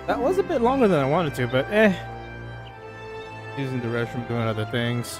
That was a bit longer than I wanted to, but using the restroom, doing other things.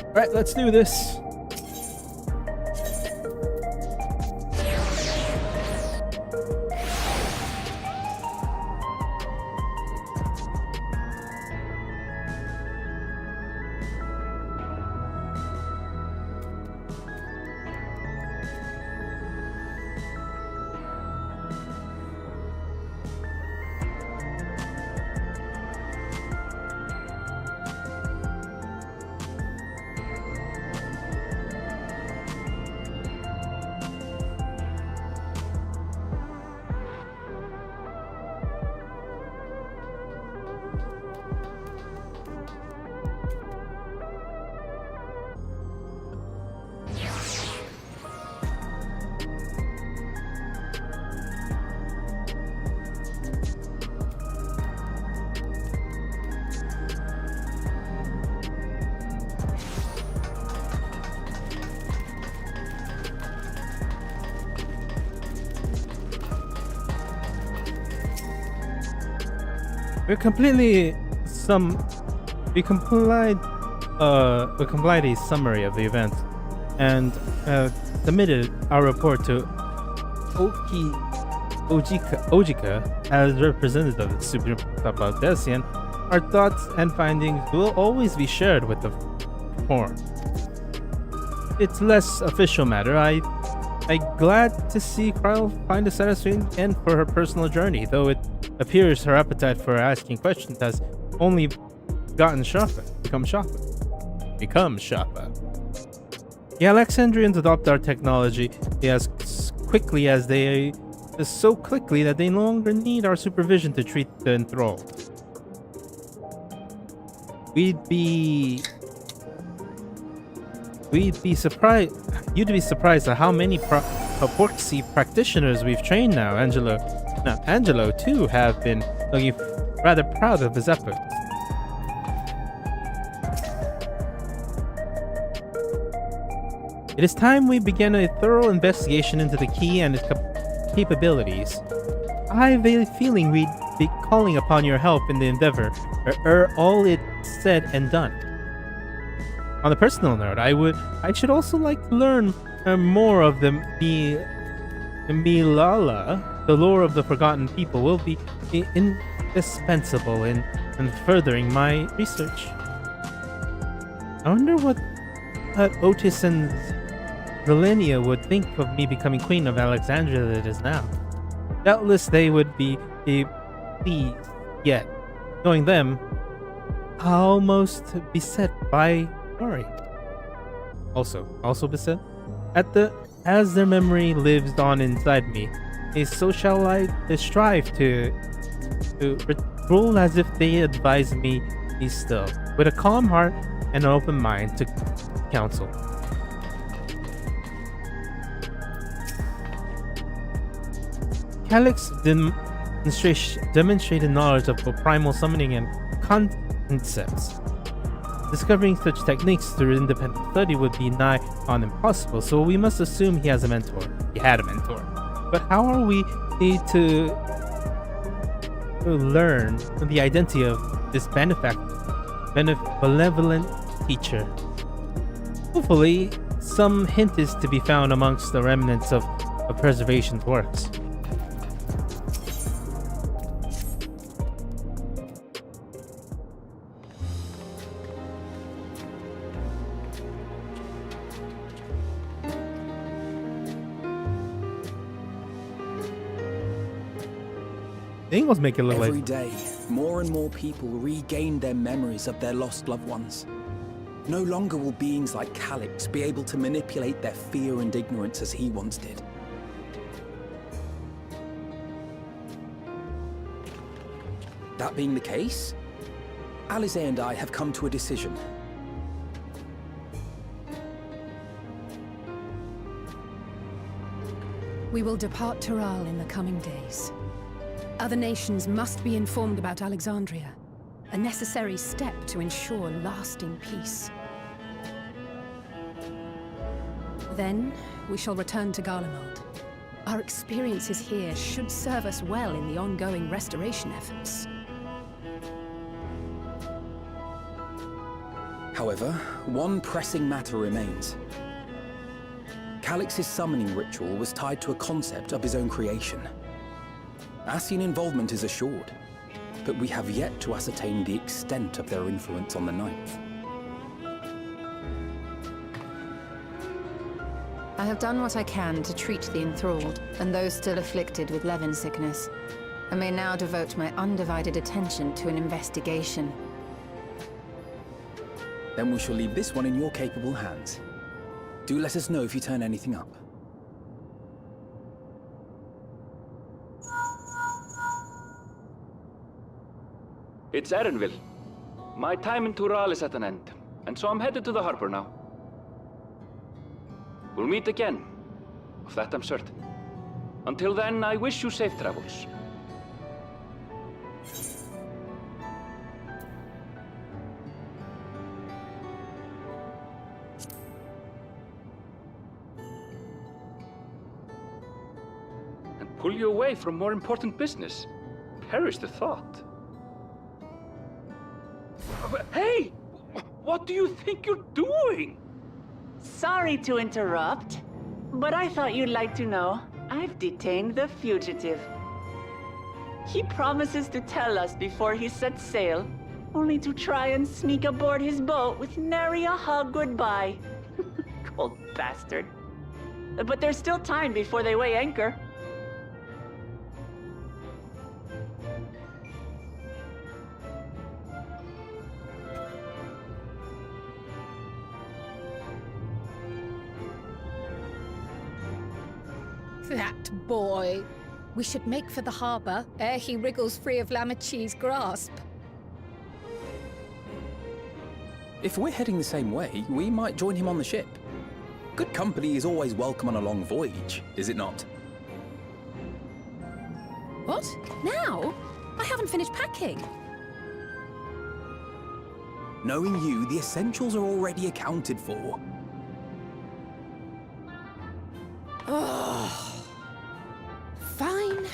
Alright, let's do this. We complied a summary of the event and submitted our report to Ojika as representative of the Supreme Kappadesian. Our thoughts and findings will always be shared with the forum. It's less official matter. I'm glad to see Kryle find a satisfying end for her personal journey, though it appears her appetite for asking questions has only become sharper. The Alexandrians adopt our technology so quickly that they no longer need our supervision to treat the enthralled. You'd be surprised at how many Porksy practitioners we've trained now. Angelo too have been looking rather proud of his efforts. It is time we began a thorough investigation into the key and its capabilities. I have a feeling we'd be calling upon your help in the endeavor, all it's said and done. On a personal note, I should also like to learn more of the Milala. The lore of the Forgotten People will be indispensable in furthering my research. I wonder what Otis and Zelenia would think of me becoming Queen of Alexandria that it is now. Doubtless they would be pleased, yet, knowing them, almost beset by worry. Also beset? As their memory lives on inside me, so shall I strive to rule as if they advise me be still, with a calm heart and an open mind to counsel. Calyx demonstrated knowledge of both primal summoning and concepts. Discovering such techniques through independent study would be nigh on impossible, so we must assume he has a mentor. He had a mentor. But how are we to learn the identity of this benevolent teacher? Hopefully, some hint is to be found amongst the remnants of preservation's works. The Ingles make it look Every day, more and more people regain their memories of their lost loved ones. No longer will beings like Calyx be able to manipulate their fear and ignorance as he once did. That being the case, Alize and I have come to a decision. We will depart Tural in the coming days. Other nations must be informed about Alexandria, a necessary step to ensure lasting peace. Then, we shall return to Garlemald. Our experiences here should serve us well in the ongoing restoration efforts. However, one pressing matter remains. Calyx's summoning ritual was tied to a concept of his own creation. Ascian involvement is assured, but we have yet to ascertain the extent of their influence on the Ninth. I have done what I can to treat the enthralled and those still afflicted with Levin sickness, and may now devote my undivided attention to an investigation. Then we shall leave this one in your capable hands. Do let us know if you turn anything up. It's Erenville. My time in Tural is at an end, and so I'm headed to the harbor now. We'll meet again, of that I'm certain. Until then, I wish you safe travels. And pull you away from more important business. Perish the thought. Hey! What do you think you're doing? Sorry to interrupt, but I thought you'd like to know I've detained the fugitive. He promises to tell us before he sets sail, only to try and sneak aboard his boat with nary a hug goodbye. Cold bastard. But there's still time before they weigh anchor. That boy! We should make for the harbor ere he wriggles free of Lamachi's grasp. If we're heading the same way, we might join him on the ship. Good company is always welcome on a long voyage, is it not? What? Now? I haven't finished packing. Knowing you, the essentials are already accounted for. Oh. Fine,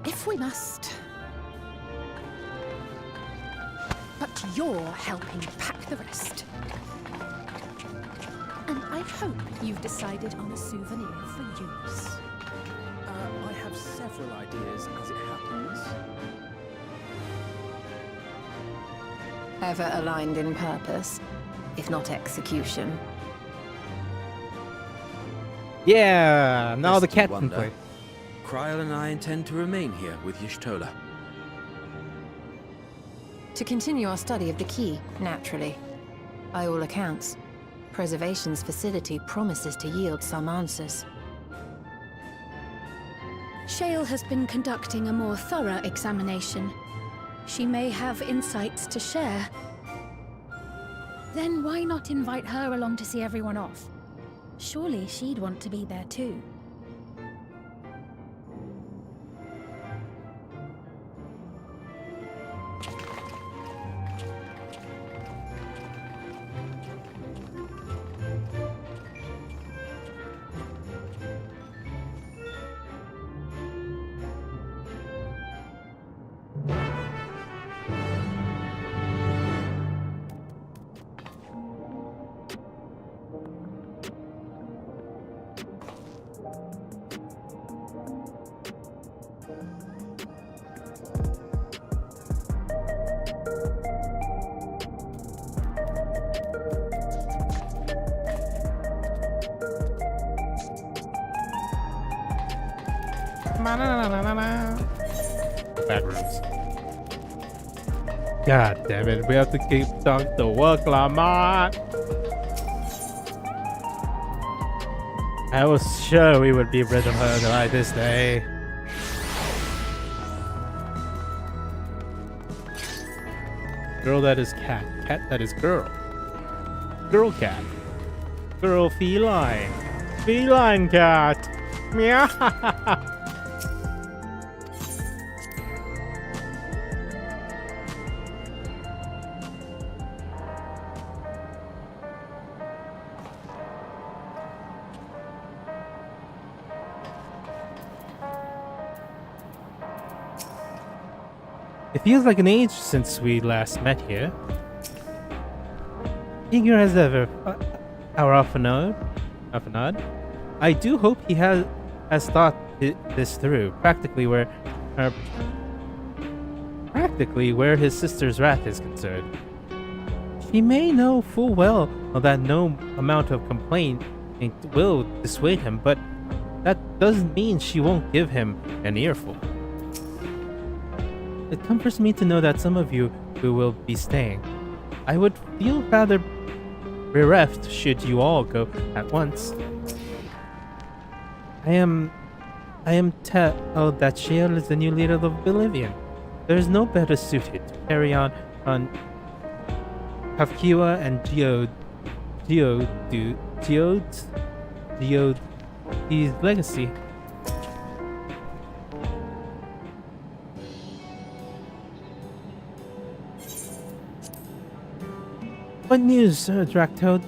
if we must. But you're helping pack the rest. And I hope you've decided on a souvenir for use. I have several ideas, as it happens. Ever aligned in purpose, if not execution. Yeah, now Lest the you cat can wonder, play. Kryl and I intend to remain here with Y'shtola. To continue our study of the key, naturally. By all accounts, Preservation's facility promises to yield some answers. Shale has been conducting a more thorough examination. She may have insights to share. Then why not invite her along to see everyone off? Surely she'd want to be there too. Back rooms. God damn it, we have to keep talking to work, Lamont. I was sure we would be rid of her by this day. Girl that is cat. Cat that is girl. Girl cat. Girl feline. Feline cat. Meow. It feels like an age since we last met here. Eager as ever, our Alphanod. I do hope he has thought this through, practically where his sister's wrath is concerned. She may know full well that no amount of complaint will dissuade him, but that doesn't mean she won't give him an earful. It comforts me to know that some of you who will be staying. I would feel rather bereft should you all go at once. I am told that Shiel is the new leader of Bolivian. There is no better suited to carry on Kafkiwa and Geode's legacy. What news, Drac'to?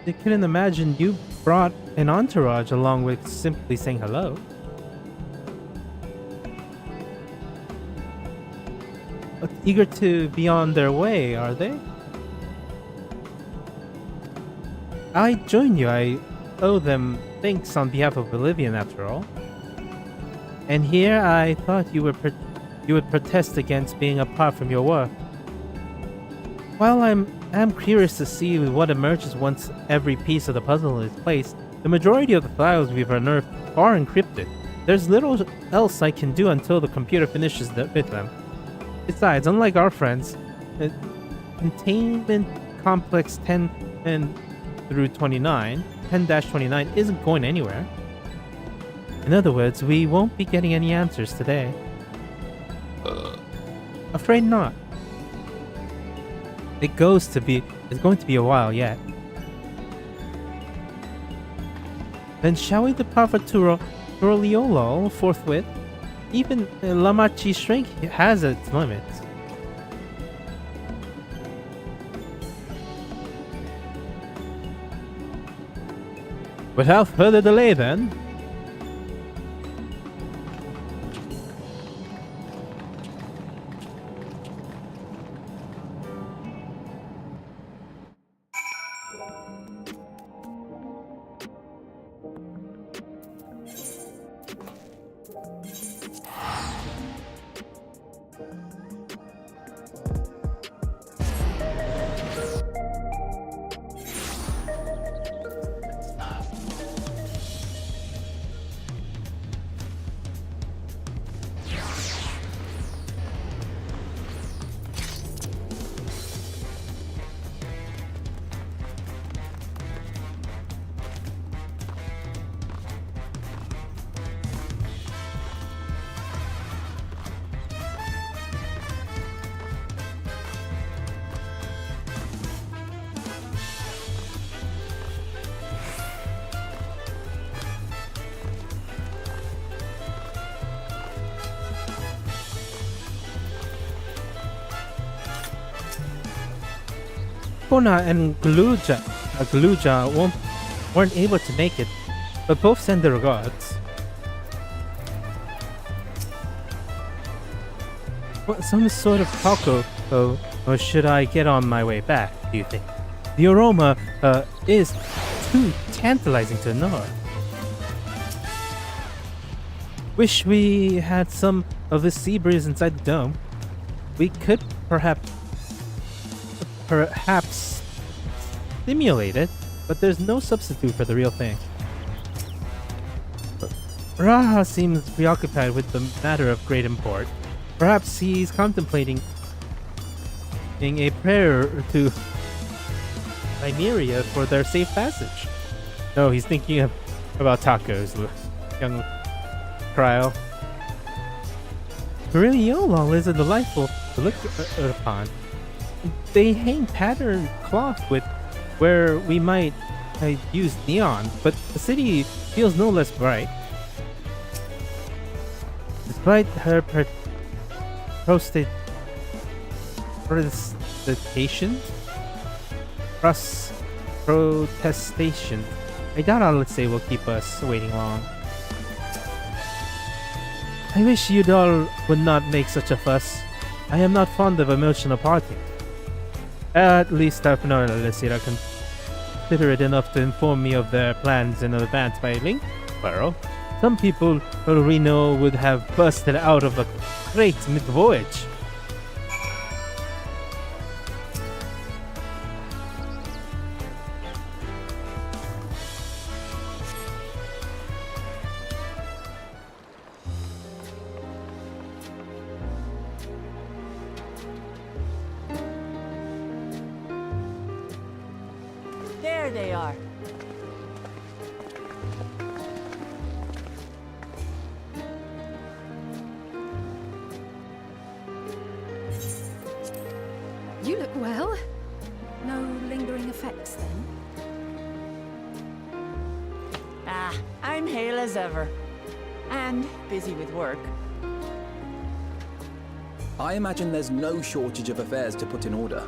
I couldn't imagine you brought an entourage along with simply saying hello. Eager to be on their way, are they? I join you. I owe them thanks on behalf of Bolivian, after all. And here I thought you would protest against being apart from your work. While I'm curious to see what emerges once every piece of the puzzle is placed. The majority of the files we've unearthed are encrypted. There's little else I can do until the computer finishes with them. Besides, unlike our friends, Containment Complex 10-29 isn't going anywhere. In other words, we won't be getting any answers today. Afraid not. It's going to be a while yet. Then shall we depart for Turoliolo forthwith? Even Lamachi's strength has its limits. Without further delay then, Kona and Galuja weren't able to make it, but both send their regards. What, some sort of taco, or should I get on my way back, do you think? The aroma is too tantalizing to ignore. Wish we had some of this sea breeze inside the dome. We could perhaps simulate it, but there's no substitute for the real thing. Raha seems preoccupied with the matter of great import. Perhaps he's contemplating a prayer to Nymeria for their safe passage. No, he's thinking of about tacos, young Cryle. Riliolol is a delightful to look upon. They hang patterned cloth with where we might use neon, but the city feels no less bright. Despite her protestation, I doubt Alexei will keep us waiting long. I wish you all would not make such a fuss. I am not fond of emotional parting. At least Arpinor and Alessira considerate enough to inform me of their plans in advance by link. Burrow. Some people who we know would have busted out of the crate mid-voyage. There they are. You look well. No lingering effects then? Ah, I'm hale as ever. And busy with work. I imagine there's no shortage of affairs to put in order.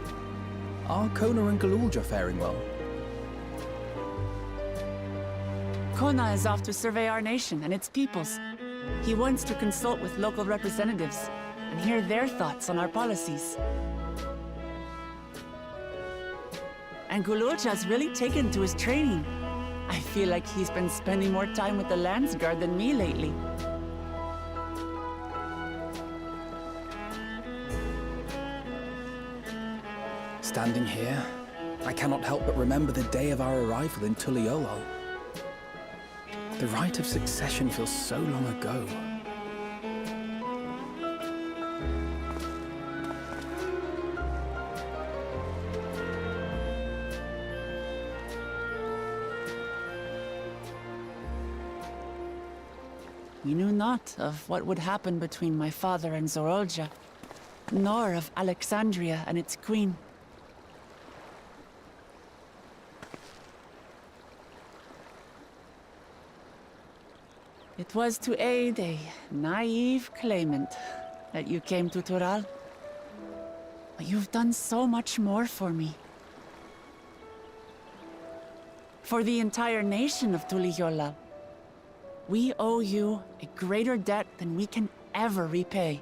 Are Kona and Galulja faring well? Kona is off to survey our nation and its peoples. He wants to consult with local representatives and hear their thoughts on our policies. And Galulja's really taken to his training. I feel like he's been spending more time with the Landsguard than me lately. Standing here, I cannot help but remember the day of our arrival in Tuliolol. The rite of succession feels so long ago. We knew not of what would happen between my father and Zorolja, nor of Alexandria and its queen. It was to aid a naive claimant that you came to Tural. But you've done so much more for me. For the entire nation of Tuliyollal. We owe you a greater debt than we can ever repay.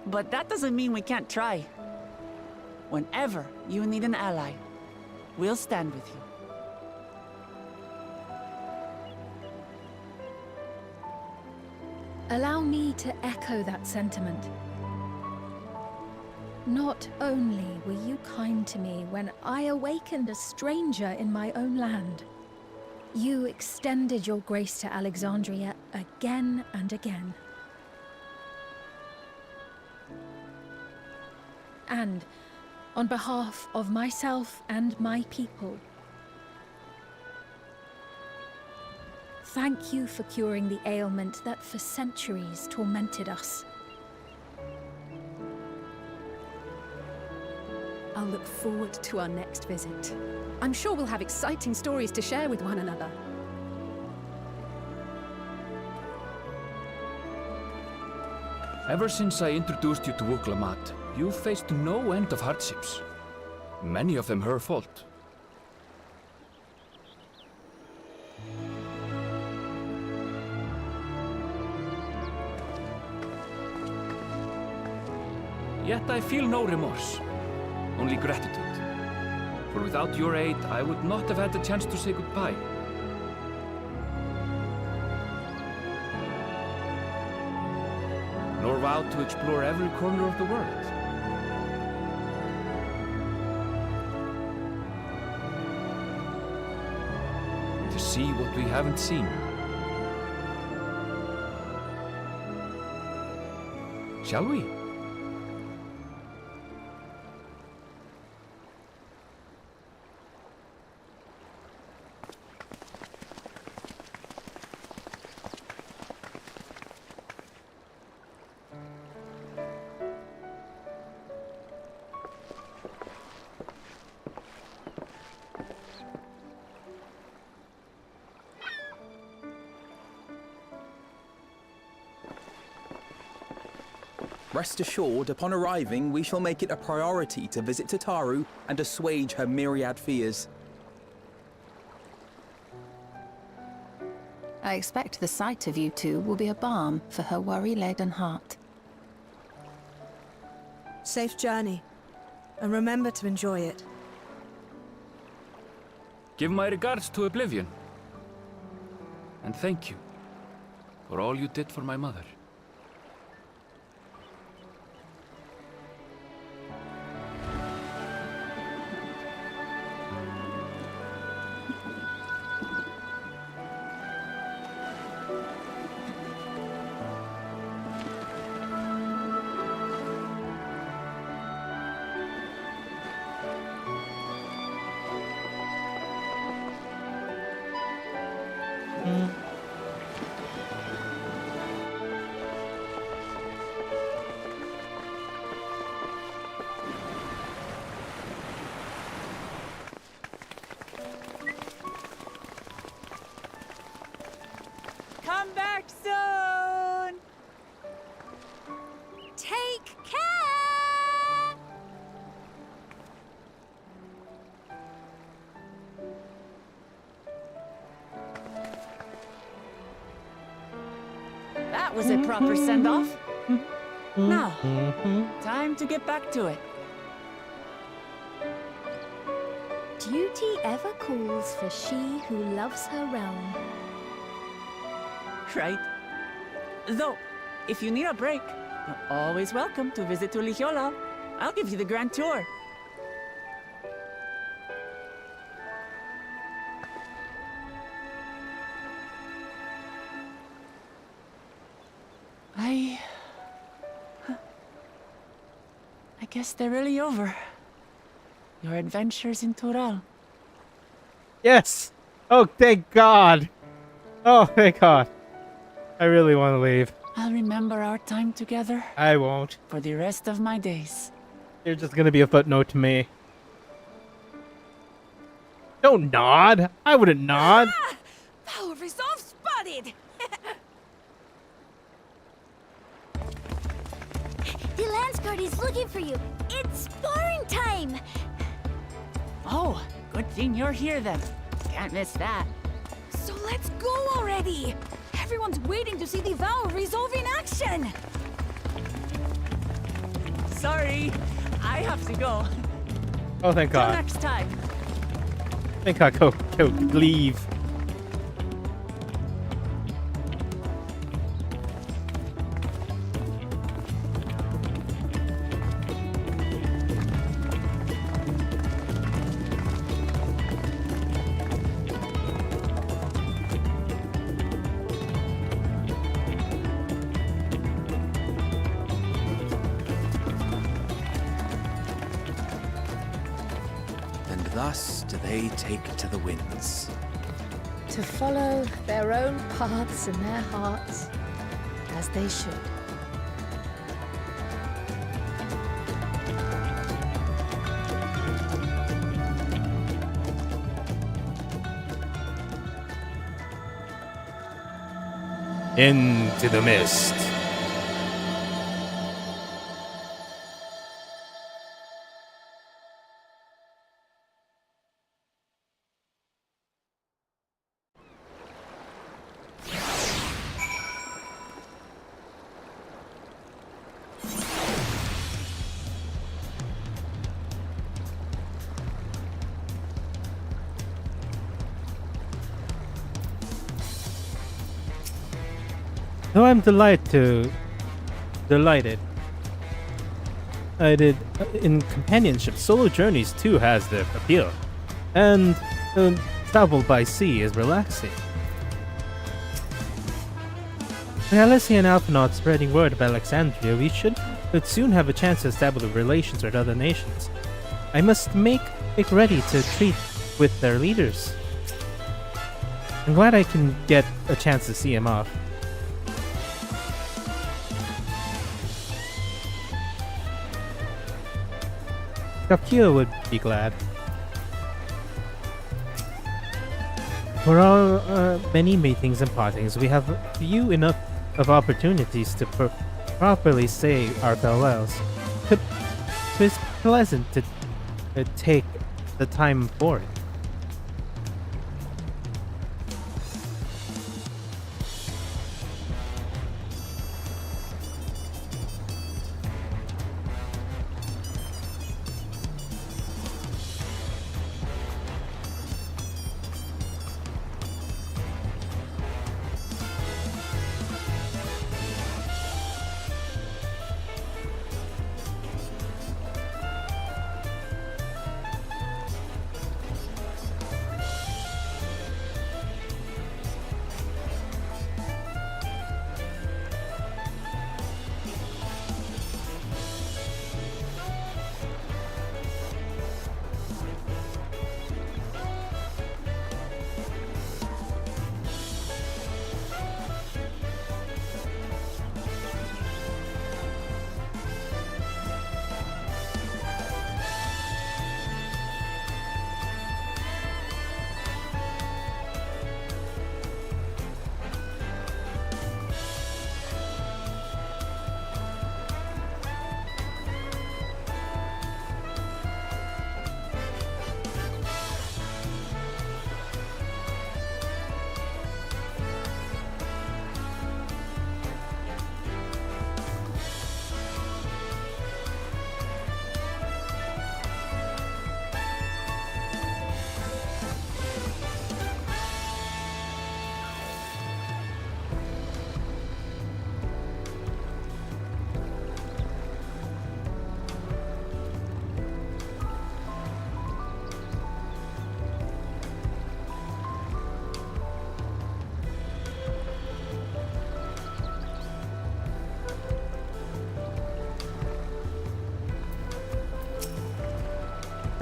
But that doesn't mean we can't try. Whenever you need an ally, we'll stand with you. Allow me to echo that sentiment. Not only were you kind to me when I awakened a stranger in my own land, you extended your grace to Alexandria again and again. And on behalf of myself and my people, thank you for curing the ailment that for centuries tormented us. I'll look forward to our next visit. I'm sure we'll have exciting stories to share with one another. Ever since I introduced you to Wuklamat, you've faced no end of hardships. Many of them her fault. Yet I feel no remorse, only gratitude. For without your aid, I would not have had the chance to say goodbye. Nor vowed to explore every corner of the world. To see what we haven't seen. Shall we? Rest assured, upon arriving, we shall make it a priority to visit Tataru and assuage her myriad fears. I expect the sight of you two will be a balm for her worry-laden heart. Safe journey. And remember to enjoy it. Give my regards to Oblivion. And thank you for all you did for my mother. Come back soon! Take care! That was a proper send-off. Now, time to get back to it. Duty ever calls for she who loves her realm. Right? Though, if you need a break, you're always welcome to visit Tulihiola. I'll give you the grand tour. I guess they're really over. Your adventures in Tural. Yes! Oh, thank God! Oh, thank God. I really want to leave. I'll remember our time together I won't. for the rest of my days. You're just gonna be a footnote to me. Don't nod! I wouldn't nod! Power resolve spotted! The Landsguard is looking for you. It's sparring time. Oh, good thing you're here then. Can't miss that. So let's go already! Everyone's waiting to see the vow resolve in action! Sorry, I have to go. Oh, thank Till God. next time. Thank God, go, leave. Thus do they take to the winds. To follow their own paths in their hearts, as they should. Into the mist. Though I'm delighted. In companionship, solo journeys too has their appeal, and travel by sea is relaxing. The Alessian Alphanauts spreading word of Alexandria, we should soon have a chance to establish relations with other nations. I must make ready to treat with their leaders. I'm glad I can get a chance to see him off. Drac'to would be glad. For our many meetings and partings, we have few enough of opportunities to properly say our farewells, it is pleasant to take the time for it.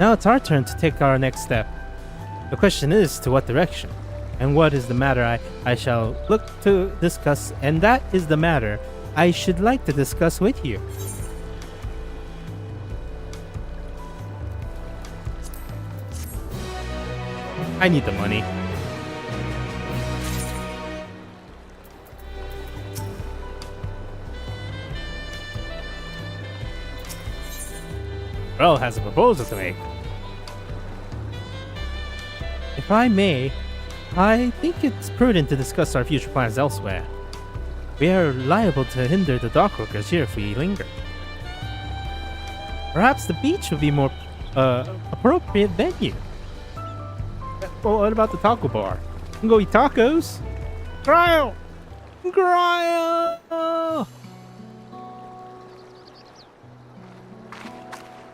Now it's our turn to take our next step. The question is, to what direction? And what is the matter I shall look to discuss, and that is the matter I should like to discuss with you. I need the money. Earl has a proposal to make. If I may, I think it's prudent to discuss our future plans elsewhere. We are liable to hinder the dockworkers here if we linger. Perhaps the beach would be more appropriate venue. Well, what about the taco bar? We can go eat tacos. Grill! Grill!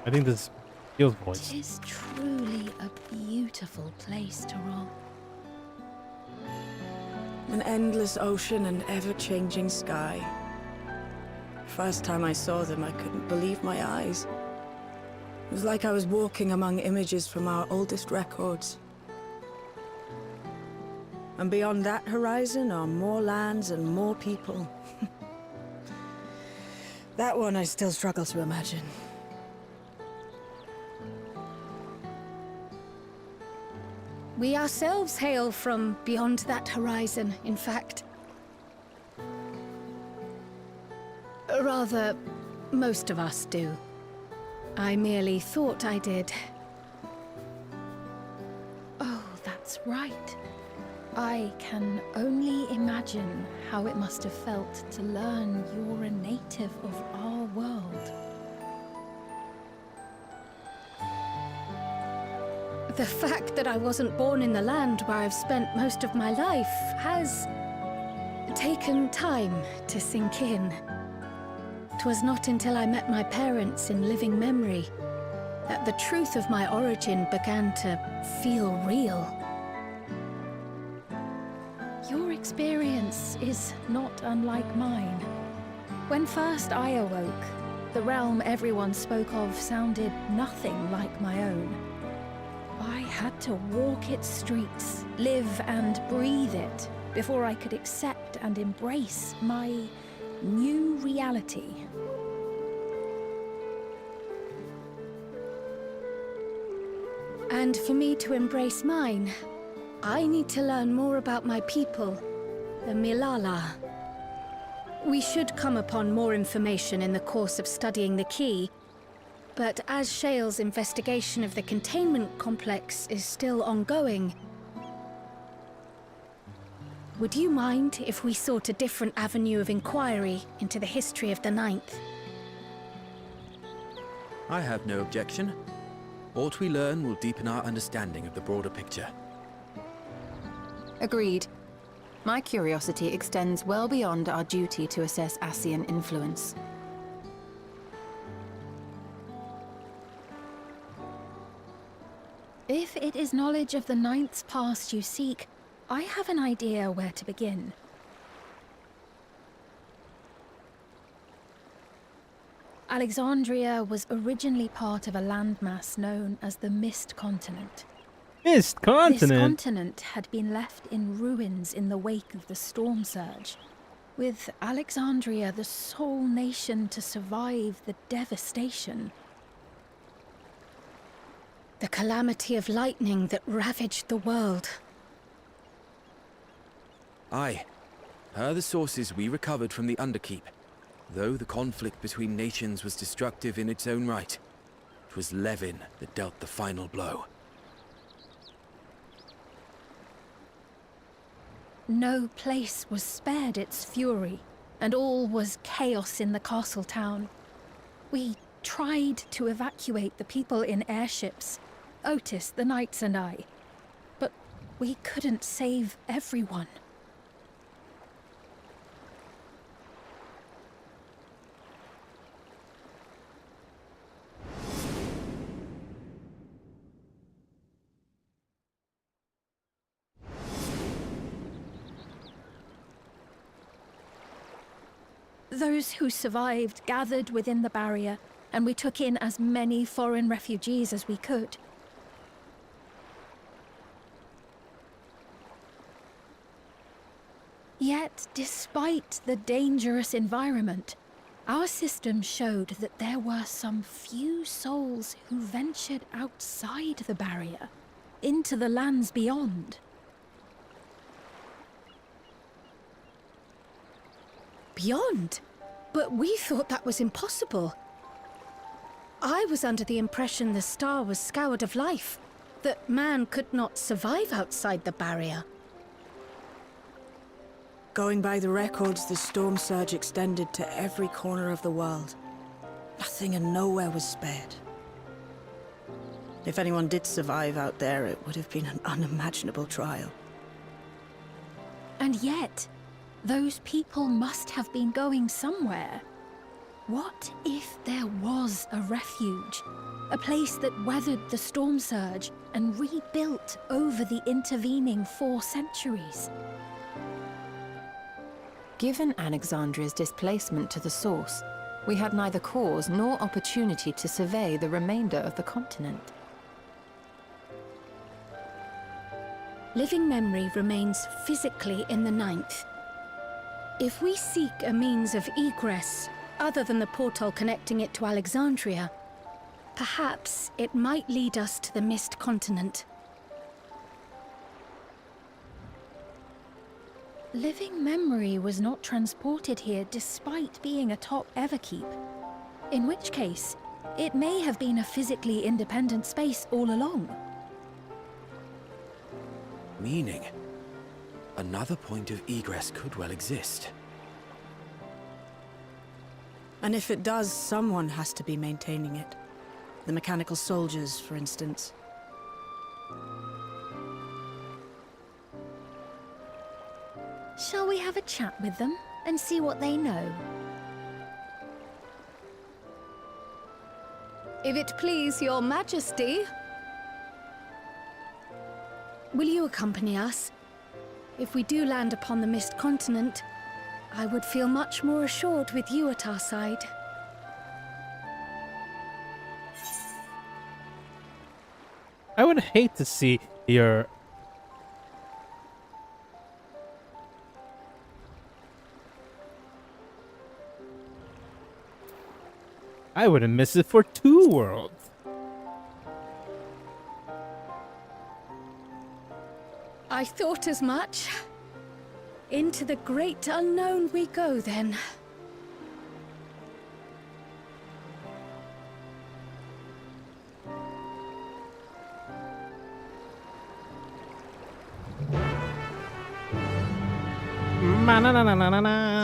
I think this feels voice. It is truly a beautiful place to roam. An endless ocean and ever-changing sky. First time I saw them, I couldn't believe my eyes. It was like I was walking among images from our oldest records. And beyond that horizon are more lands and more people. That one I still struggle to imagine. We ourselves hail from beyond that horizon, in fact. Rather, most of us do. I merely thought I did. Oh, that's right. I can only imagine how it must have felt to learn you're a native of our world. The fact that I wasn't born in the land where I've spent most of my life has taken time to sink in. 'Twas not until I met my parents in living memory that the truth of my origin began to feel real. Your experience is not unlike mine. When first I awoke, the realm everyone spoke of sounded nothing like my own. I had to walk its streets, live and breathe it, before I could accept and embrace my new reality. And for me to embrace mine, I need to learn more about my people, the Milala. We should come upon more information in the course of studying the key, but as Shale's investigation of the containment complex is still ongoing, would you mind if we sought a different avenue of inquiry into the history of the Ninth? I have no objection. What we learn will deepen our understanding of the broader picture. Agreed. My curiosity extends well beyond our duty to assess Ascian influence. If it is knowledge of the Ninth's past you seek, I have an idea where to begin. Alexandria was originally part of a landmass known as the Mist Continent. Mist Continent? This continent had been left in ruins in the wake of the storm surge, with Alexandria the sole nation to survive the devastation. The calamity of lightning that ravaged the world. Aye. Per the sources we recovered from the Underkeep, though the conflict between nations was destructive in its own right, it was Levin that dealt the final blow. No place was spared its fury, and all was chaos in the castle town. We tried to evacuate the people in airships, Otis, the knights and I, but we couldn't save everyone. Those who survived gathered within the barrier, and we took in as many foreign refugees as we could. Yet, despite the dangerous environment, our system showed that there were some few souls who ventured outside the barrier, into the lands beyond. Beyond? But we thought that was impossible. I was under the impression the star was scoured of life, that man could not survive outside the barrier. Going by the records, the storm surge extended to every corner of the world. Nothing and nowhere was spared. If anyone did survive out there, it would have been an unimaginable trial. And yet, those people must have been going somewhere. What if there was a refuge? A place that weathered the storm surge and rebuilt over the intervening 4 centuries? Given Alexandria's displacement to the source, we had neither cause nor opportunity to survey the remainder of the continent. Living memory remains physically in the Ninth. If we seek a means of egress other than the portal connecting it to Alexandria, perhaps it might lead us to the Mist Continent. Living memory was not transported here despite being atop Everkeep, in which case, it may have been a physically independent space all along. Meaning, another point of egress could well exist. And if it does, someone has to be maintaining it. The mechanical soldiers, for instance. Shall we have a chat with them and see what they know? If it please your majesty. Will you accompany us? If we do land upon the Mist Continent, I would feel much more assured with you at our side. I would hate to see your... I wouldn't miss it for 2 worlds. I thought as much. Into the great unknown we go then.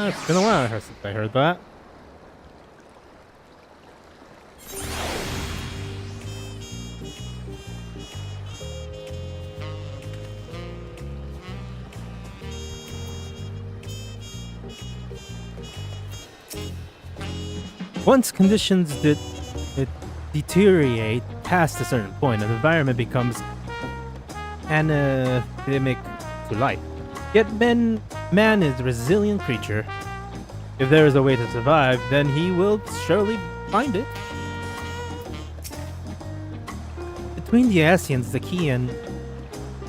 It's been a while since I heard that. Once conditions deteriorate past a certain point, an environment becomes anthemic to life. Yet man is a resilient creature. If there is a way to survive, then he will surely find it. Between the Asians, the Key, and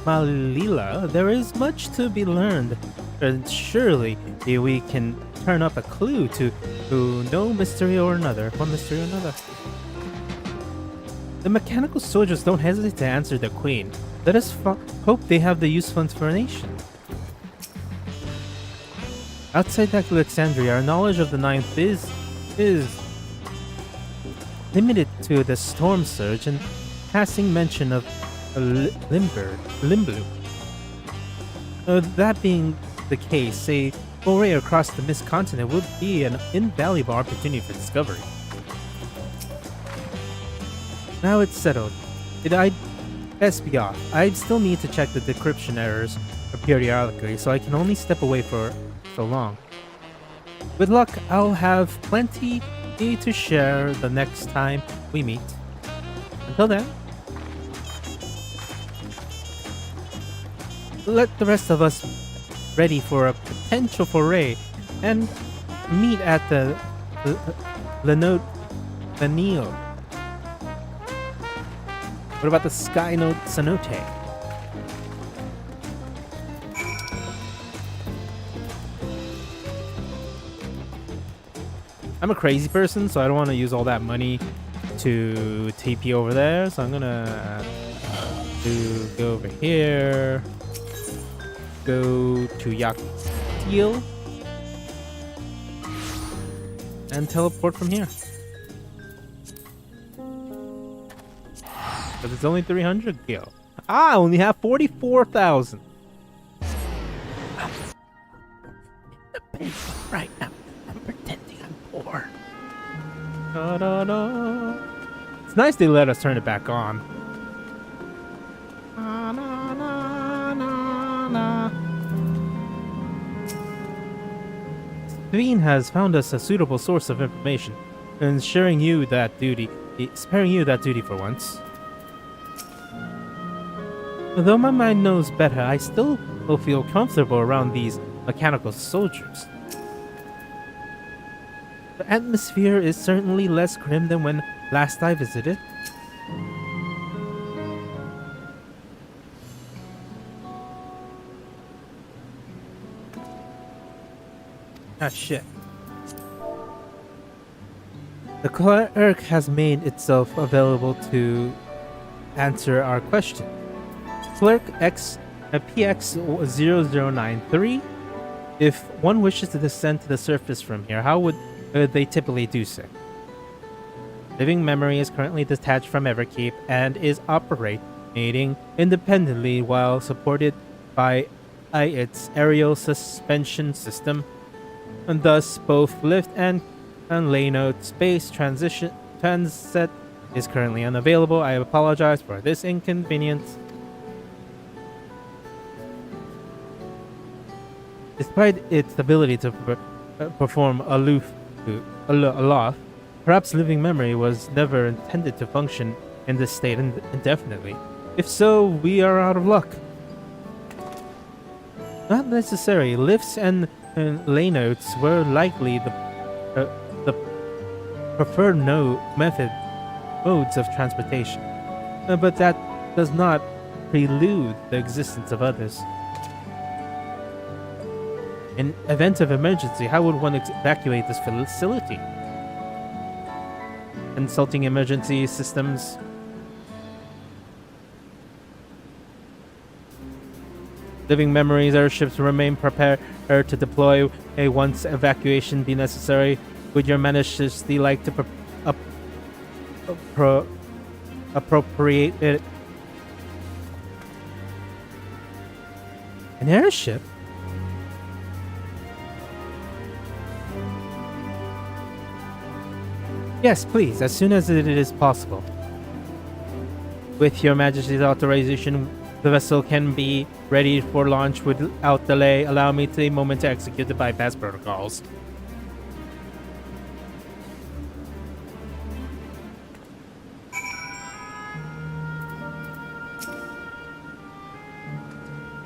Malila, there is much to be learned, and surely we can turn up a clue to one mystery or another. The mechanical soldiers don't hesitate to answer the Queen. Let us hope they have the useful information. Outside Alexandria, our knowledge of the Ninth is limited to the storm surge and passing mention of Limblu. That being the case, a foray across the Mist Continent would be an invaluable opportunity for discovery. Now it's settled. I'd best be off. I'd still need to check the decryption errors periodically, so I can only step away for so long. With luck, I'll have plenty to share the next time we meet. Until then, let the rest of us ready for a potential foray and meet at the Laneo. What about the Sky Note Cenote? I'm a crazy person, so I don't want to use all that money to TP over there. So I'm gonna go over here, go to Yakil, and teleport from here. But it's only 300 gil. I only have 44,000. Right now, I'm pretending I'm poor. Da, da, da. It's nice they let us turn it back on. Na, na, na, na, na. Devine has found us a suitable source of information, and sparing you that duty for once. Although my mind knows better, I still will feel comfortable around these mechanical soldiers. The atmosphere is certainly less grim than when last I visited. Ah, shit. The clerk has made itself available to answer our question. Clerk PX0093. If one wishes to descend to the surface from here, how would they typically do so? Living Memory is currently detached from Everkeep and is operating independently while supported by its aerial suspension system, and thus both lift and Lano space transit is currently unavailable. I apologize for this inconvenience. Despite its ability to perform aloft, perhaps Living Memory was never intended to function in this state indefinitely. If so, we are out of luck. Not necessary. Lifts and laynotes were likely the preferred modes of transportation, but that does not prelude the existence of others. In event of emergency, how would one evacuate this facility? Consulting emergency systems. Living memories airships remain prepared to deploy once evacuation be necessary. Would your majesty like to appropriate it? An airship? Yes, please, as soon as it is possible. With your majesty's authorization, the vessel can be ready for launch without delay. Allow me a moment to execute the bypass protocols.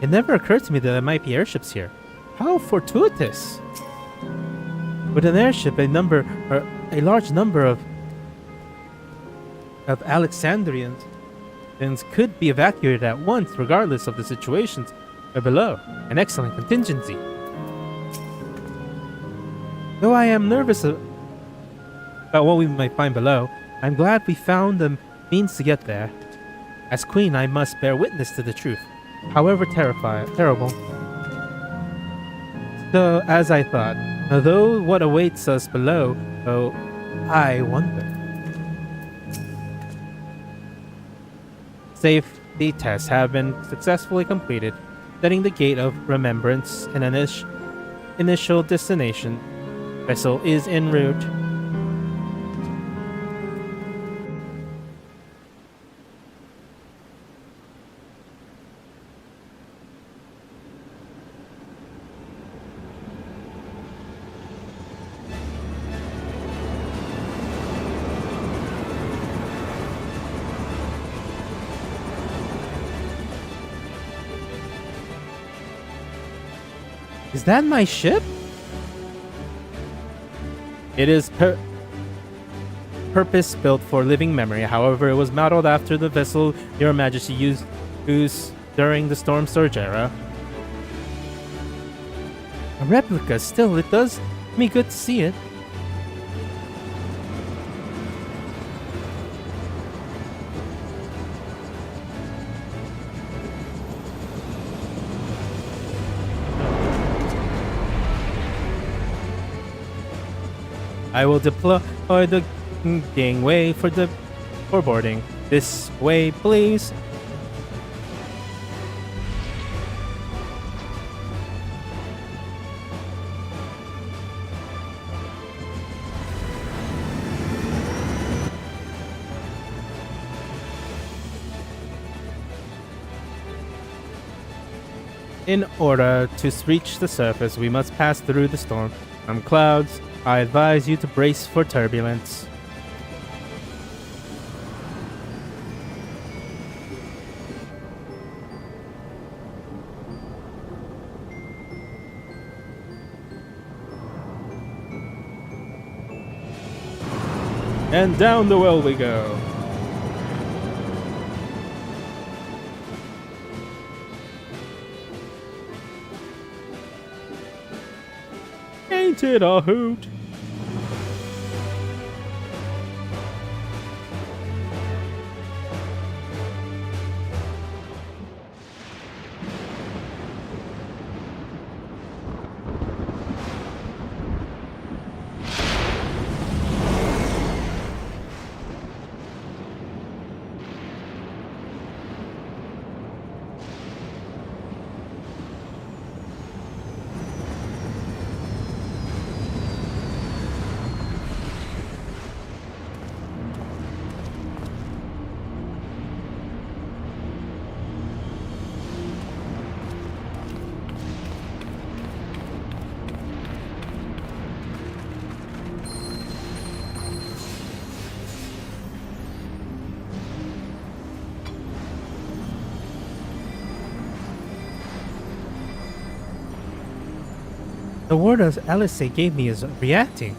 It never occurred to me that there might be airships here. How fortuitous! With an airship, a large number of Alexandrians could be evacuated at once, regardless of the situations below. An excellent contingency. Though I am nervous about what we might find below, I'm glad we found the means to get there. As queen, I must bear witness to the truth, however terrible. So, as I thought, although what awaits us below, I wonder. Safety tests have been successfully completed, setting the gate of remembrance and an initial destination. Vessel is en route. Is that my ship? It is purpose-built for living memory. However, it was modeled after the vessel Your Majesty used during the Storm Surge era. A replica, still, it does me good to see it. I will deploy the gangway for boarding. This way, please. In order to reach the surface, we must pass through the storm. From clouds, I advise you to brace for turbulence. And down the well we go. Ain't it a hoot? The word Alice gave me is reacting.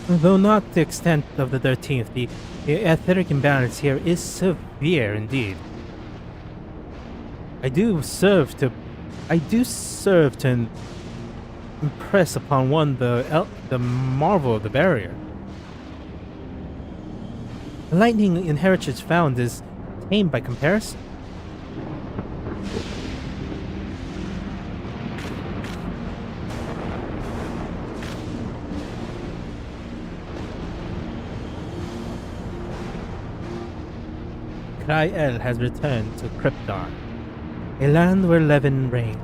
Though not the extent of the 13th, the etheric imbalance here is severe indeed. I do serve to impress upon one the marvel of the barrier. The lightning in Heritage found is tame by comparison. Krael has returned to Krypton, a land where Levin reigns.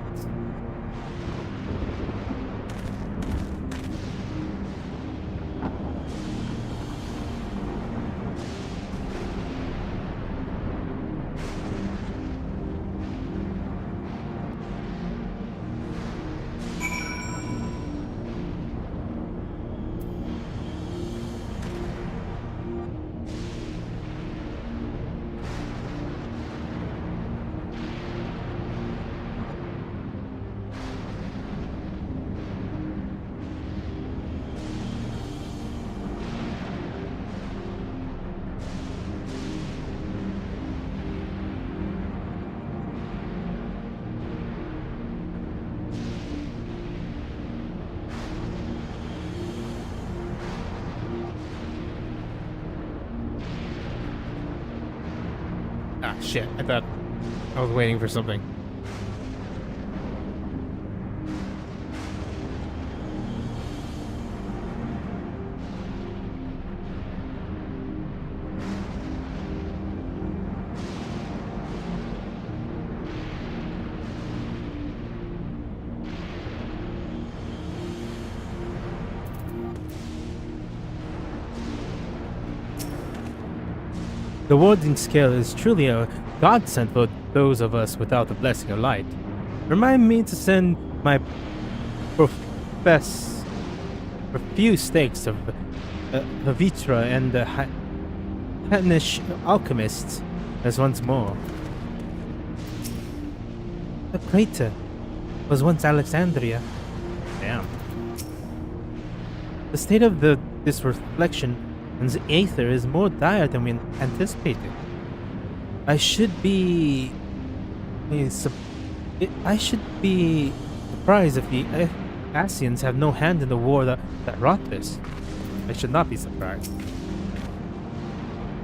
Ah, shit. I thought I was waiting for something. The warding scale is truly a godsend for those of us without the blessing of light. Remind me to send my profuse thanks of Vitra and the Hatnish alchemists as once more. The crater was once Alexandria. Damn. The state of this reflection and the aether is more dire than we anticipated. I should be surprised if the Asians have no hand in the war that wrought this. I should not be surprised.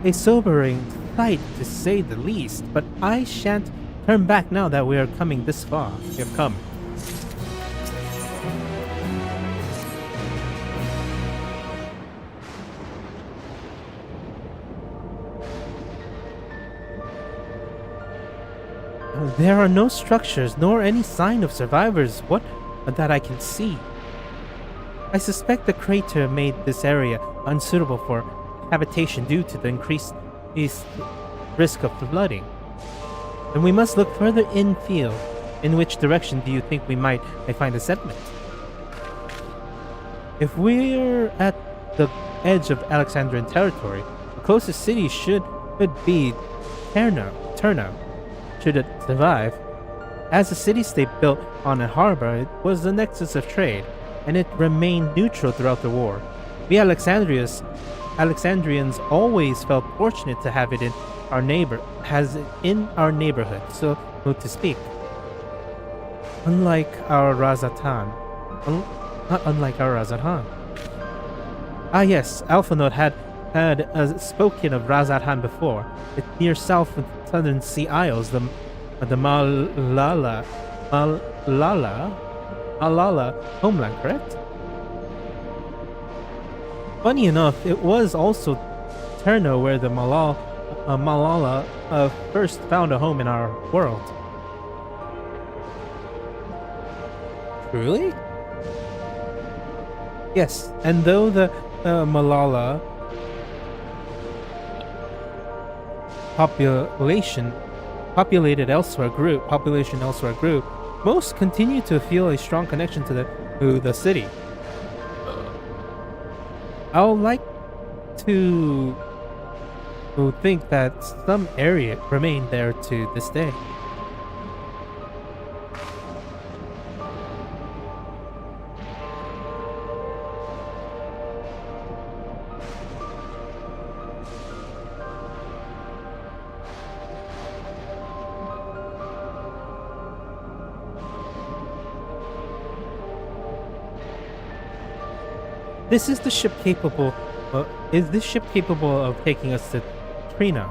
A sobering sight, to say the least, but I shan't turn back now that we are coming this far. We have come. There are no structures nor any sign of survivors that I can see. I suspect the crater made this area unsuitable for habitation due to the increased risk of flooding. And we must look further infield. In which direction do you think we might find a settlement? If we're at the edge of Alexandrian territory, the closest city should be Turno. Should it survive. As a city-state built on a harbor, it was the nexus of trade, and it remained neutral throughout the war. We Alexandrians always felt fortunate to have it in our neighborhood, so to speak. Not unlike our Razatan. Ah yes, Alphanaut had spoken of Razatan before. It's near south of southern sea isles, the Malala homeland, correct? Funny enough, it was also Turno where the Malala first found a home in our world. Truly? Yes, and though the Malala population elsewhere grew, most continue to feel a strong connection to the city. I would like to think that some area remain there to this day. Is this ship capable of taking us to Trino?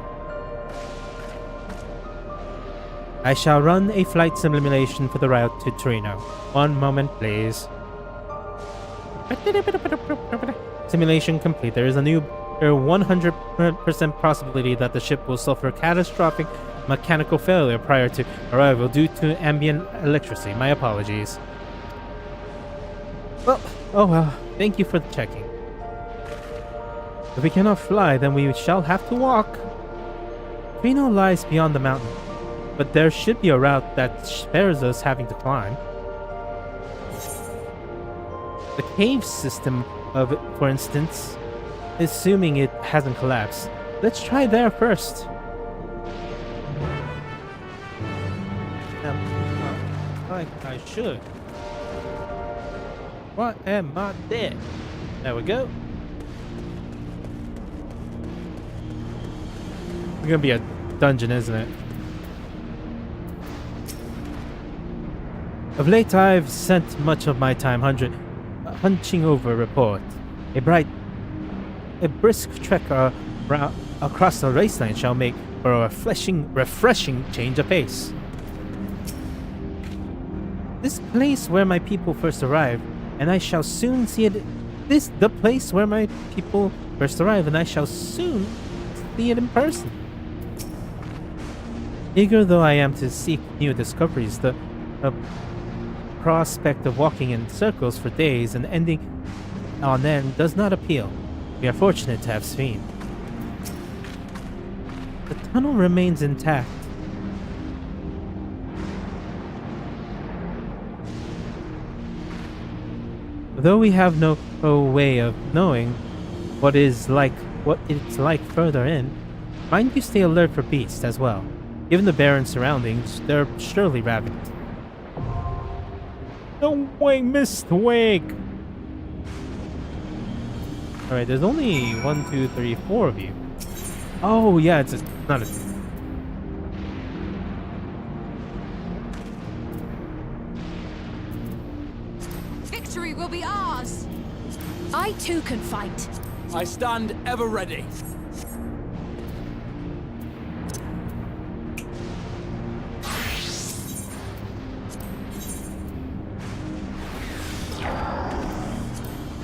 I shall run a flight simulation for the route to Trino. One moment, please. Simulation complete. There is a new 100% possibility that the ship will suffer catastrophic mechanical failure prior to arrival due to ambient electricity. My apologies. Well, oh well. Thank you for checking. If we cannot fly, then we shall have to walk. Reno lies beyond the mountain, but there should be a route that spares us having to climb. The cave system of it, for instance, assuming it hasn't collapsed. Let's try there first. Like I should. What am I there? There we go. It's gonna be a dungeon, isn't it? Of late, I've spent much of my time hunching over a report. A brisk trek across the wasteland shall make for a refreshing change of pace. This place where my people first arrived, and I shall soon see it. The place where my people first arrived, and I shall soon see it in person. Eager though I am to seek new discoveries, the prospect of walking in circles for days and ending on end does not appeal. We are fortunate to have Sphene. The tunnel remains intact. Though we have no way of knowing what it's like further in, mind you stay alert for beasts as well. Given the barren surroundings, they're surely ravaged. No way, Mr. Wake! Alright, there's only 1, 2, 3, 4 of you. Oh, yeah, it's not a... Victory will be ours! I too can fight. I stand ever ready.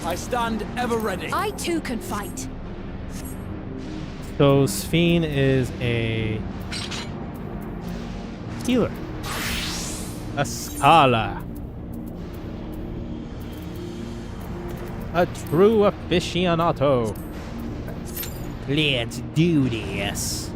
I stand ever ready. I too can fight. So Sphene is a healer. A scholar. A true aficionado. Let's do this.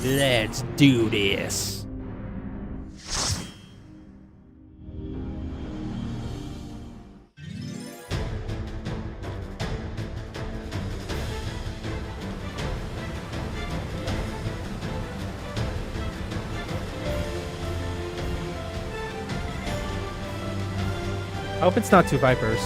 Let's do this. I hope it's not two Vipers.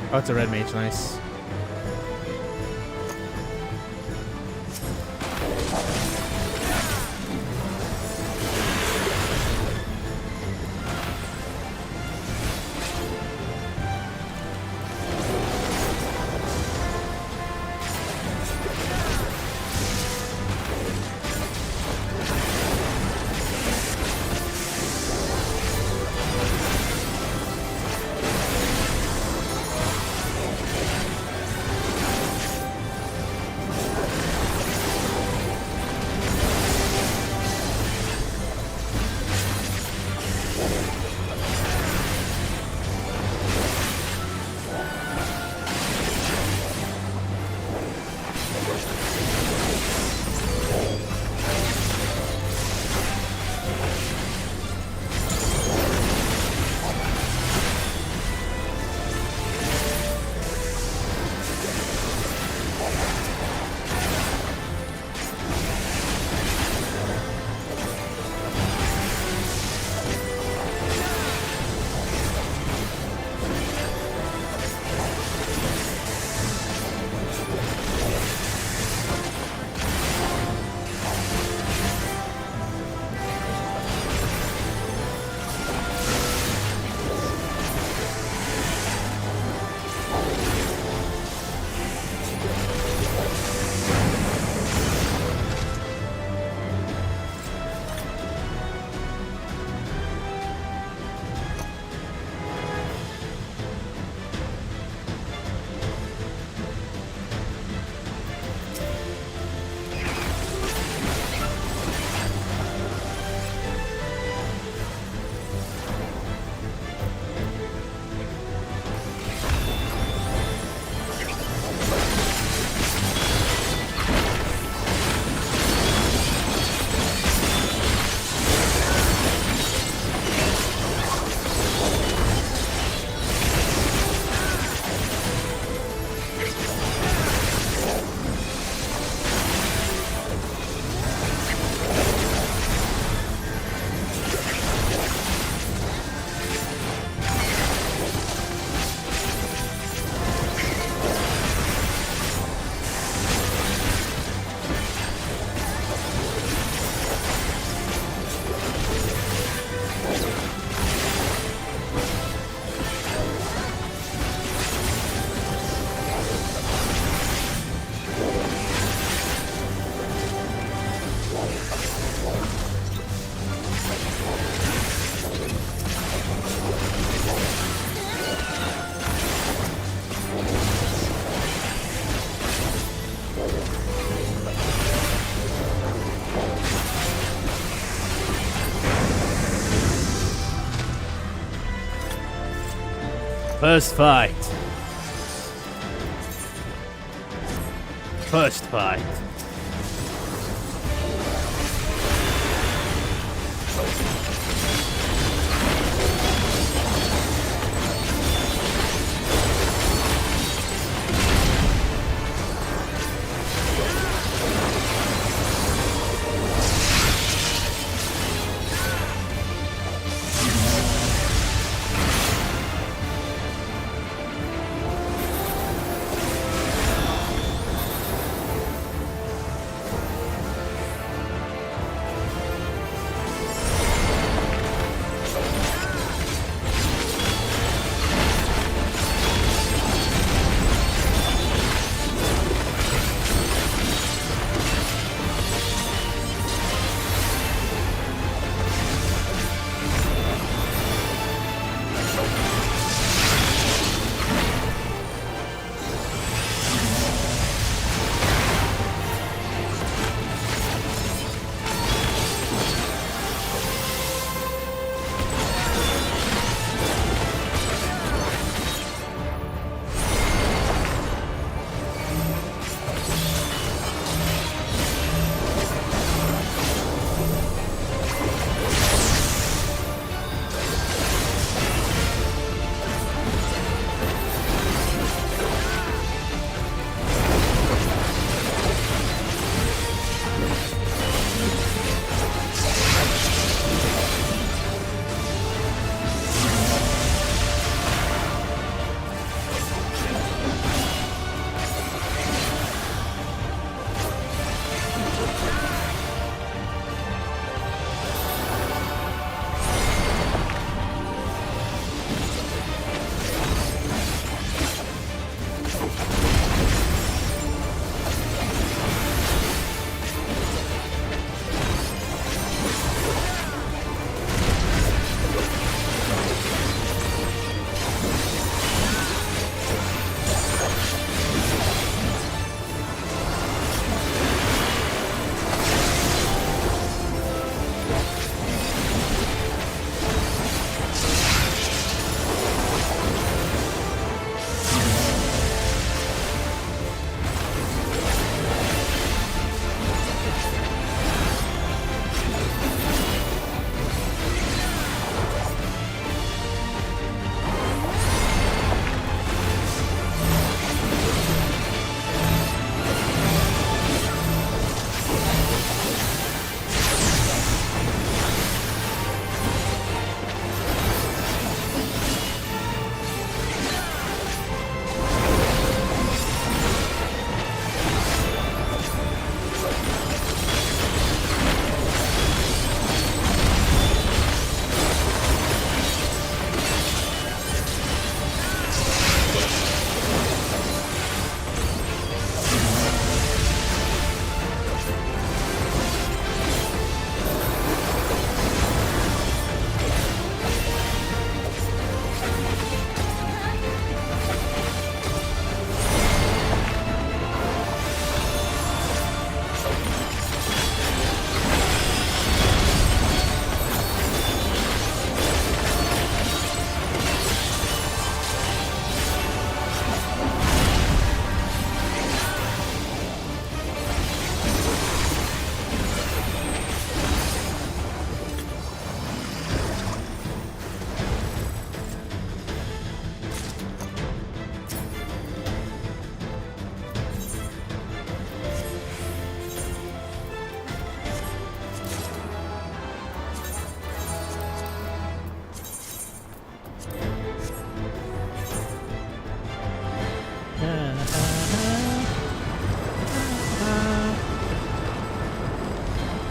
Oh, it's a red mage, nice. First fight. First fight.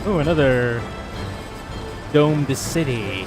Oh, another domed city.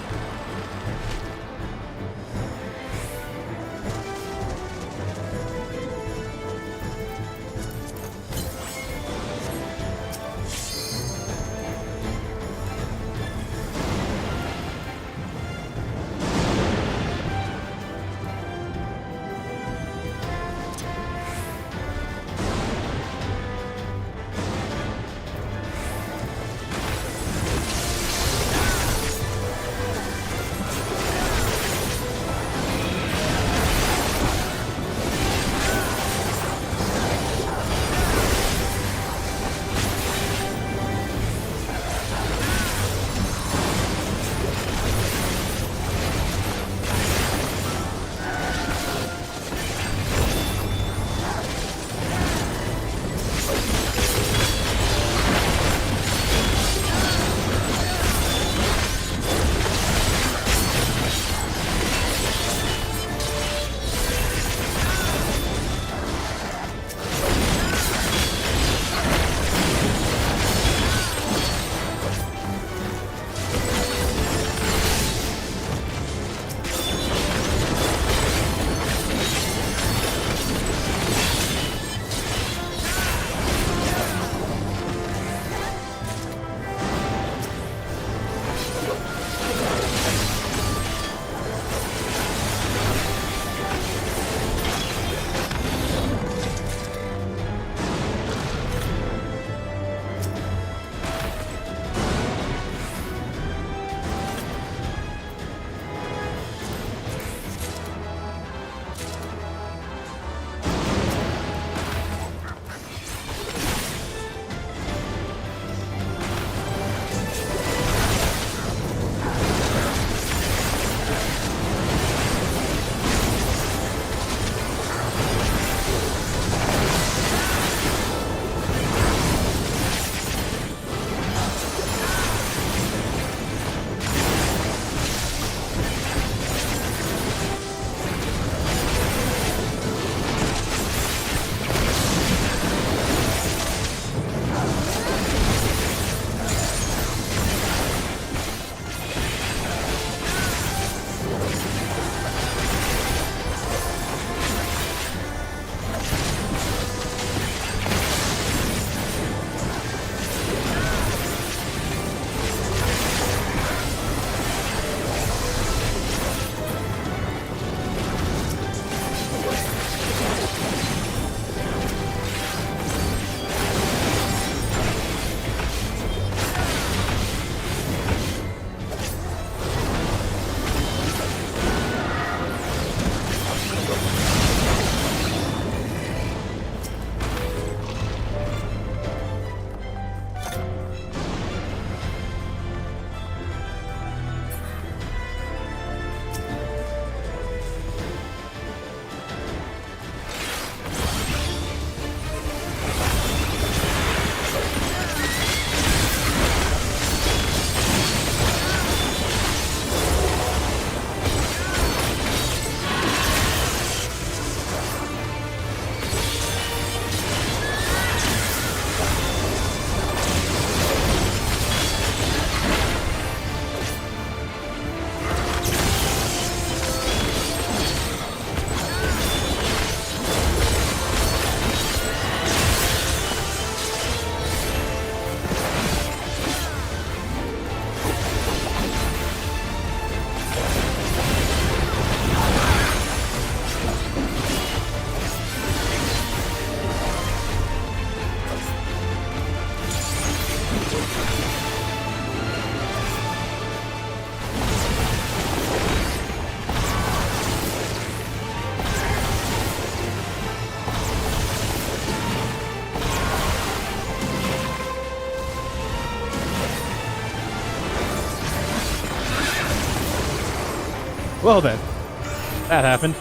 Well then, that happened.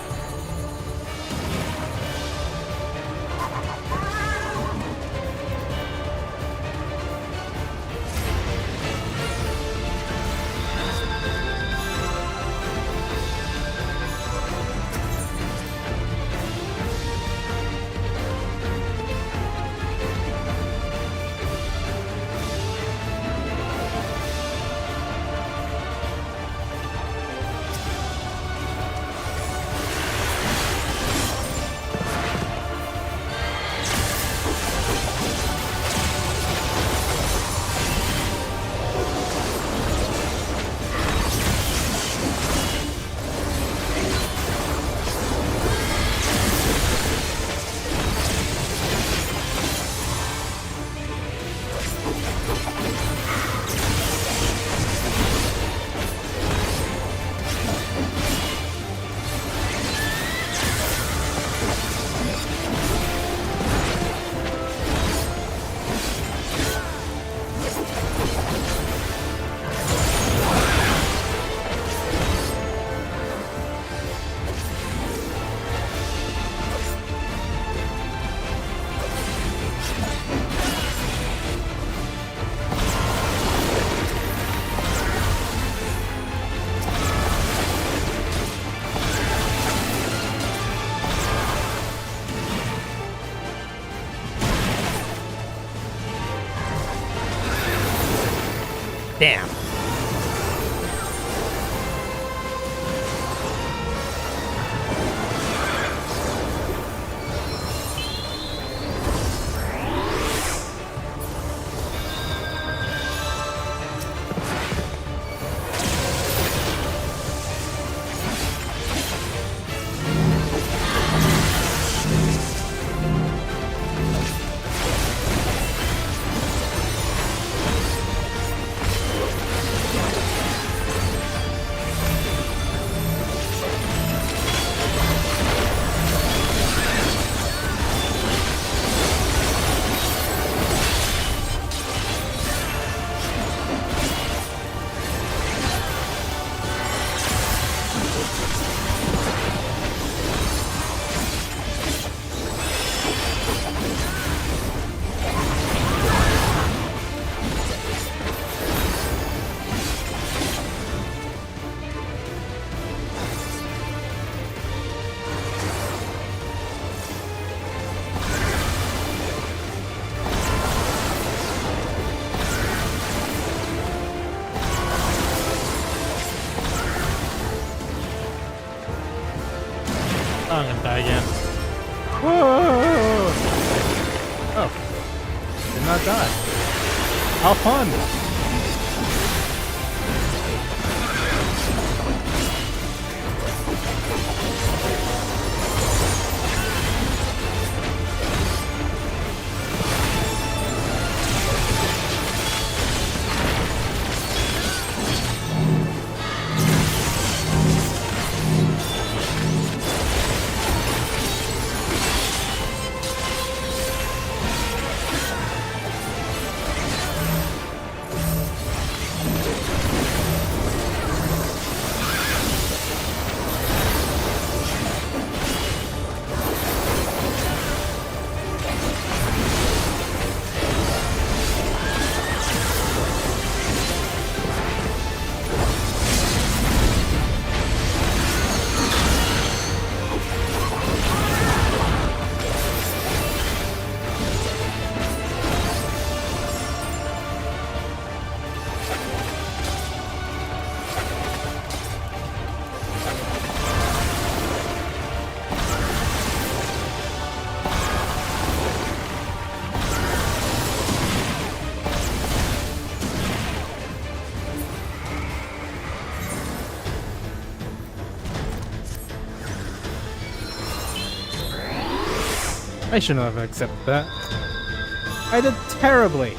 Damn. I'm gonna die again. Whoa! Oh. Did not die. How fun! I shouldn't have accepted that. I did terribly.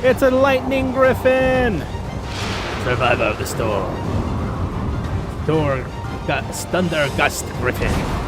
It's a lightning griffin! Survivor of the storm. Thunder Gust Griffin.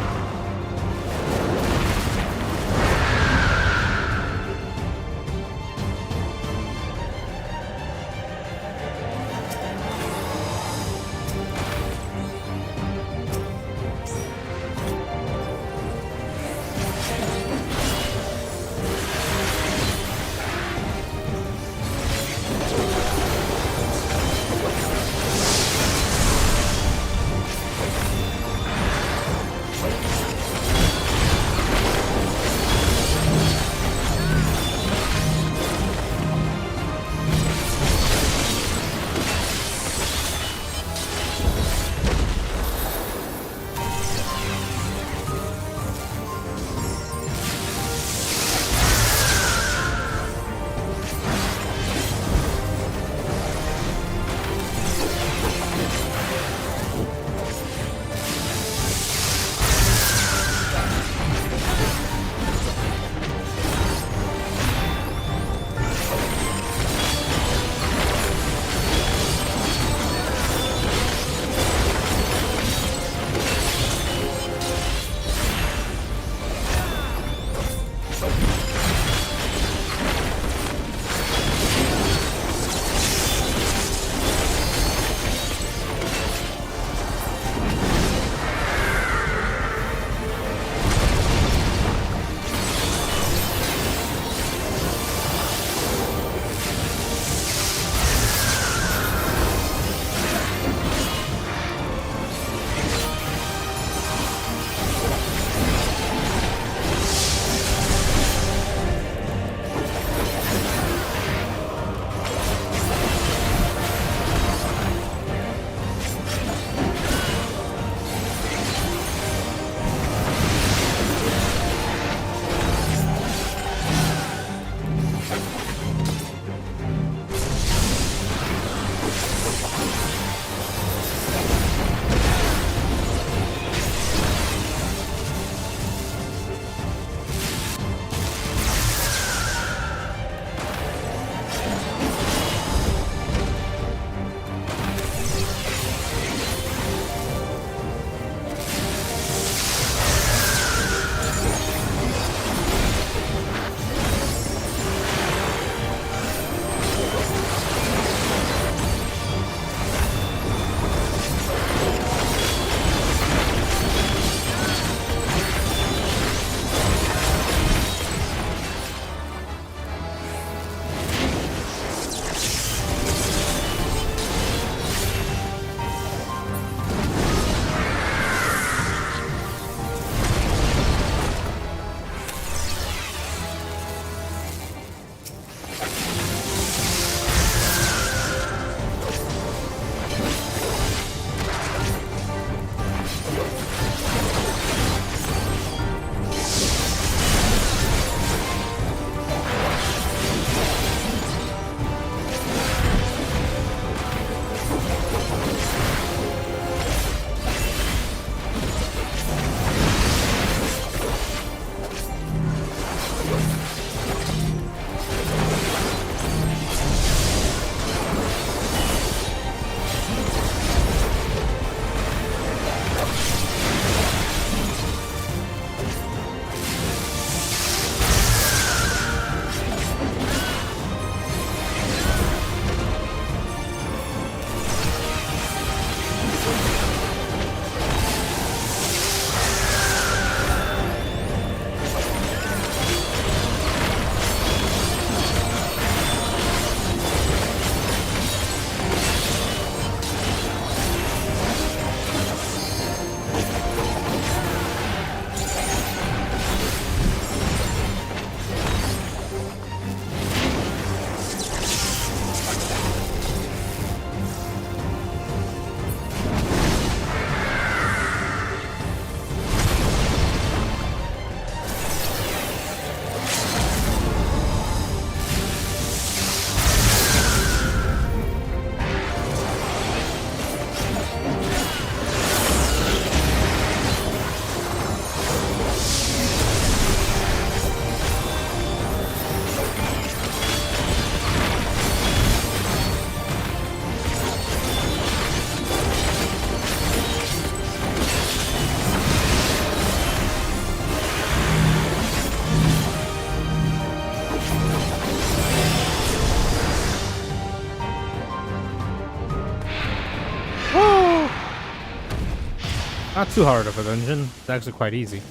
Not too hard of a dungeon. It's actually quite easy.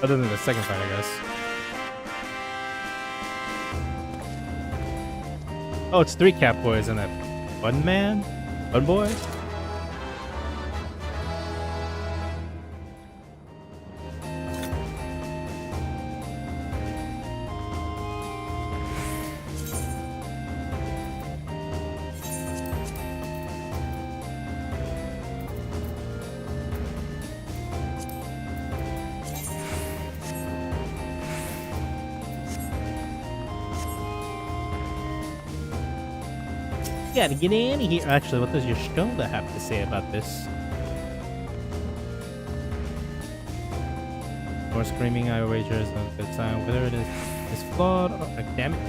Other than the second fight, I guess. Oh, it's 3 cat boys and that one man? One boy? Gotta get in here. Actually, what does your shoulder have to say about this? More screaming, I wager, is not a good sign. Whether it is flawed or... damn it.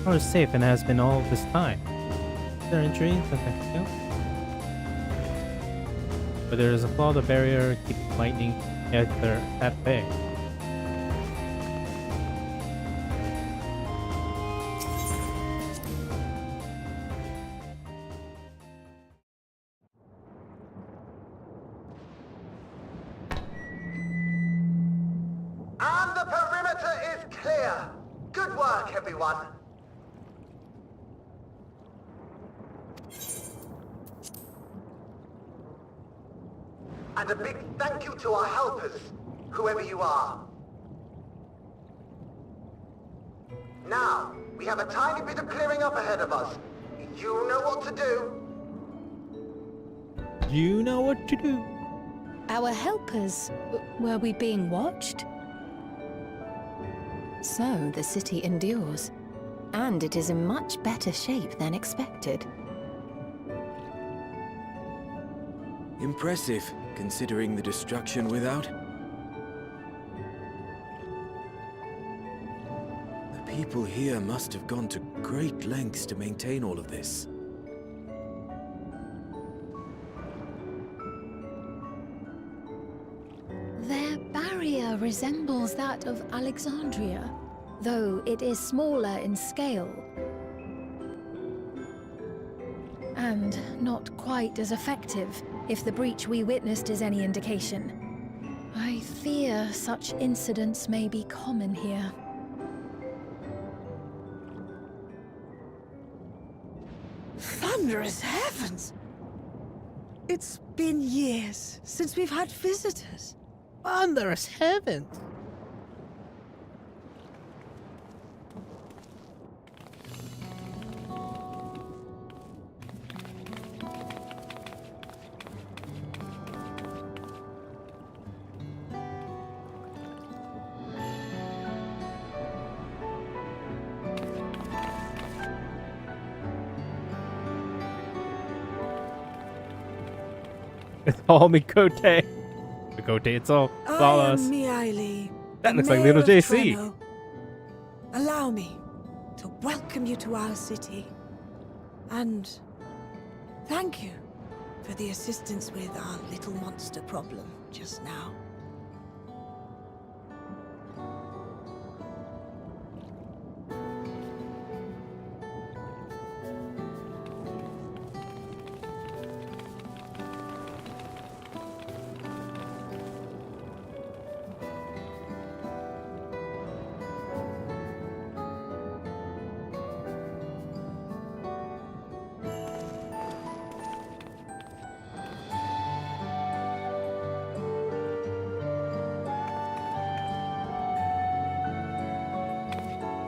Or is safe and has been all this time. Is there injury? Okay. But there is a flaw, the barrier keeps lightning at bay. And the perimeter is clear. Good work, everyone. And a big thank you to our helpers, whoever you are. Now, we have a tiny bit of clearing up ahead of us. You know what to do. You know what to do. Our helpers, were we being watched? So the city endures, and it is in much better shape than expected. Impressive, considering the destruction without. The people here must have gone to great lengths to maintain all of this. Their barrier resembles that of Alexandria, though it is smaller in scale. And not quite as effective, if the breach we witnessed is any indication. I fear such incidents may be common here. Thunderous heavens! It's been years since we've had visitors. Thunderous heavens! It's all Mikote. Mikote, it's all flawless. I am Miaili. That the looks like mayor little of JC. Treno. Allow me to welcome you to our city. And thank you for the assistance with our little monster problem just now.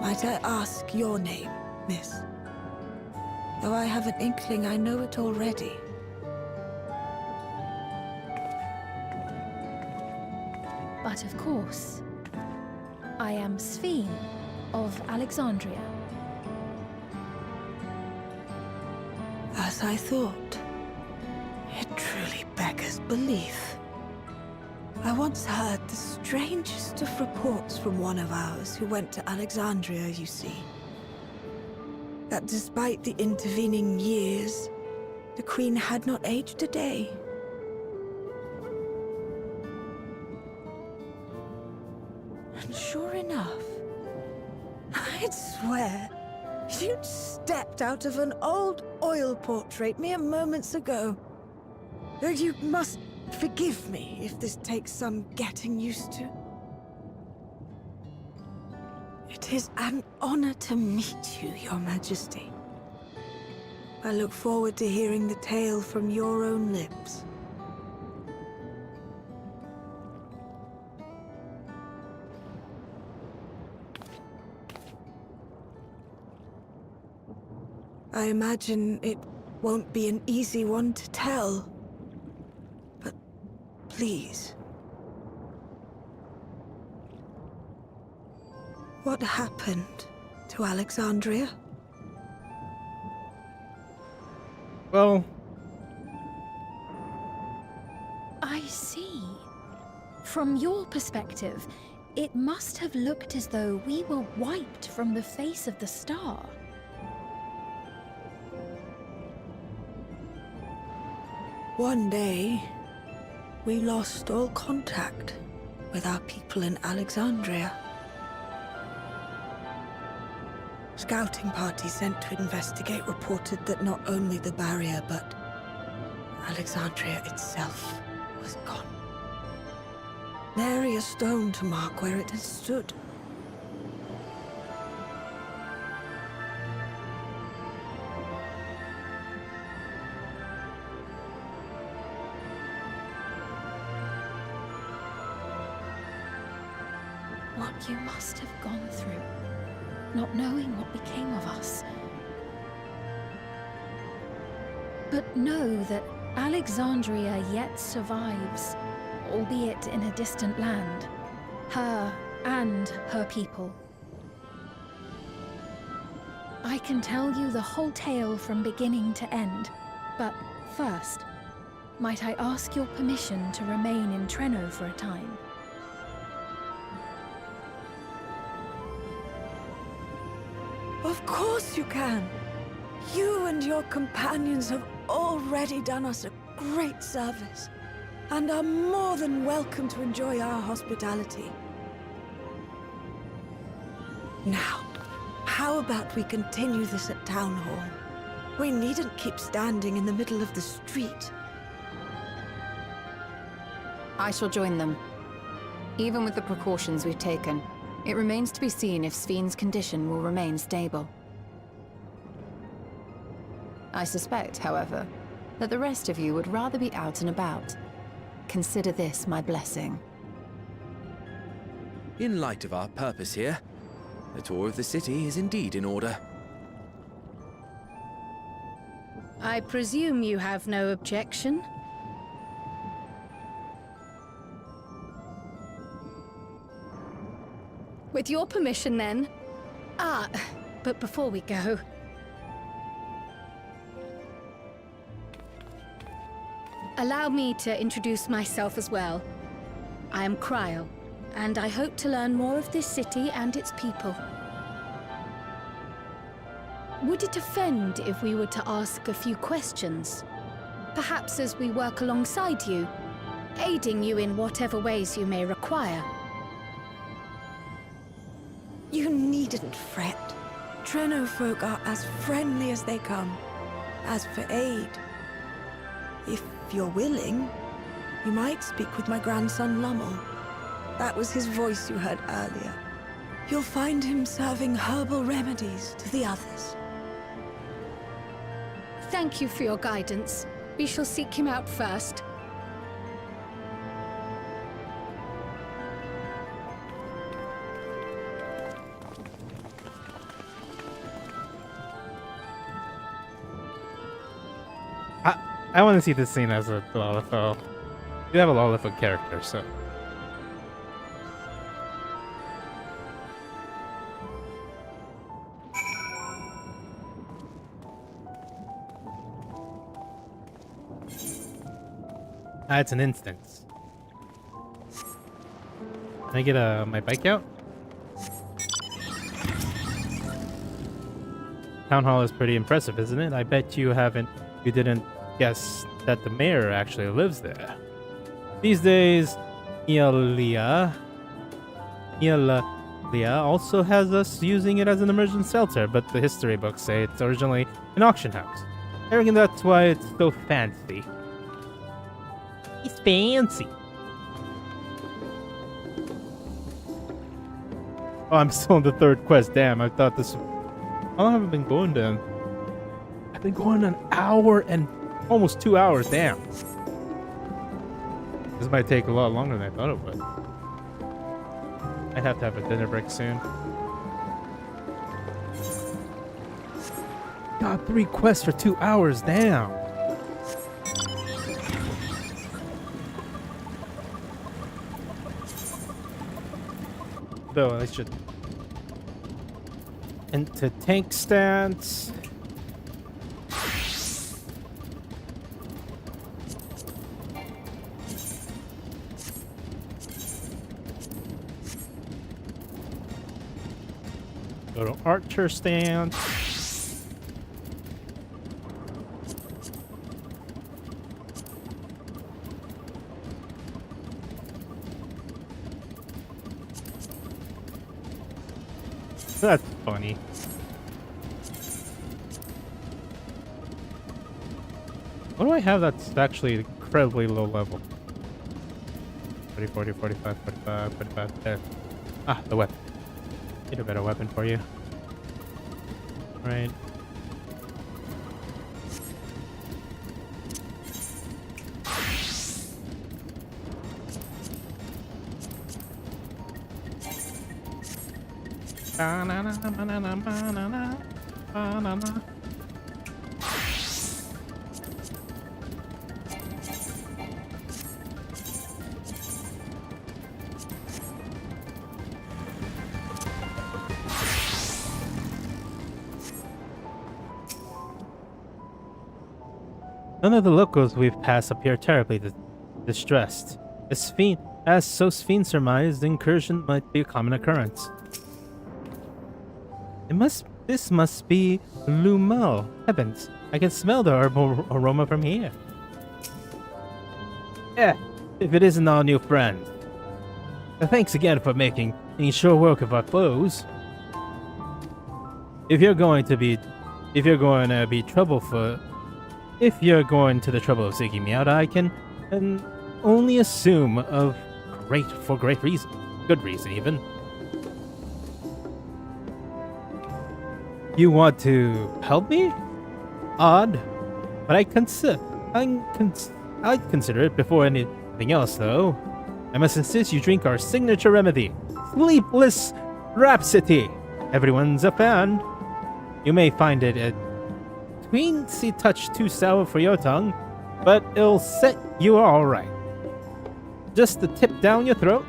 Might I ask your name, miss? Though I have an inkling I know it already. But of course, I am Sphene of Alexandria. As I thought. It truly beggars belief. I once heard the strangest of reports from one of ours who went to Alexandria, you see. That despite the intervening years, the Queen had not aged a day. And sure enough, I'd swear, you'd stepped out of an old oil portrait mere moments ago. You must forgive me if this takes some getting used to. It is an honor to meet you, Your Majesty. I look forward to hearing the tale from your own lips. I imagine it won't be an easy one to tell. But please. What happened to Alexandria? Well, I see. From your perspective, it must have looked as though we were wiped from the face of the star. One day, we lost all contact with our people in Alexandria. Scouting parties sent to investigate reported that not only the barrier, but Alexandria itself was gone. Nary a stone to mark where it had stood. What you must have gone through, not knowing what became of us. But know that Alexandria yet survives, albeit in a distant land. Her and her people. I can tell you the whole tale from beginning to end, but first, might I ask your permission to remain in Treno for a time? Of course you can. You and your companions have already done us a great service, and are more than welcome to enjoy our hospitality. Now, how about we continue this at Town Hall? We needn't keep standing in the middle of the street. I shall join them. Even with the precautions we've taken, it remains to be seen if Sven's condition will remain stable. I suspect, however, that the rest of you would rather be out and about. Consider this my blessing. In light of our purpose here, the tour of the city is indeed in order. I presume you have no objection? With your permission, then. But before we go... allow me to introduce myself as well. I am Cryle, and I hope to learn more of this city and its people. Would it offend if we were to ask a few questions? Perhaps as we work alongside you, aiding you in whatever ways you may require. You needn't fret. Treno folk are as friendly as they come. As for aid, if you're willing, you might speak with my grandson Lummel. That was his voice you heard earlier. You'll find him serving herbal remedies to the others. Thank you for your guidance. We shall seek him out first. I want to see this scene as a Lalafell. You have a Lalafell character, so. It's an instance. Can I get my bike out? Town Hall is pretty impressive, isn't it? I bet you didn't guess that the mayor actually lives there. These days, Nealia also has us using it as an emergency shelter, but the history books say it's originally an auction house. I reckon that's why it's so fancy. It's fancy. Oh, I'm still on the third quest. Damn, I thought this... How long have I been going then? I've been going an hour and almost 2 hours. Damn. This might take a lot longer than I thought it would. I'd have to have a dinner break soon. God, 3 quests for 2 hours. Damn. Though I should into tank stance. Go to archer stance. That's funny. What do I have that's actually incredibly low level? 40, 40, 45, 45, 45, there. Ah, the weapon. Get a better weapon for you. Right. None of the locals we've passed appear terribly distressed. As Tsohg surmised, the incursion might be a common occurrence. This must be Lumel. Heavens, I can smell the herbal aroma from here. If it isn't our new friend. Thanks again for making short work of our foes. If you're going to the trouble of seeking me out, I can only assume for great reason. Good reason, even. You want to help me? Odd. But I'd consider it before anything else, though. I must insist you drink our signature remedy, Sleepless Rhapsody. Everyone's a fan. You may find it a tweensy touch too sour for your tongue, but it'll set you all right. Just the tip down your throat.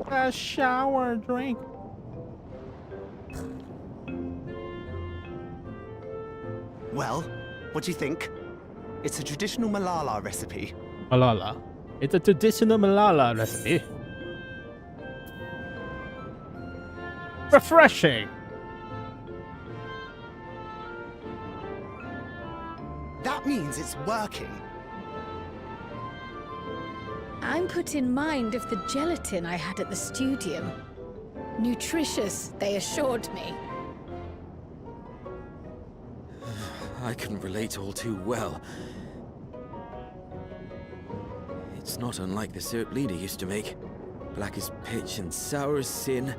A shower drink. Well, what do you think? It's a traditional Malala recipe. Malala. It's a traditional Malala recipe. Refreshing. That means it's working. I'm put in mind of the gelatin I had at the studium. Nutritious, they assured me. I can relate all too well. It's not unlike the syrup Lena used to make. Black as pitch and sour as sin.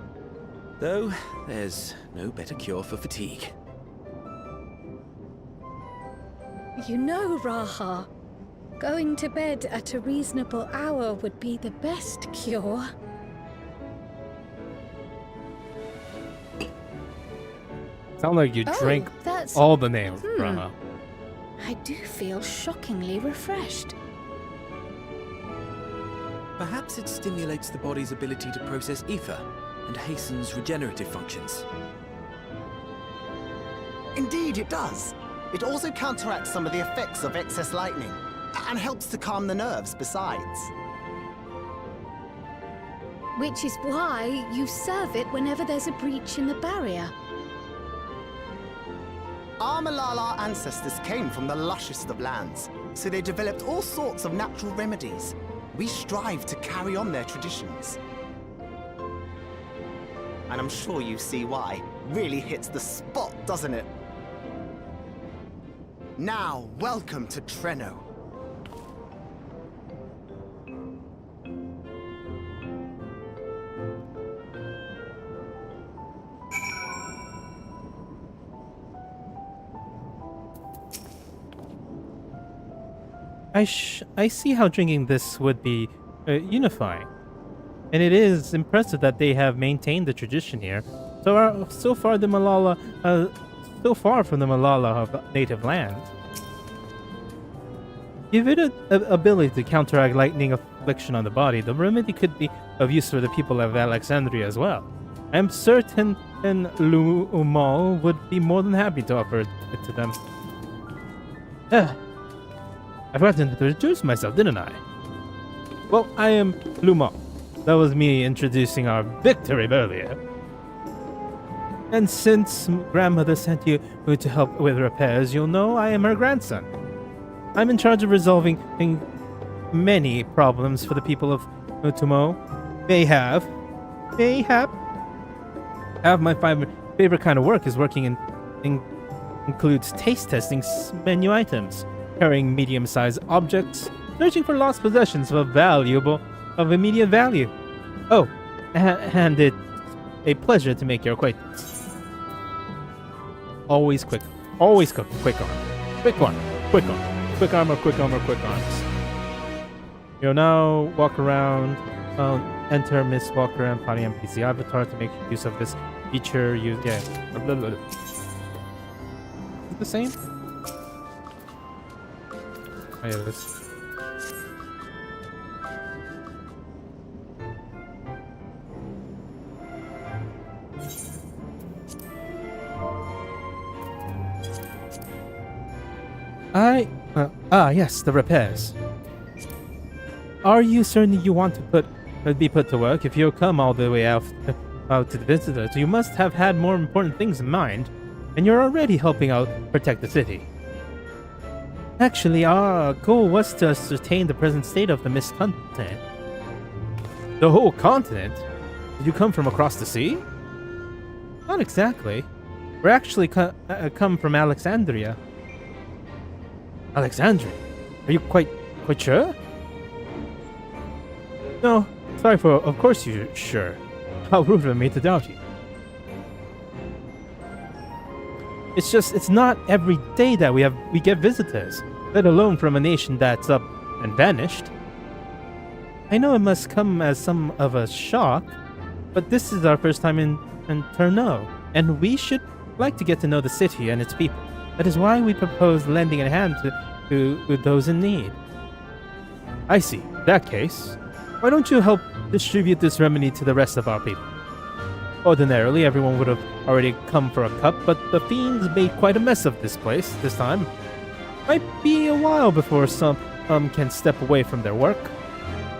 Though, there's no better cure for fatigue. You know, Raha, going to bed at a reasonable hour would be the best cure. Sound like you drink all the nails, Raha. I do feel shockingly refreshed. Perhaps it stimulates the body's ability to process ether and hastens regenerative functions. Indeed, it does. It also counteracts some of the effects of excess lightning, and helps to calm the nerves besides. Which is why you serve it whenever there's a breach in the barrier. Our Malala ancestors came from the lushest of lands, so they developed all sorts of natural remedies. We strive to carry on their traditions. And I'm sure you see why. Really hits the spot, doesn't it? Now, welcome to Treno. I see how drinking this would be unifying. And it is impressive that they have maintained the tradition here. So far from the Malala of native land. Give it an ability to counteract lightning affliction on the body. The remedy could be of use for the people of Alexandria as well. I am certain Lumal would be more than happy to offer it to them. I forgot to introduce myself, didn't I? Well, I am Lumal. That was me introducing our victory earlier. And since grandmother sent you to help with repairs, you'll know I am her grandson. I'm in charge of resolving many problems for the people of Utumo. Mayhap. My favorite kind of work is working includes taste testing menu items, carrying medium-sized objects, searching for lost possessions of immediate value. Oh, and it's a pleasure to make your acquaintance. Always quick arm. Quick arm or quick arms. You'll now walk around, enter Miss Walk Around Party NPC avatar to make use of this feature. Is it the same? Oh yeah, this. Yes, the repairs. Are you certain you want to be put to work? If you come all the way out to the visitors, you must have had more important things in mind, and you're already helping out protect the city. Actually, our goal was to ascertain the present state of the mist continent. The whole continent? Did you come from across the sea? Not exactly. We're actually come from Alexandria. Alexandria? Are you quite sure? No, sorry for. Of course you're sure. How rude of me to doubt you. It's just, it's not every day that we get visitors, let alone from a nation that's up and vanished. I know it must come as some of a shock, but this is our first time in Treno, and we should like to get to know the city and its people. That is why we propose lending a hand to those in need. I see. In that case, why don't you help distribute this remedy to the rest of our people? Ordinarily, everyone would have already come for a cup, but the fiends made quite a mess of this place this time. Might be a while before some can step away from their work.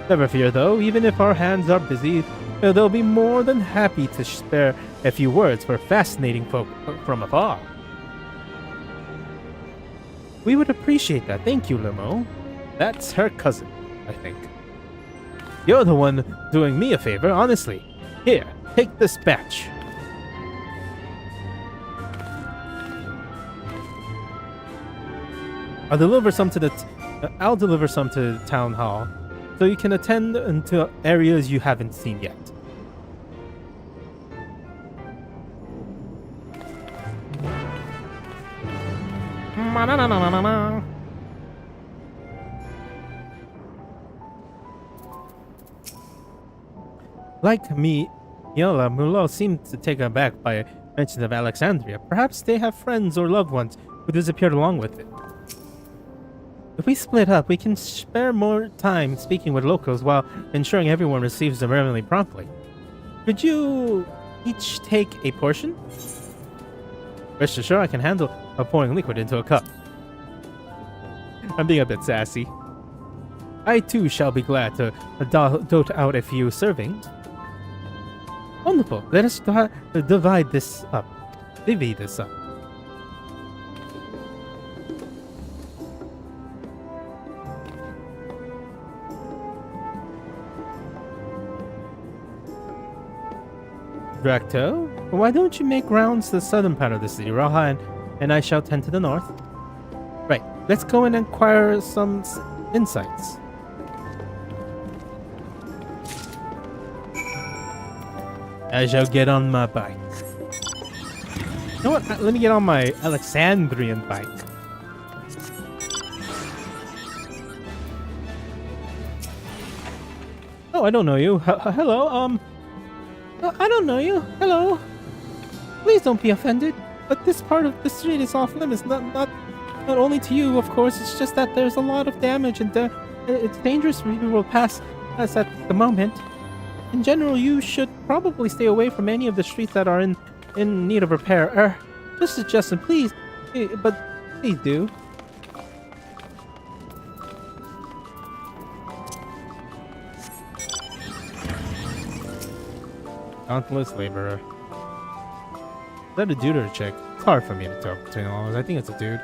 Never fear though, even if our hands are busy, they'll be more than happy to spare a few words for fascinating folk from afar. We would appreciate that. Thank you, Limo. That's her cousin, I think. You're the one doing me a favor, honestly. Here, take this batch. I'll deliver some to the town hall, so you can attend into areas you haven't seen yet. Like me, Yola Mulo seemed to take aback by mention of Alexandria. Perhaps they have friends or loved ones who disappeared along with it. If we split up, we can spare more time speaking with locals while ensuring everyone receives the remedy promptly. Could you each take a portion? Rest assured I can handle pouring liquid into a cup. I'm being a bit sassy. I too shall be glad to dote out a few servings. Wonderful. Let us divide this up. Divvy this up. Drac'to, why don't you make rounds to the southern part of the city? Raha and I shall tend to the north. Right, let's go and acquire some insights. I shall get on my bike. You know what? Let me get on my Alexandrian bike. Oh, I don't know you. Hello, I don't know you. Hello. Please don't be offended, but this part of the street is off limits. Not only to you, of course. It's just that there's a lot of damage, and it's dangerous for people to pass us at the moment. In general, you should probably stay away from any of the streets that are in need of repair. Just a suggestion, please. But please do. Countless laborer. Is that a dude or a chick? It's hard for me to tell between all. I think it's a dude.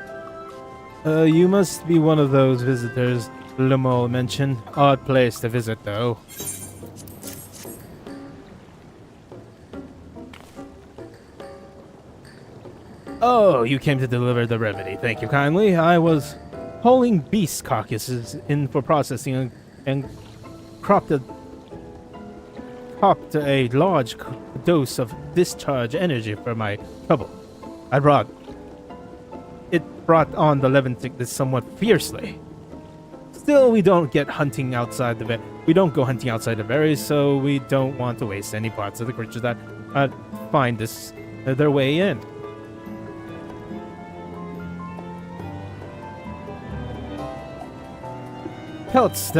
You must be one of those visitors Lemol mentioned. Odd place to visit, though. Oh, you came to deliver the remedy. Thank you kindly. I was hauling beast carcasses in for processing and cropped a large dose of discharge energy for my trouble. It brought on the Levin sickness somewhat fiercely. Still, we don't go hunting outside the berries, so we don't want to waste any parts of the creatures that find their way in. Pelts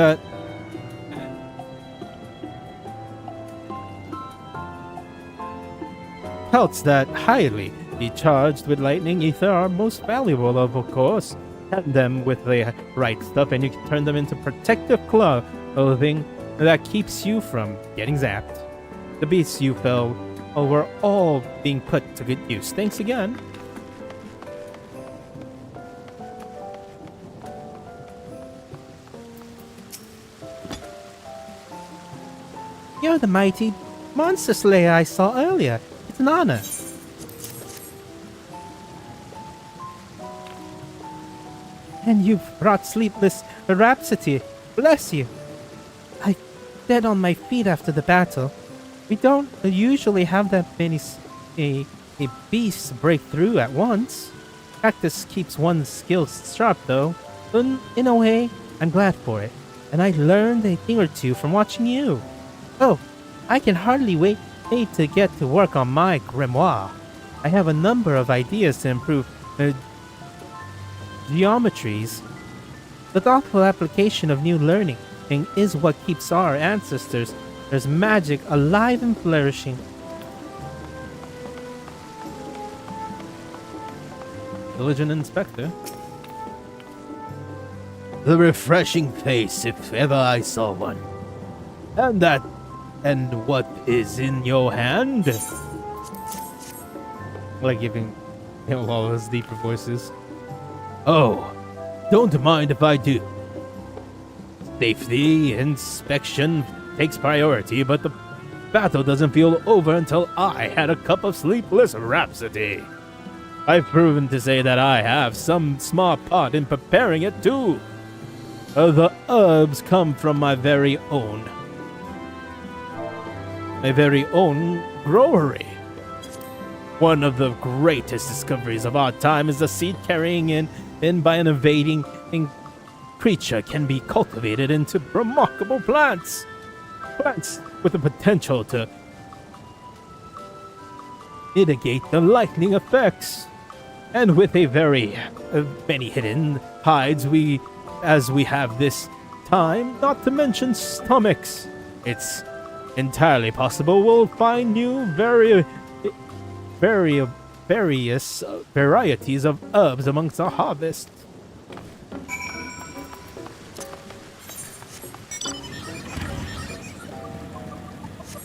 that highly be charged with lightning ether are most valuable, of course. Have them with the right stuff and you can turn them into protective clothing that keeps you from getting zapped. The beasts you fell were all being put to good use. Thanks again. You're the mighty monster slayer I saw earlier. It's an honor. And you've brought sleepless rhapsody. Bless you. I dead on my feet after the battle. We don't usually have that many beasts break through at once. Practice keeps one's skills sharp, though. In a way, I'm glad for it. And I learned a thing or two from watching you. Oh, I can hardly wait to get to work on my grimoire. I have a number of ideas to improve geometries. The thoughtful application of new learning is what keeps our ancestors' magic alive and flourishing. Diligent inspector. The refreshing face, if ever I saw one. And what is in your hand? Like giving all those deeper voices. Oh, don't mind if I do. Safety inspection takes priority, but the battle doesn't feel over until I had a cup of sleepless rhapsody. I've proven to say that I have some small part in preparing it too. The herbs come from my very own brewery. One of the greatest discoveries of our time is the seed carrying in by an invading creature can be cultivated into remarkable plants. Plants with the potential to mitigate the lightning effects. And with a very many hidden hides as we have this time, not to mention stomachs. It's entirely possible we'll find new various varieties of herbs amongst our harvest.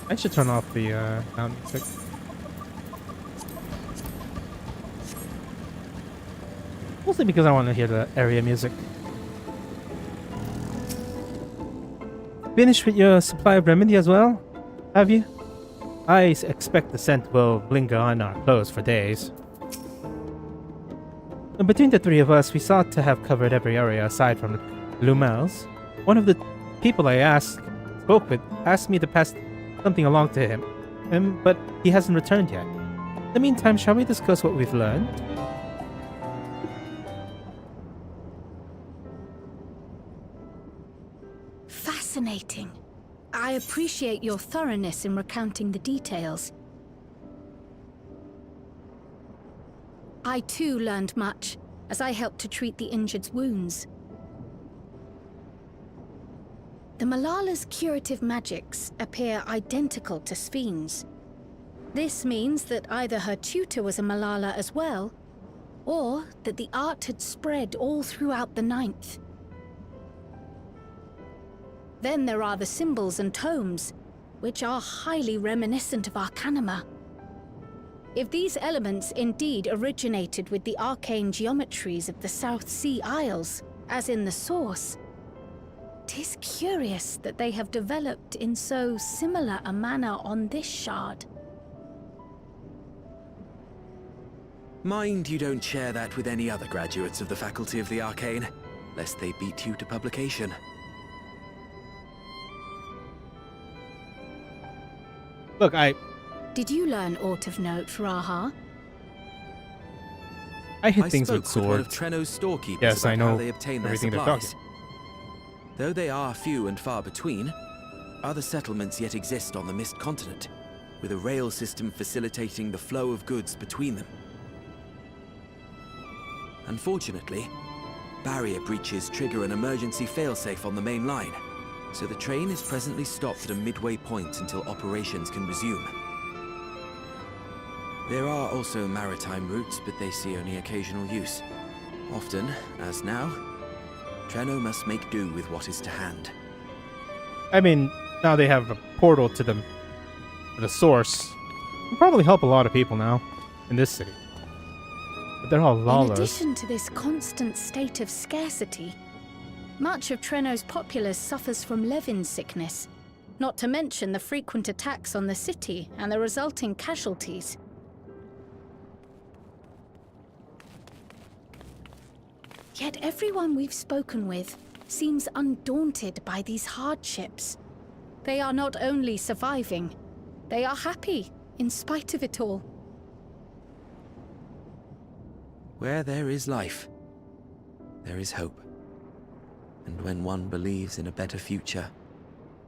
I should turn off the sound music. Mostly because I want to hear the area music. Finished with your supply of remedy as well? Have you? expect the scent will linger on our clothes for days. And between the three of us, we sought to have covered every area aside from Lumel's. One of the people I spoke with asked me to pass something along to him, but he hasn't returned yet. In the meantime, shall we discuss what we've learned? Fascinating. I appreciate your thoroughness in recounting the details. I too learned much, as I helped to treat the injured's wounds. The Malala's curative magics appear identical to Sphne's. This means that either her tutor was a Malala as well, or that the art had spread all throughout the Ninth. Then there are the symbols and tomes, which are highly reminiscent of Arcanima. If these elements indeed originated with the arcane geometries of the South Sea Isles, as in the source, 'tis curious that they have developed in so similar a manner on this shard. Mind you don't share that with any other graduates of the Faculty of the Arcane, lest they beat you to publication. Look, Did you learn aught of note, Raha? I hit things with spoke with one of swords. Treno's storekeepers Yes, about I know how they obtain their everything they're talking. supplies. Though they are few and far between, other settlements yet exist on the Mist Continent, with a rail system facilitating the flow of goods between them. Unfortunately, barrier breaches trigger an emergency failsafe on the main line, so the train is presently stopped at a midway point until operations can resume. There are also maritime routes, but they see only occasional use. Often, as now, Treno must make do with what is to hand. I mean, now they have a portal to the source. It'll probably help a lot of people now in this city. But they're all In lawless. addition to this constant state of scarcity, much of Treno's populace suffers from Levin sickness, not to mention the frequent attacks on the city and the resulting casualties. Yet everyone we've spoken with seems undaunted by these hardships. They are not only surviving, they are happy in spite of it all. Where there is life, there is hope. And when one believes in a better future,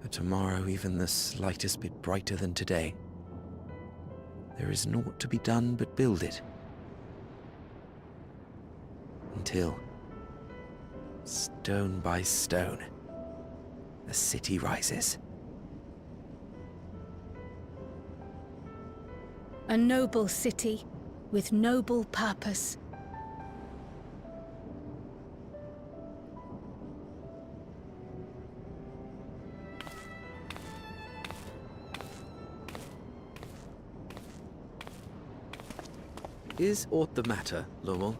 a tomorrow even the slightest bit brighter than today, there is naught to be done but build it. Until, stone by stone, the city rises. A noble city with noble purpose. Is aught the matter, Lowell?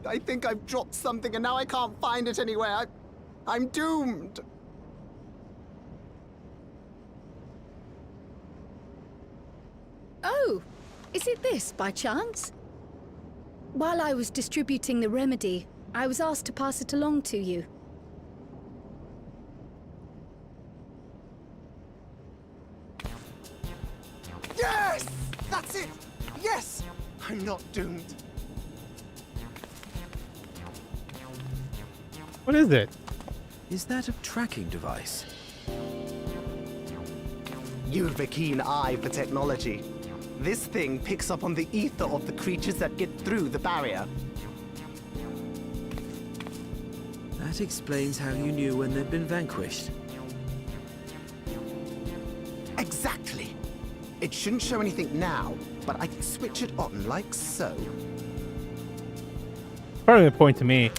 I think I've dropped something and now I can't find it anywhere. I'm doomed. Oh, is it this by chance? While I was distributing the remedy, I was asked to pass it along to you. Yes! That's it! Yes! I'm not doomed. What is it? Is that a tracking device? You've a keen eye for technology. This thing picks up on the ether of the creatures that get through the barrier. That explains how you knew when they'd been vanquished. Exactly. It shouldn't show anything now, but I can switch it on like so. Probably a point to me.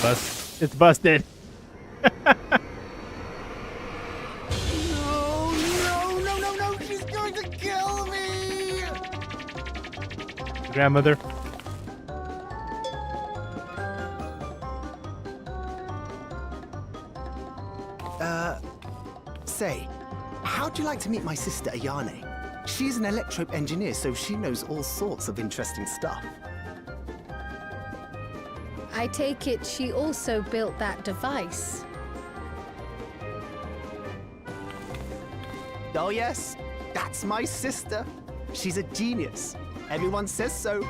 It's busted. No, she's going to kill me! Grandmother. Say, how'd you like to meet my sister Ayane? She's an electrope engineer, so she knows all sorts of interesting stuff. I take it she also built that device. Oh yes, that's my sister. She's a genius. Everyone says so.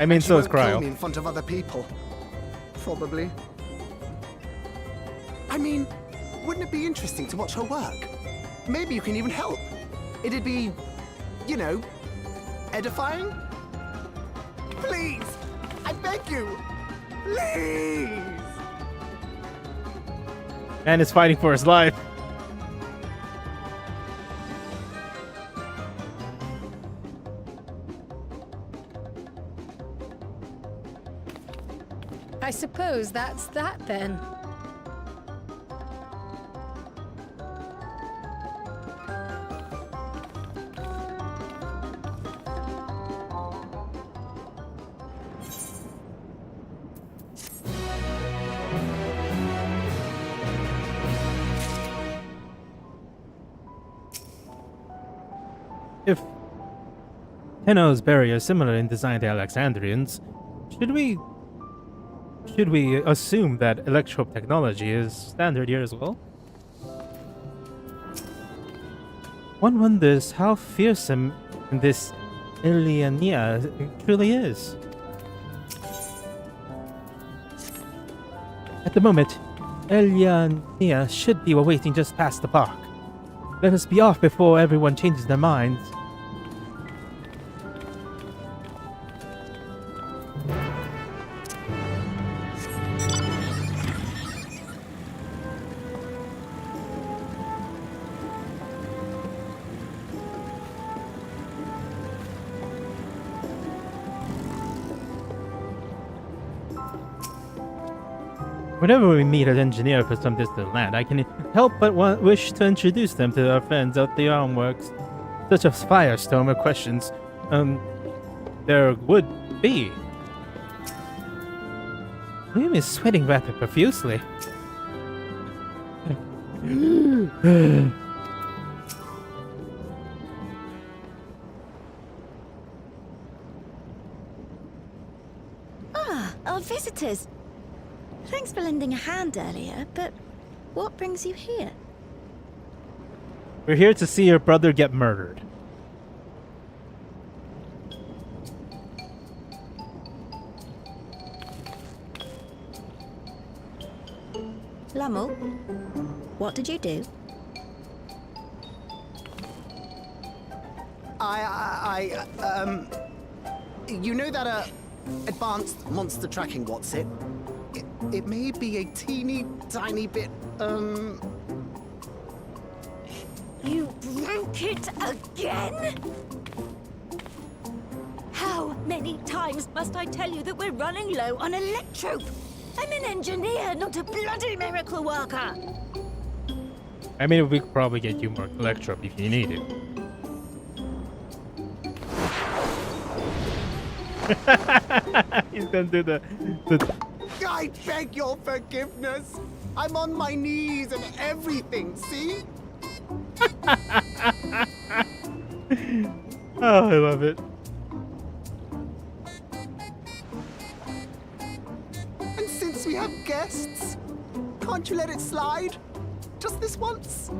I mean, so is She won't kill Cryo. me in front of other people. Probably. I mean, wouldn't it be interesting to watch her work? Maybe you can even help. It'd be, you know, edifying? Please! I beg you! Please! Man is fighting for his life. I suppose that's that then. If Tenno's barrier is similar in design to Alexandrians, should we assume that electrope technology is standard here as well? One wonders how fearsome this Iliania truly is. At the moment, Iliania should be awaiting just past the park. Let us be off before everyone changes their minds. Whenever we meet an engineer from some distant land, I can help but wish to introduce them to our friends at the Armworks. Such as Firestorm or questions, there would be. William is sweating rather profusely. Our visitors. Thanks for lending a hand earlier, but what brings you here? We're here to see your brother get murdered. Lummel, what did you do? You know that, advanced monster tracking, what's it? It may be a teeny tiny bit, You broke it again? How many times must I tell you that we're running low on electrope? I'm an engineer, not a bloody miracle worker. I mean, we could probably get you more electrope if you need it. He's gonna do the I beg your forgiveness. I'm on my knees and everything, see? Oh, I love it. And since we have guests, can't you let it slide? Just this once?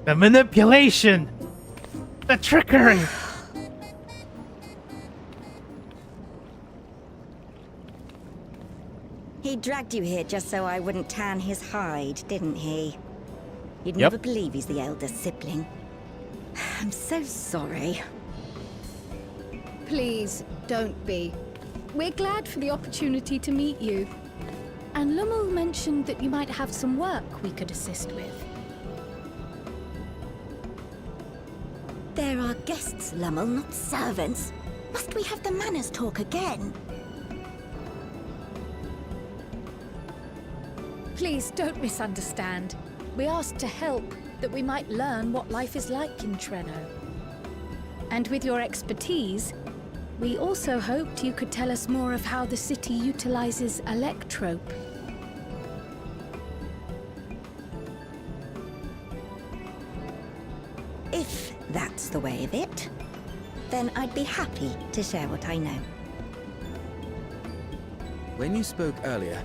The manipulation! The trickery! He dragged you here just so I wouldn't tan his hide, didn't he? You'd Yep. never believe he's the elder sibling. I'm so sorry. Please, don't be. We're glad for the opportunity to meet you. And Lummel mentioned that you might have some work we could assist with. They're our guests, Lummel, not servants. Must we have the manners talk again? Please don't misunderstand. We asked to help, that we might learn what life is like in Treno. And with your expertise, we also hoped you could tell us more of how the city utilizes electrope. If that's the way of it, then I'd be happy to share what I know. When you spoke earlier,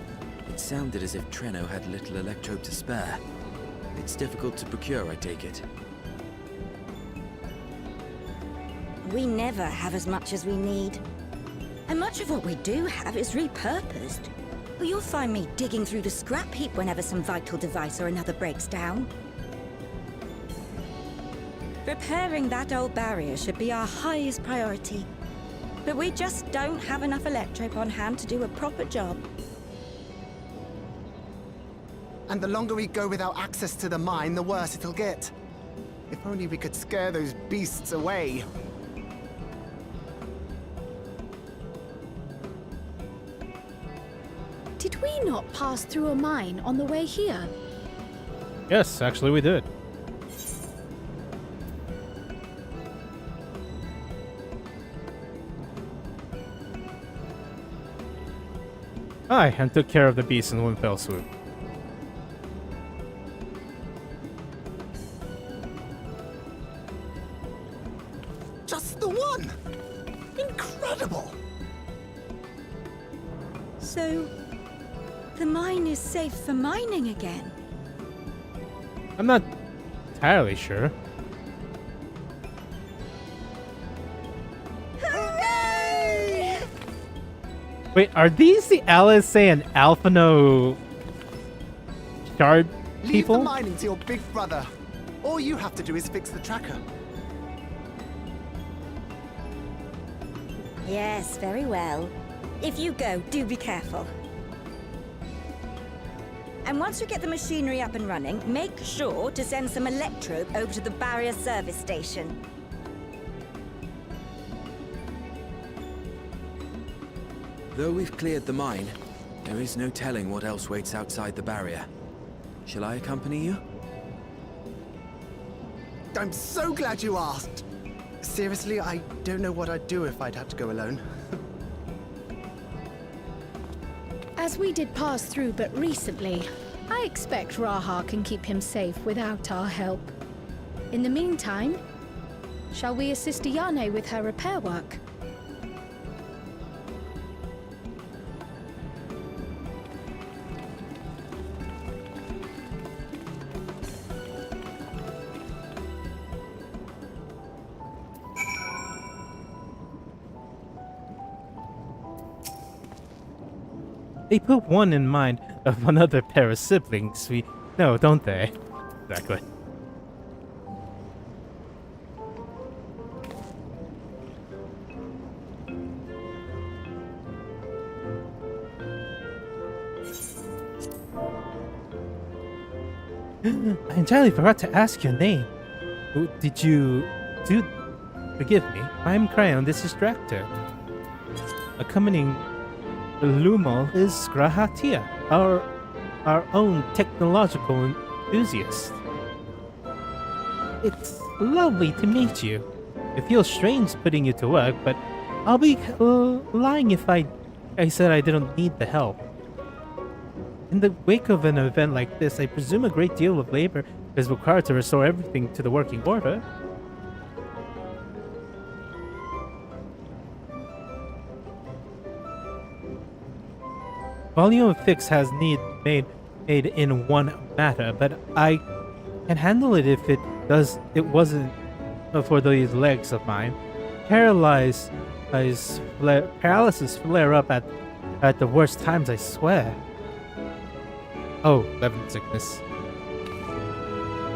it sounded as if Treno had little electrope to spare. It's difficult to procure, I take it. We never have as much as we need. And much of what we do have is repurposed. You'll find me digging through the scrap heap whenever some vital device or another breaks down. Repairing that old barrier should be our highest priority. But we just don't have enough electrope on hand to do a proper job. And the longer we go without access to the mine, the worse it'll get. If only we could scare those beasts away. Did we not pass through a mine on the way here? Yes, actually we did. Aye, and took care of the beast in one fell swoop. Just the one! Incredible! So, the mine is safe for mining again? I'm not entirely sure. Hooray! Wait, are these the Alice and Alphino shard people? Leave the mining to your big brother. All you have to do is fix the tracker. Yes, very well. If you go, do be careful. And once you get the machinery up and running, make sure to send some electrope over to the barrier service station. Though we've cleared the mine, there is no telling what else waits outside the barrier. Shall I accompany you? I'm so glad you asked. Seriously, I don't know what I'd do if I'd had to go alone. As we did pass through but recently, I expect Raha can keep him safe without our help. In the meantime, shall we assist Ayane with her repair work? They put one in mind of another pair of siblings. No, don't they? Exactly. I entirely forgot to ask your name. Did you do? Forgive me. I'm Cryon. This is Drac'to. Accompanying Lummel is Grahatia, our own technological enthusiast. It's lovely to meet you. It feels strange putting you to work, but I'll be lying if I said I didn't need the help. In the wake of an event like this, I presume a great deal of labor is required to restore everything to the working order. Volume of fix has need made in one matter, but I can handle it if it wasn't for these legs of mine. Paralysis flare up at the worst times, I swear. Oh, Levin sickness.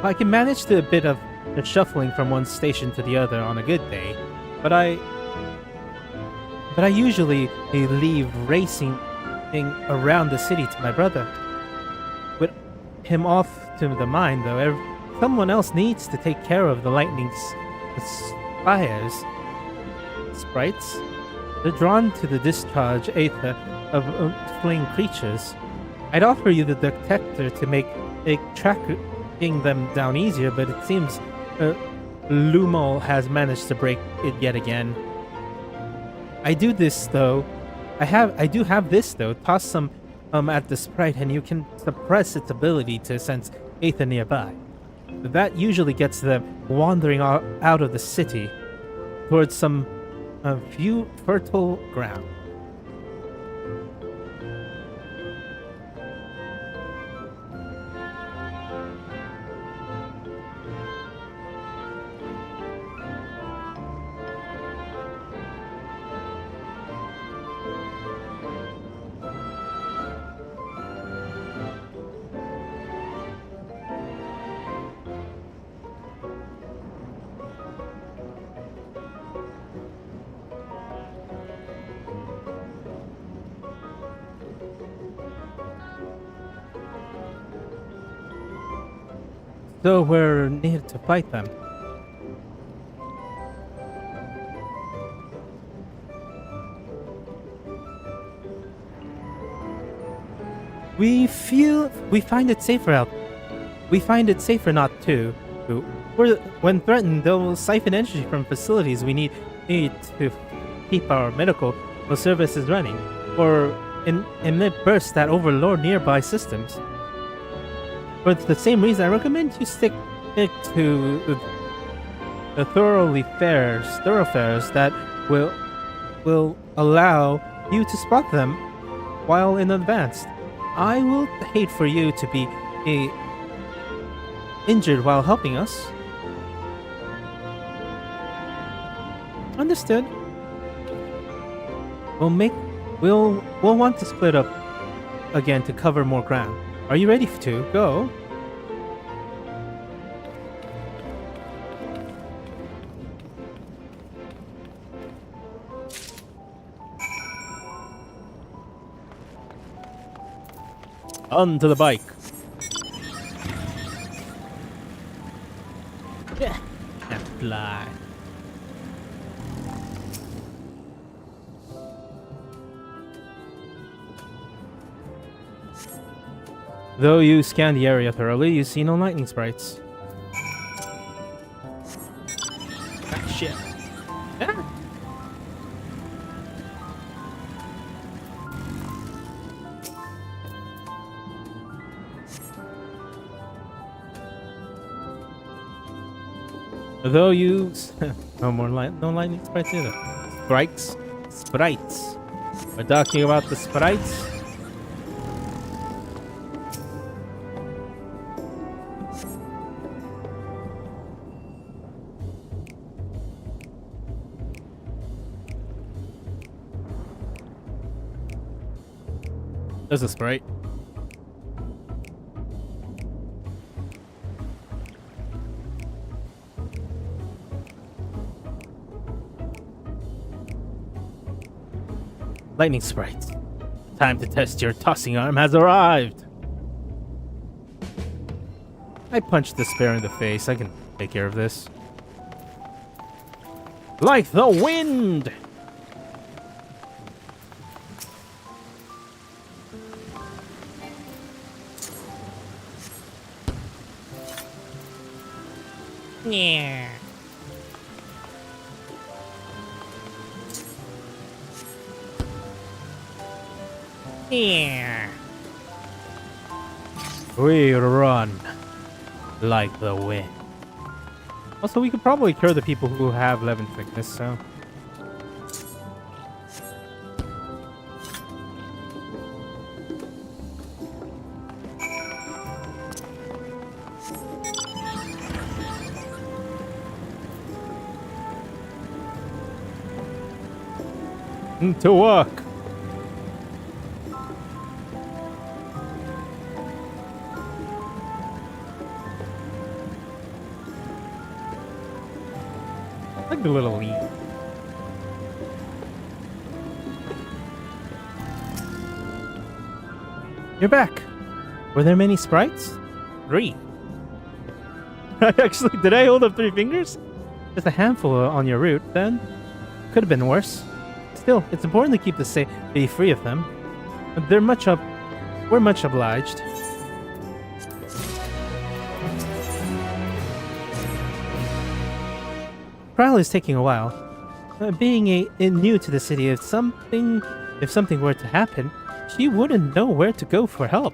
I can manage a bit of the shuffling from one station to the other on a good day, but I usually leave racing around the city to my brother. With him off to the mine, though, someone else needs to take care of the lightning's spires, sprites, they're drawn to the discharge aether of fleeing creatures. I'd offer you the detector to make tracking them down easier, but it seems Lumo has managed to break it yet again. I do have this though. Toss some at the sprite and you can suppress its ability to sense aether nearby. That usually gets them wandering out of the city towards some few fertile ground. So we're near to fight them. We find it safer out. We find it safer not to. When threatened, they'll siphon energy from facilities we need to keep our medical services running, or emit bursts that overload nearby systems. For the same reason, I recommend you stick to the thoroughfares that will allow you to spot them while in advance. I will hate for you to be injured while helping us. Understood. We'll want to split up again to cover more ground. Are you ready to go? Onto the bike. Yeah. And fly. Though you scan the area thoroughly, you see no lightning sprites. Ah, shit. Ah. Though you no lightning sprites either. Sprites. We're talking about the sprites. There's a sprite. Lightning sprite. Time to test your tossing arm has arrived. I punched the spare in the face. I can take care of this. Like the wind! Yeah. Yeah. We run like the wind. Also, we could probably cure the people who have 11 thickness, so. To work. Like the little leaf. You're back. Were there many sprites? 3. Actually, did I hold up 3 fingers? just a handful on your route, then could have been worse. Still, it's important to keep the city free of them. We're much obliged. Trial is taking a while. Being new to the city, if something were to happen, she wouldn't know where to go for help.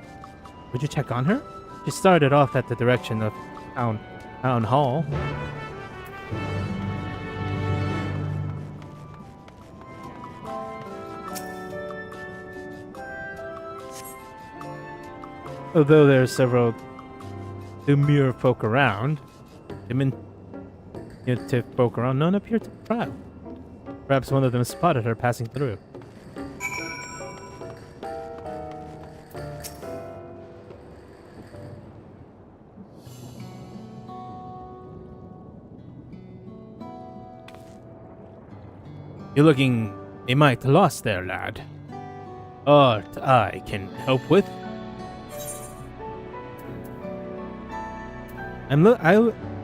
Would you check on her? She started off at the direction of town hall. Although there are several demure folk around, diminutive folk around, none appear to be proud. Perhaps one of them spotted her passing through. You're looking a mite lost there, lad. Aught I can help with?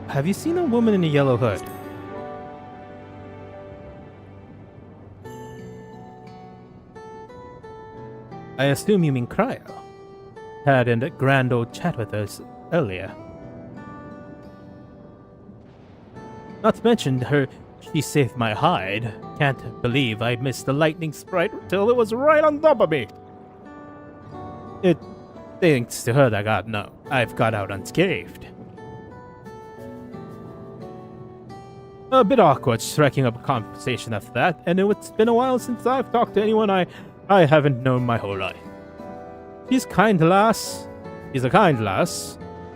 Have you seen a woman in a yellow hood? I assume you mean Cryo. Had a grand old chat with us earlier. Not to mention she saved my hide. Can't believe I missed the lightning sprite until it was right on top of me. Thanks to her that I've got out unscathed. A bit awkward striking up a conversation after that, and it's been a while since I've talked to anyone I haven't known my whole life. She's a kind lass,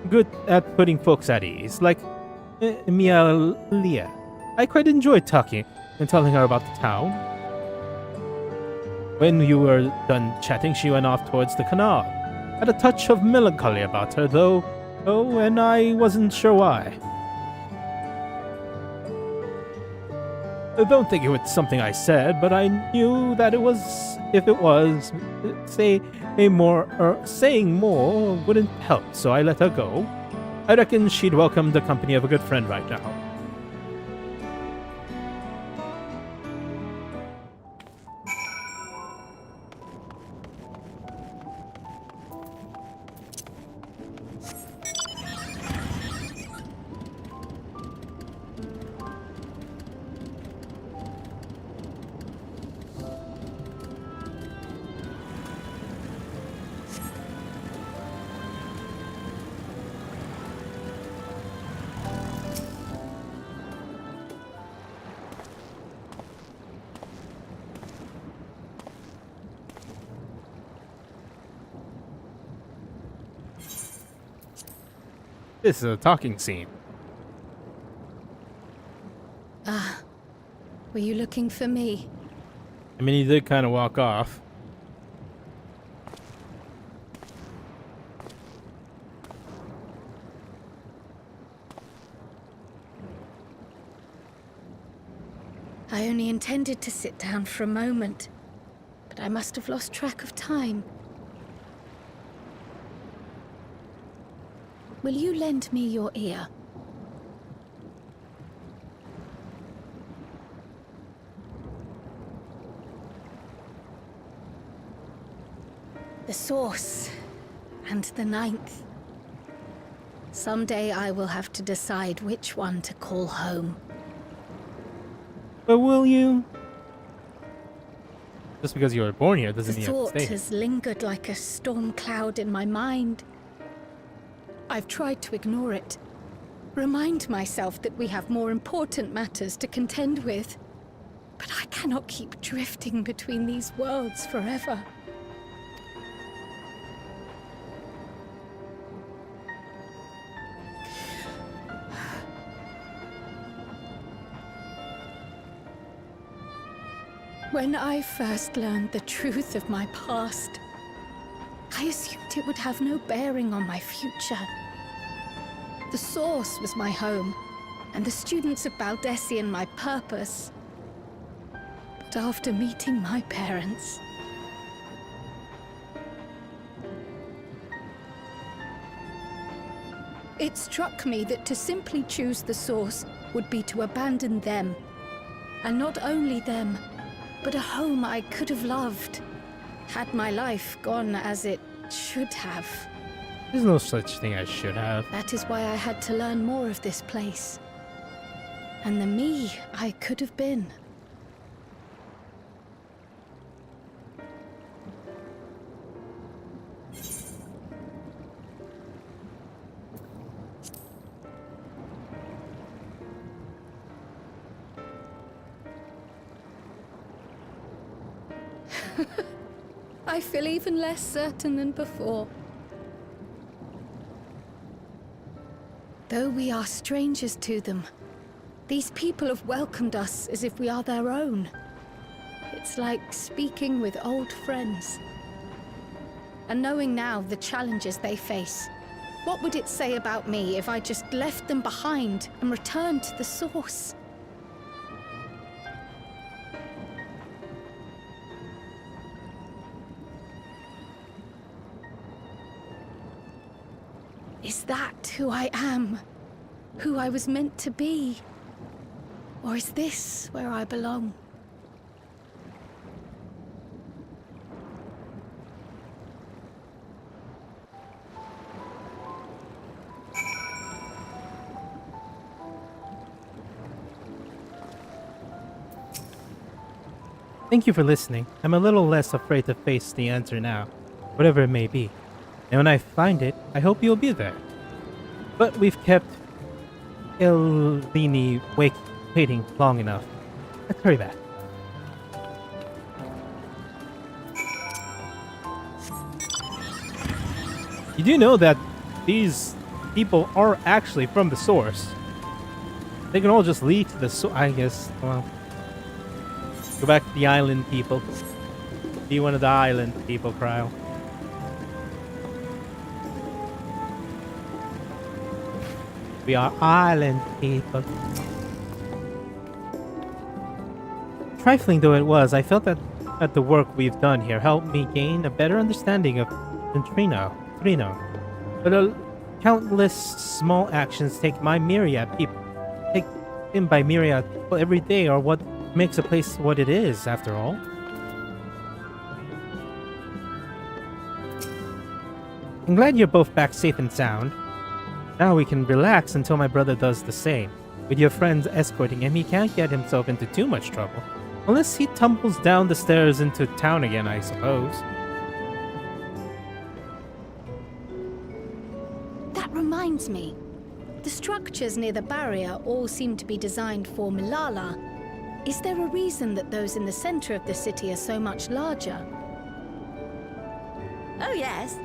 good at putting folks at ease, like Leah. I quite enjoyed talking and telling her about the town. When you were done chatting, she went off towards the canal. Had a touch of melancholy about her, though, and I wasn't sure why. I don't think it was something I said, but I knew that if it was, saying more wouldn't help, so I let her go. I reckon she'd welcome the company of a good friend right now. This is a talking scene. Were you looking for me? I mean, he did kind of walk off. I only intended to sit down for a moment, but I must have lost track of time. Will you lend me your ear? The source and the ninth. Someday I will have to decide which one to call home. But will you? Just because you were born here doesn't The mean you have thought to stay. has lingered like a storm cloud in my mind. I've tried to ignore it. Remind myself that we have more important matters to contend with. But I cannot keep drifting between these worlds forever. When I first learned the truth of my past, I assumed it would have no bearing on my future. The source was my home, and the students of Baldessian my purpose. But after meeting my parents, It struck me that to simply choose the source would be to abandon them. And not only them, but a home I could have loved, had my life gone as it should have. There's no such thing as should have. That is why I had to learn more of this place. And the me I could have been. I feel even less certain than before. Though we are strangers to them, these people have welcomed us as if we are their own. It's like speaking with old friends. And knowing now the challenges they face, what would it say about me if I just left them behind and returned to the source? Is that who I am? Who I was meant to be? Or is this where I belong? Thank you for listening. I'm a little less afraid to face the answer now, whatever it may be. And when I find it, I hope you'll be there. But we've kept Eleni waiting long enough. Let's hurry back. You do know that these people are actually from the source. They can all just lead to the source, I guess. Well, go back to the island people. Be one of the island people, Cryo. We are island people. Trifling though it was, I felt that the work we've done here helped me gain a better understanding of Trino. But countless small actions take in by myriad people every day are what makes a place what it is, after all. I'm glad you're both back safe and sound. Now we can relax until my brother does the same. With your friends escorting him, he can't get himself into too much trouble. Unless he tumbles down the stairs into town again, I suppose. That reminds me. The structures near the barrier all seem to be designed for Milala. Is there a reason that those in the center of the city are so much larger? Oh yes.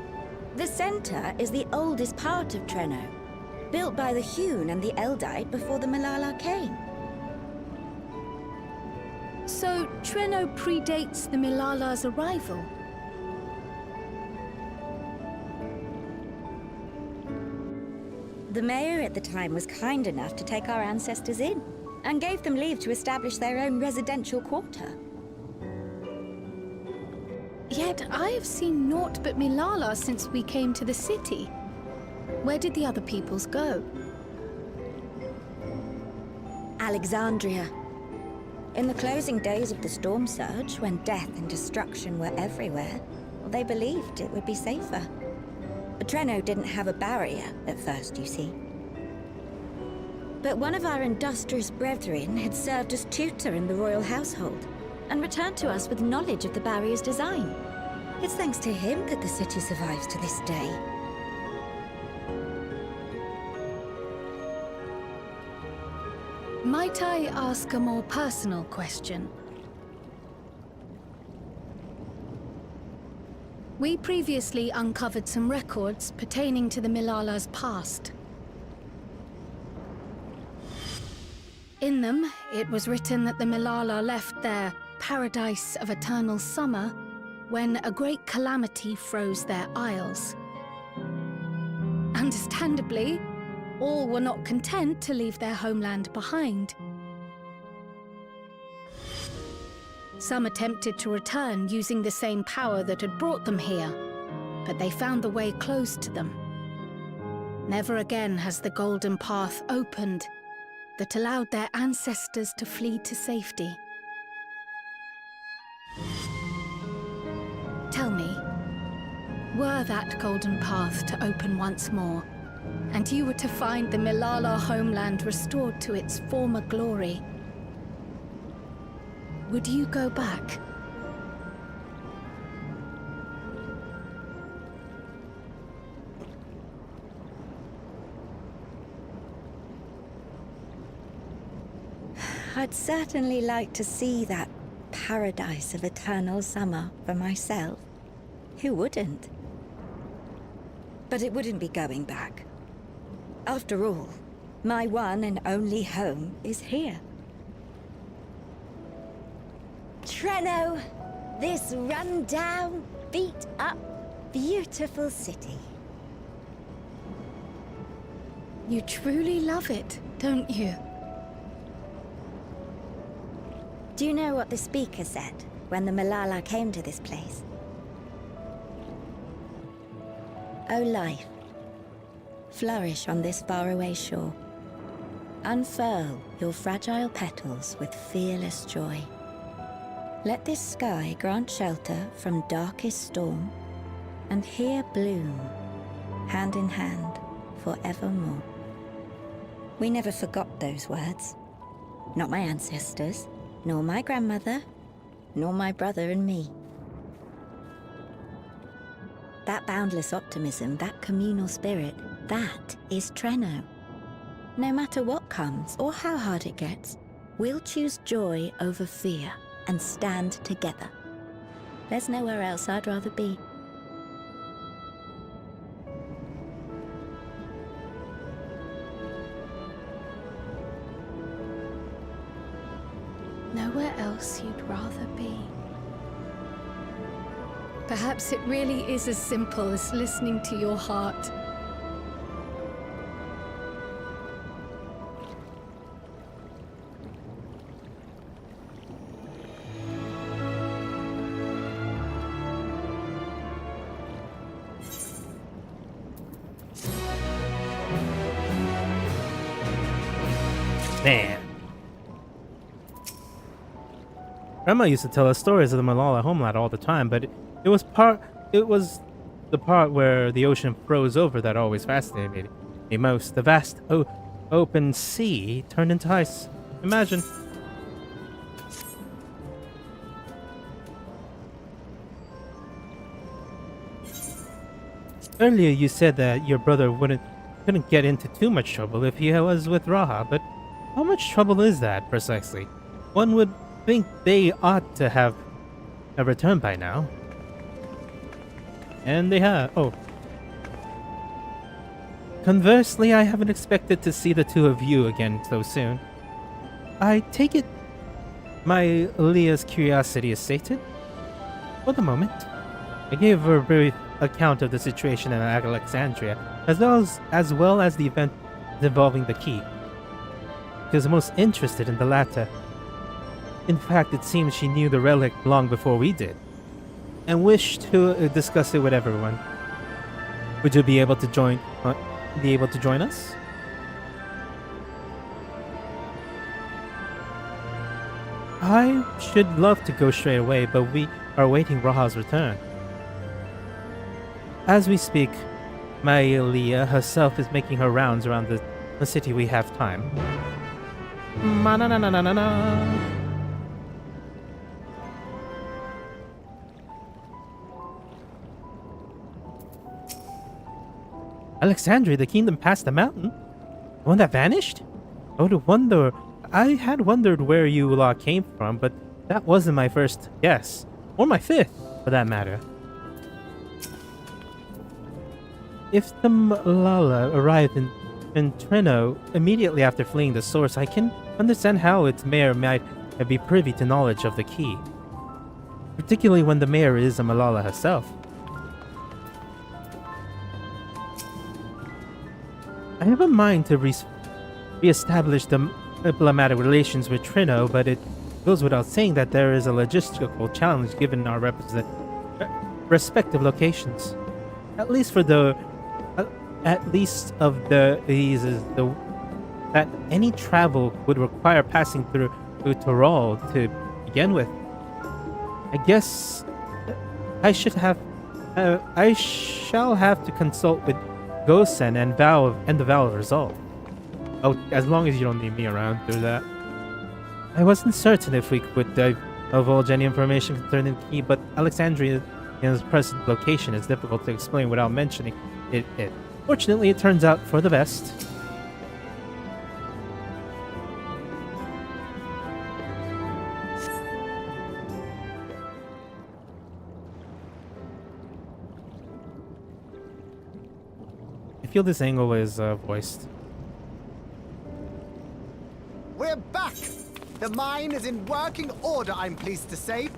The center is the oldest part of Treno, built by the Hewn and the Eldite before the Milala came. So Treno predates the Milala's arrival? The mayor at the time was kind enough to take our ancestors in, and gave them leave to establish their own residential quarter. Yet I have seen naught but Milala since we came to the city. Where did the other peoples go? Alexandria. In the closing days of the storm surge, when death and destruction were everywhere, they believed it would be safer. Treno didn't have a barrier at first, you see. But one of our industrious brethren had served as tutor in the royal household, and returned to us with knowledge of the barrier's design. It's thanks to him that the city survives to this day. Might I ask a more personal question? We previously uncovered some records pertaining to the Milala's past. In them, it was written that the Milala left their paradise of eternal summer when a great calamity froze their isles. Understandably, all were not content to leave their homeland behind. Some attempted to return using the same power that had brought them here, but they found the way closed to them. Never again has the golden path opened that allowed their ancestors to flee to safety. Tell me, were that golden path to open once more, and you were to find the Milala homeland restored to its former glory, would you go back? I'd certainly like to see that paradise of eternal summer for myself. Who wouldn't? But it wouldn't be going back. After all, my one and only home is here. Treno, this run-down, beat-up, beautiful city. You truly love it, don't you? Do you know what the speaker said when the Milala came to this place? O life, flourish on this faraway shore. Unfurl your fragile petals with fearless joy. Let this sky grant shelter from darkest storm, and here bloom, hand in hand, forevermore. We never forgot those words. Not my ancestors, nor my grandmother, nor my brother and me. That boundless optimism, that communal spirit, that is Treno. No matter what comes or how hard it gets, we'll choose joy over fear and stand together. There's nowhere else I'd rather be. Nowhere else you'd rather be. Perhaps it really is as simple as listening to your heart. Man. Grandma used to tell us stories of the Milala homeland all the time, but it was the part where the ocean froze over that always fascinated me most. The vast open sea turned into ice. Imagine. Earlier you said that your brother couldn't get into too much trouble if he was with Raha, but how much trouble is that precisely? One would think they ought to have returned by now. And they have. Oh. Conversely, I haven't expected to see the two of you again so soon. I take it my Leah's curiosity is sated? For the moment. I gave her a brief account of the situation in Alexandria, as well as the event involving the key. She was most interested in the latter. In fact, it seems she knew the relic long before we did, and wished to discuss it with everyone. Would you be able to join us? I should love to go straight away, but we are awaiting Raha's return. As we speak, my Leah herself is making her rounds around the city. We have time. Ma-na-na-na-na-na-na. Alexandria, the kingdom past the mountain? The one that vanished? I had wondered where you lot came from, but that wasn't my first guess. Or my fifth, for that matter. If the Milala arrived in Treno immediately after fleeing the source, I can understand how its mayor might be privy to knowledge of the key. Particularly when the mayor is a Milala herself. I have a mind to re-establish the diplomatic relations with Treno, but it goes without saying that there is a logistical challenge given our respective locations. At least for at least of these is that any travel would require passing through Tsohg to begin with. I guess I shall have to consult with Gosen and the Vow of Resolve. Oh, as long as you don't need me around through that. I wasn't certain if we could divulge any information concerning the key, but Alexandria's present location is difficult to explain without mentioning it. Fortunately, it turns out for the best. I feel this angle is voiced. We're back! The mine is in working order, I'm pleased to say.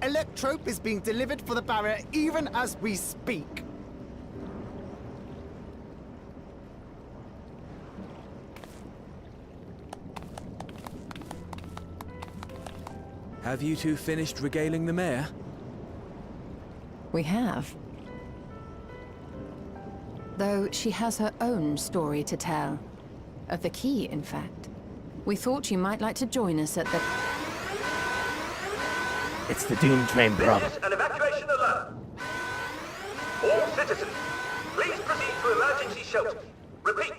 Electrope is being delivered for the barrier even as we speak. Have you two finished regaling the mayor? We have. Though she has her own story to tell. Of the key, in fact. We thought you might like to join us at the... It's the Dawntrail problem. This is an evacuation alert. All citizens, please proceed to emergency shelters. Repeat,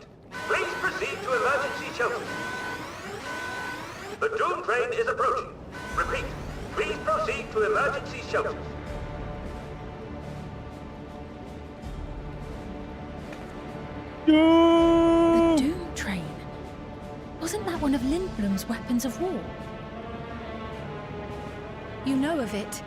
please proceed to emergency shelters. The Doom train is approaching. Repeat, please proceed to emergency shelters. The Doom Train? Wasn't that one of Lindblom's weapons of war? You know of it?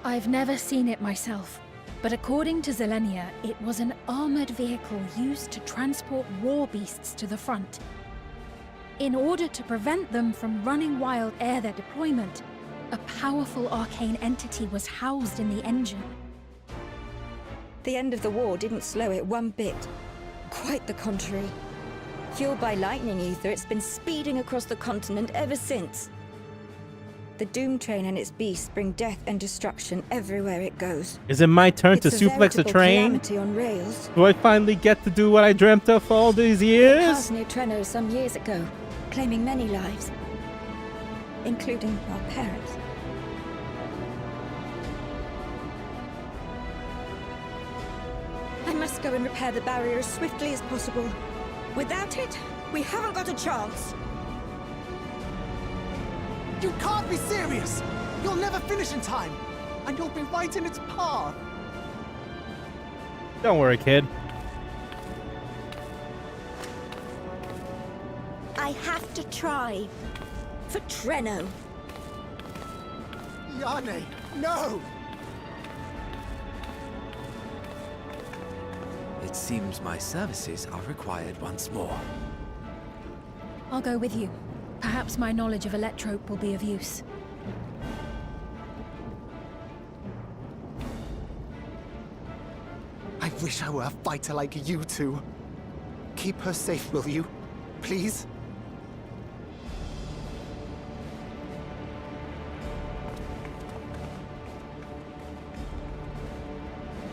I've never seen it myself, but according to Zelenia, it was an armored vehicle used to transport war beasts to the front. In order to prevent them from running wild ere their deployment, a powerful arcane entity was housed in the engine. The end of the war didn't slow it one bit. Quite the contrary. Fueled by lightning ether, it's been speeding across the continent ever since. The Doom train and its beasts bring death and destruction everywhere it goes. Is it my turn to It's suplex a train? calamity on rails. Do I finally get to do what I dreamt of all these years? Passed near Treno some years ago, claiming many lives, including our parents. I must go and repair the barrier as swiftly as possible. Without it, we haven't got a chance. You can't be serious! You'll never finish in time, and you'll be right in its path. Don't worry, kid. I have to try. For Treno. Yane, no! It seems my services are required once more. I'll go with you. Perhaps my knowledge of Electrope will be of use. I wish I were a fighter like you two. Keep her safe, will you? Please?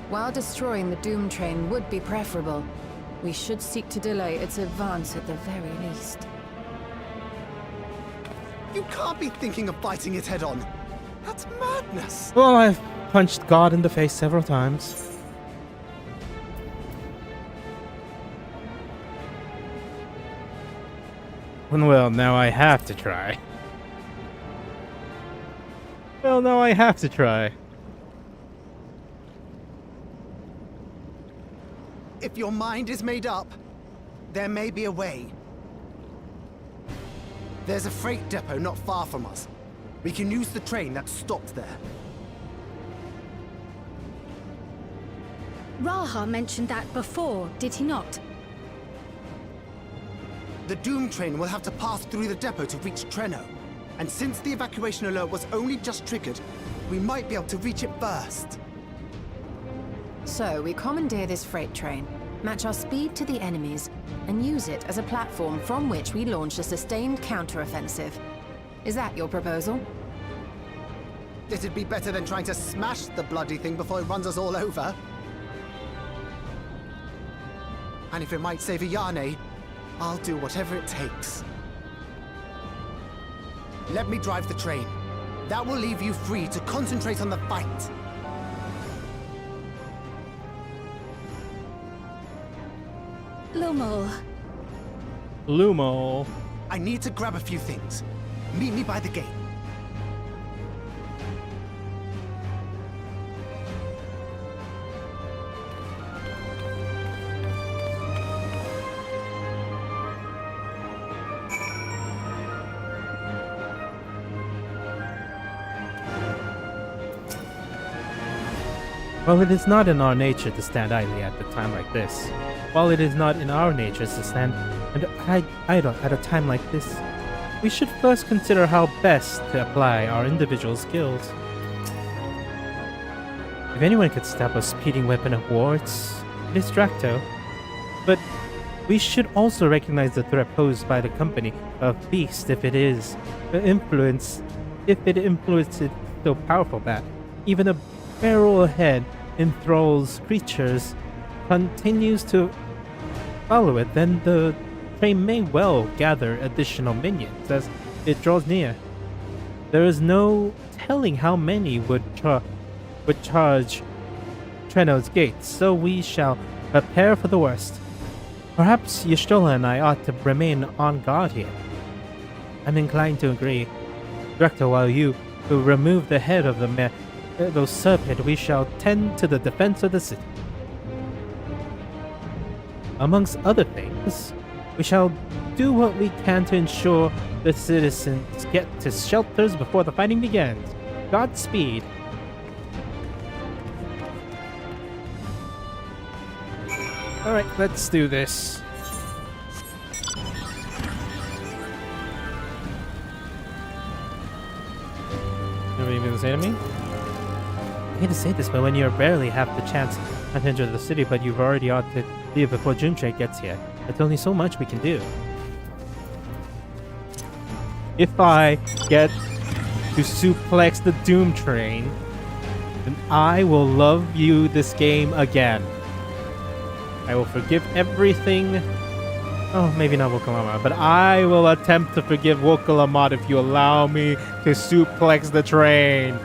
While destroying the Doom train would be preferable, we should seek to delay its advance at the very least. You can't be thinking of fighting it head-on. That's madness. Well, I've punched God in the face several times. Well, now I have to try. Well, now I have to try. If your mind is made up, there may be a way. There's a freight depot not far from us. We can use the train that's stopped there. Raha mentioned that before, did he not? The Doom train will have to pass through the depot to reach Treno. And since the evacuation alert was only just triggered, we might be able to reach it first. So, we commandeer this freight train, match our speed to the enemy's, and use it as a platform from which we launch a sustained counter-offensive. Is that your proposal? It'd be better than trying to smash the bloody thing before it runs us all over. And if it might save Ayane, I'll do whatever it takes. Let me drive the train. That will leave you free to concentrate on the fight. Lumo. Lumo. I need to grab a few things. Meet me by the gate. While it is not in our nature to stand idly at a time like this, while it is not in our nature to stand idle at a time like this, we should first consider how best to apply our individual skills. If anyone could stop a speeding weapon of war, it is Drac'to. But we should also recognize the threat posed by the company of Beast if it influences so powerful that even a barrel ahead enthralls creatures continues to follow it, then the train may well gather additional minions as it draws near. There is no telling how many would charge Treno's gates, so we shall prepare for the worst. Perhaps Y'shtola and I ought to remain on guard here. I'm inclined to agree. Drac'to, while you will remove the head of those serpent, we shall tend to the defense of the city. Amongst other things, we shall do what we can to ensure the citizens get to shelters before the fighting begins. Godspeed. Alright, let's do this. What are you going to say to me? I hate to say this, but when you're barely half the chance to enter the city, but you've already ought to leave before Dawntrail gets here. There's only so much we can do. If I get to suplex the Doom Train, then I will love you this game again. I will forgive everything. Oh, maybe not Wokalamot, but I will attempt to forgive Wokalamot if you allow me to suplex the train.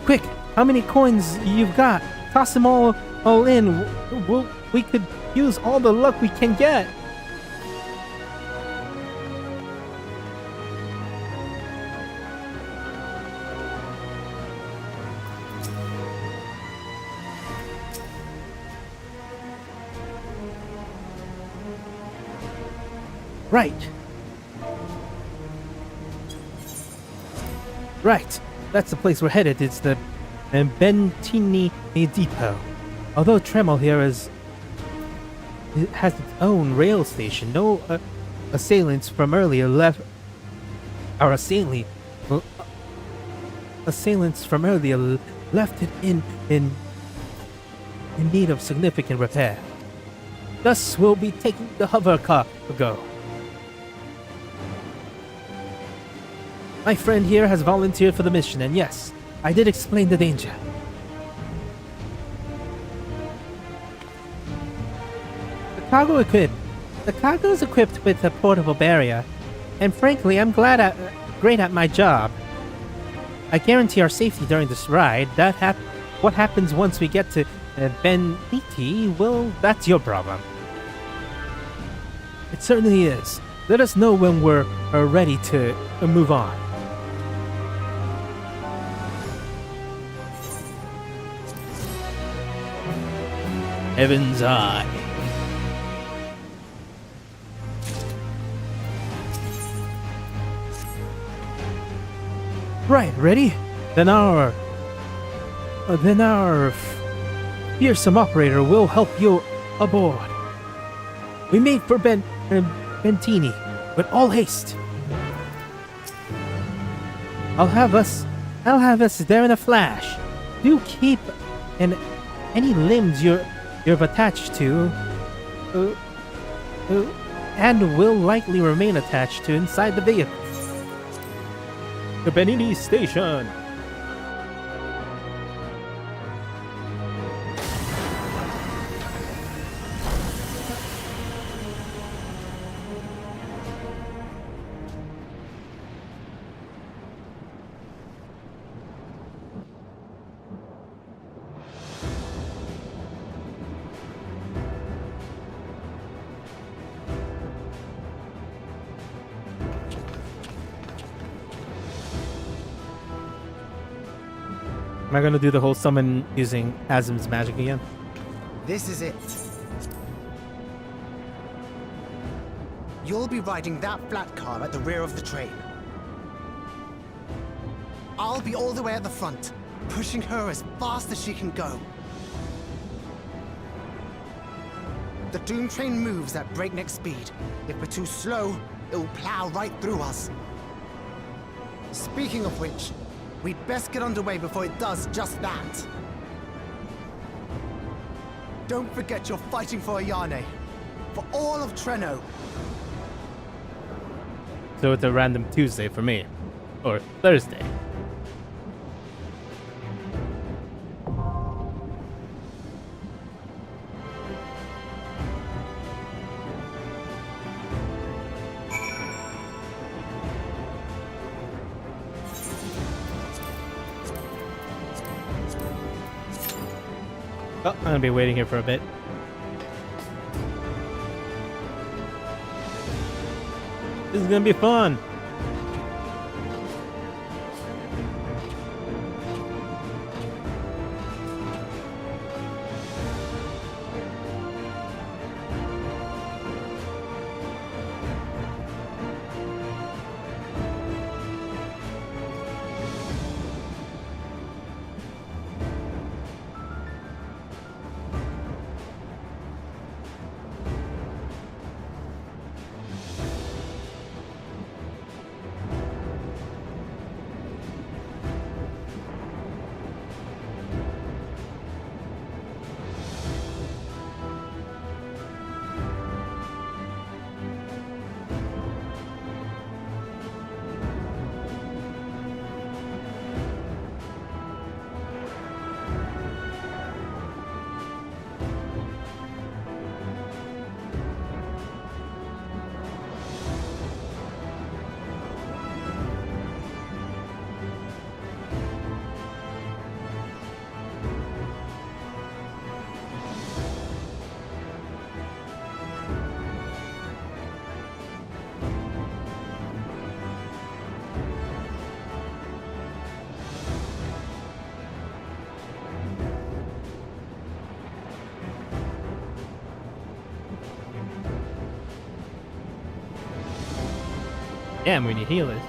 Quick, how many coins you've got? Toss them all in. We could use all the luck we can get. Right. Right. That's the place we're headed. It's the Bentini Depot. Although Tremel here has its own rail station, no assailants from earlier left. Our assailants from earlier left it in need of significant repair. Thus, we'll be taking the hover car to go. My friend here has volunteered for the mission, and yes, I did explain the danger. The cargo is equipped with a portable barrier, and frankly, I'm great at my job. I guarantee our safety during this ride. What happens once we get to Beniti, well, that's your problem. It certainly is. Let us know when we're ready to move on. Heaven's Eye. Right, ready? Then our fearsome operator will help you aboard. We made for Bentini, with all haste. I'll have us there in a flash. Do keep any limbs you've attached to and will likely remain attached to inside the vehicle. The Benini Station. Am I gonna do the whole summon using Azim's magic again? This is it. You'll be riding that flat car at the rear of the train. I'll be all the way at the front, pushing her as fast as she can go. The Doom train moves at breakneck speed. If we're too slow, it will plow right through us. Speaking of which, we'd best get underway before it does just that. Don't forget you're fighting for Ayane. For all of Treno. So it's a random Tuesday for me. Or Thursday. Oh, I'm gonna be waiting here for a bit. This is gonna be fun. Damn, we need healers.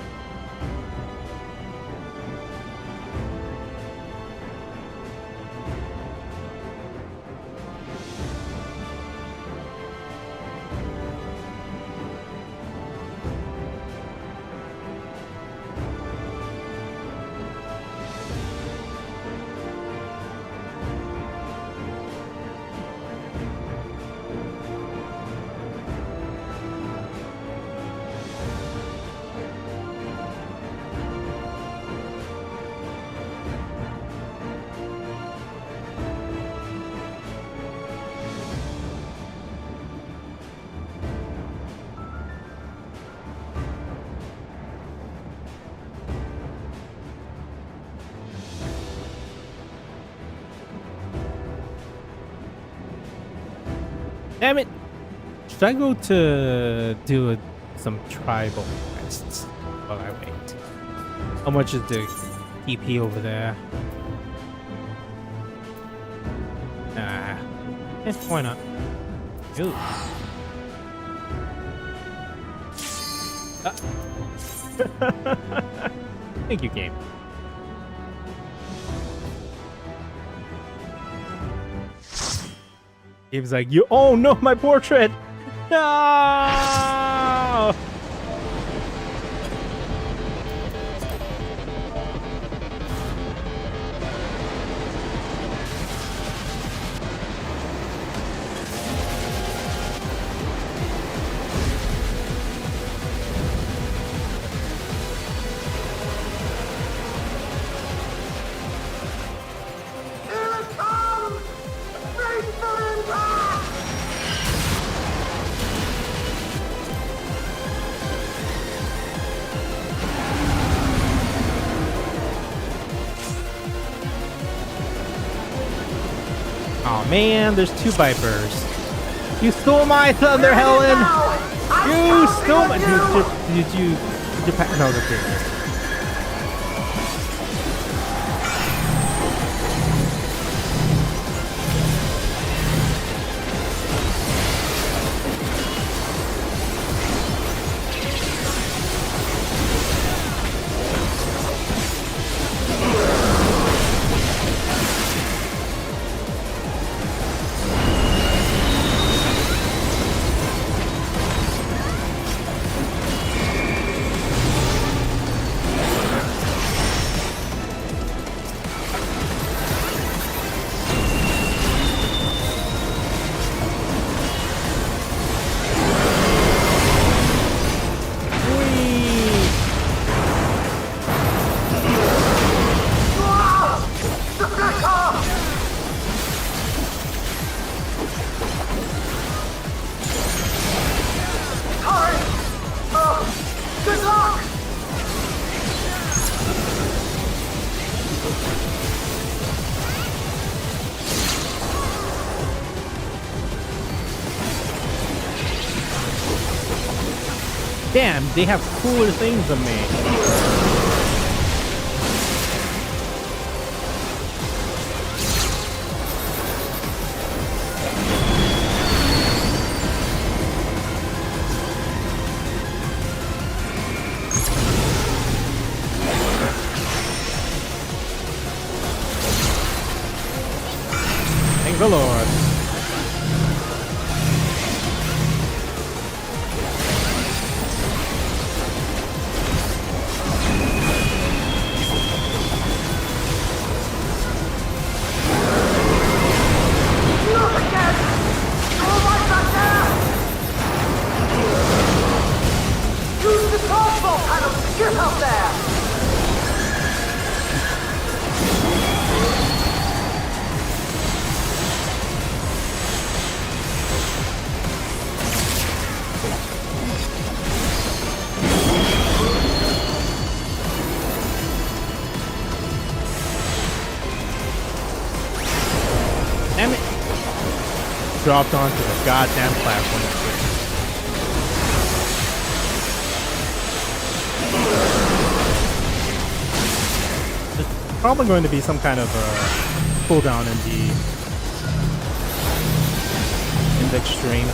Damn it! Should I go to do some tribal quests while I wait? How much is the TP over there? Nah. Why not? Ooh. Thank you, game. Game's like, you. Oh no, my portrait! No! Man, there's two Vipers. You stole my thunder, Helen! You stole my... Did you no, okay. Damn, they have cooler things than me. Thank the Lord. Damn it! Dropped onto the goddamn platform. There's probably going to be some kind of cooldown in the index string.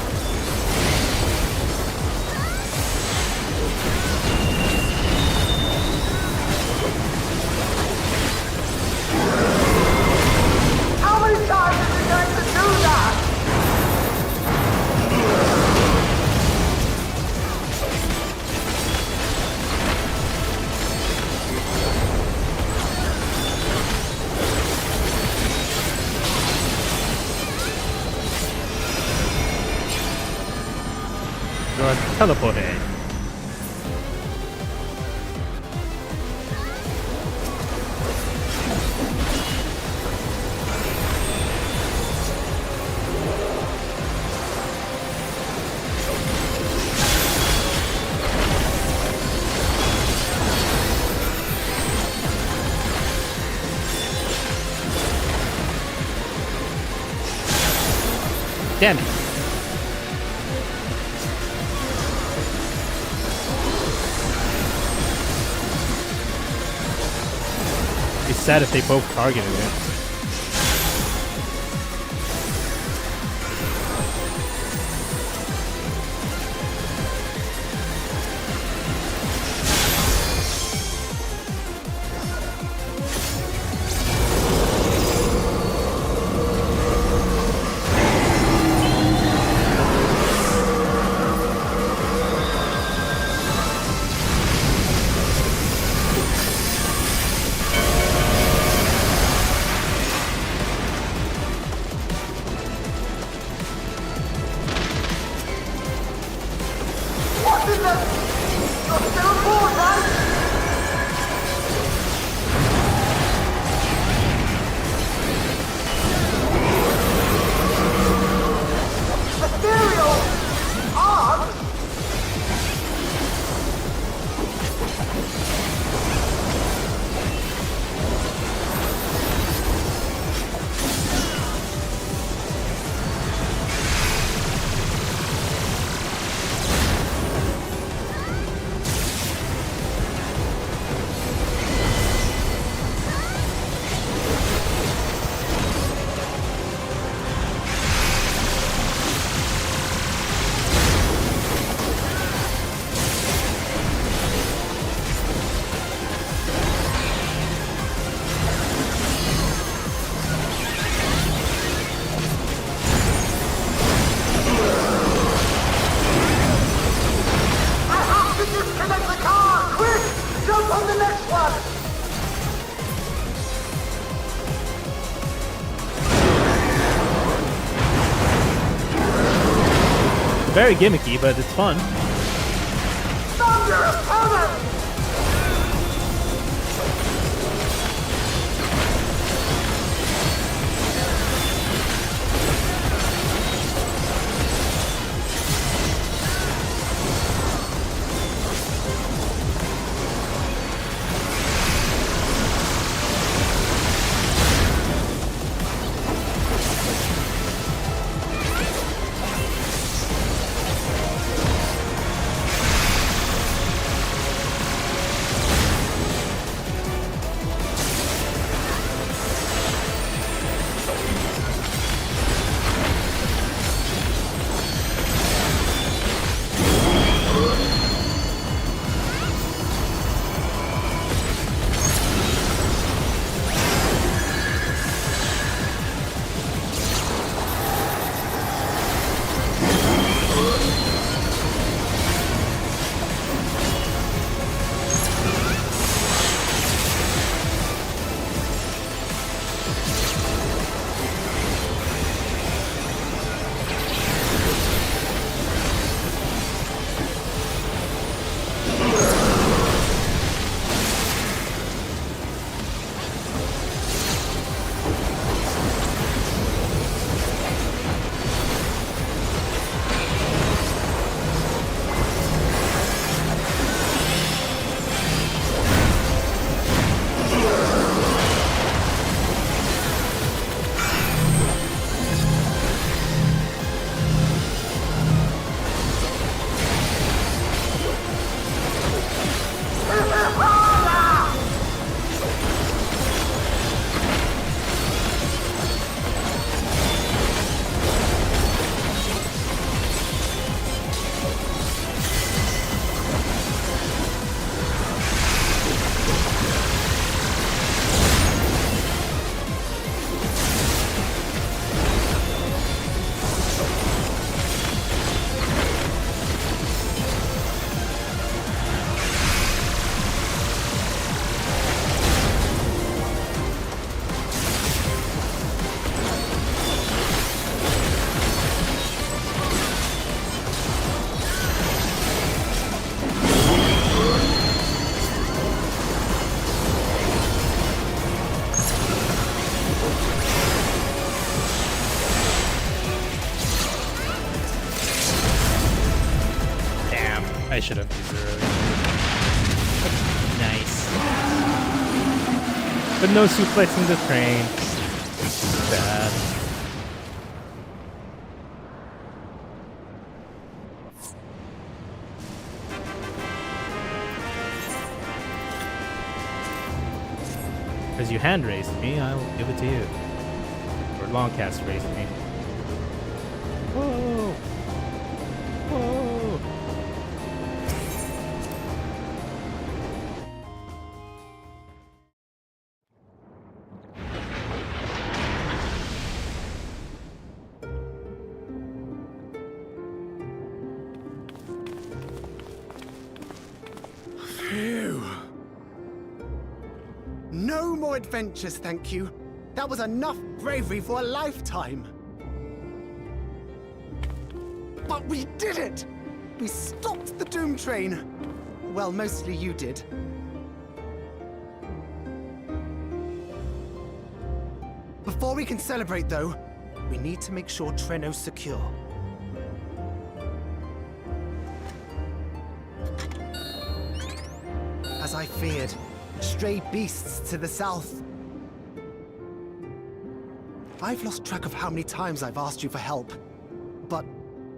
How many times is it going to do that? You're teleported. Damn it. Be sad if they both targeted it. up on the next one! Very gimmicky, but it's fun. Thunder opponent! I should have used it earlier. Nice. But no suplexing the train. Bad. Because you hand raised me, I'll give it to you. Or Longcast raised me. Whoa! Whoa! Phew. No more adventures, thank you. That was enough bravery for a lifetime. But we did it! We stopped the Doom Train. Well, mostly you did. Before we can celebrate, though, we need to make sure Trenno's secure. As I feared, stray beasts to the south. I've lost track of how many times I've asked you for help, but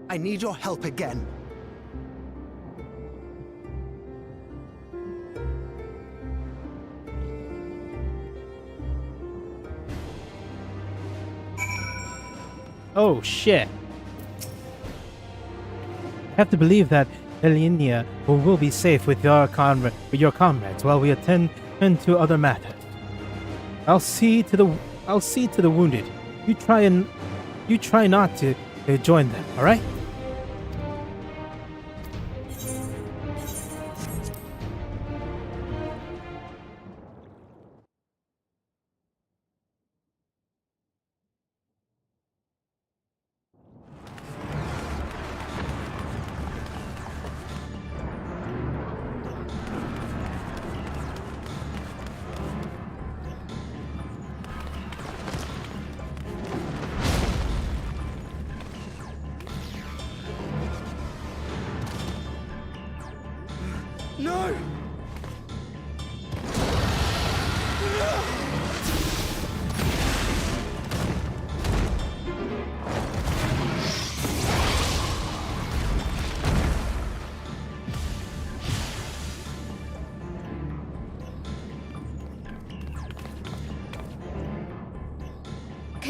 I need your help again. Oh shit. I have to believe that Elinia will be safe with your comrades while we attend to other matters. I'll see to the wounded. You try not to join them, all right?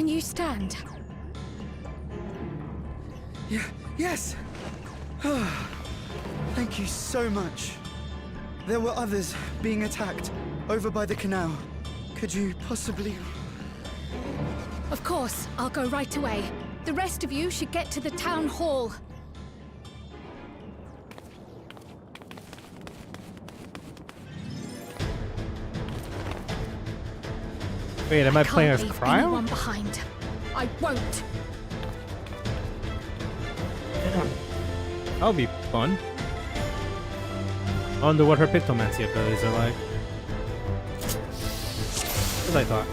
Can you stand? Yeah, yes! Thank you so much. There were others being attacked over by the canal. Could you possibly... Of course, I'll go right away. The rest of you should get to the town hall. Wait, am I playing as Can't leave Cryo? anyone behind. I won't. That'll be fun. I wonder what her Pictomancy abilities are like. As I thought.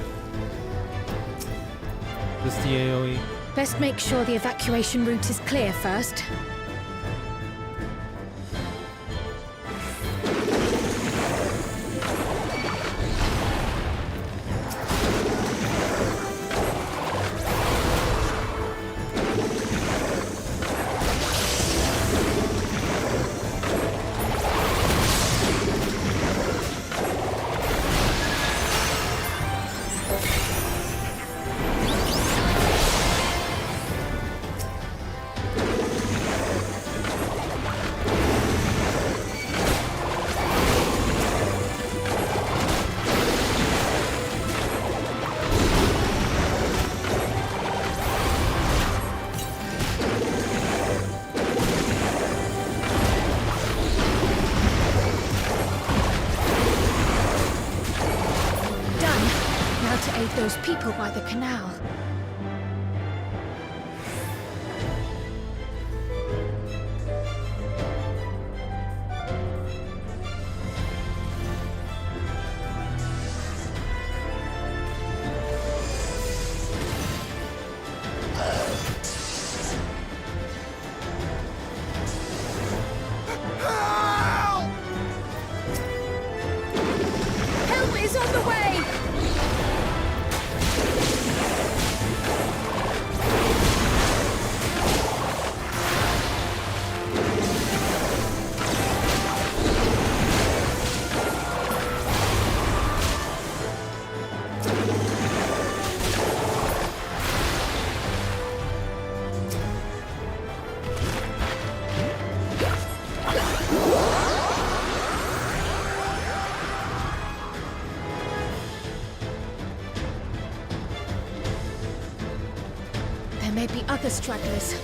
Just the AoE. Best make sure the evacuation route is clear first. Those people by the canal. Help is on the way! There may be other stragglers.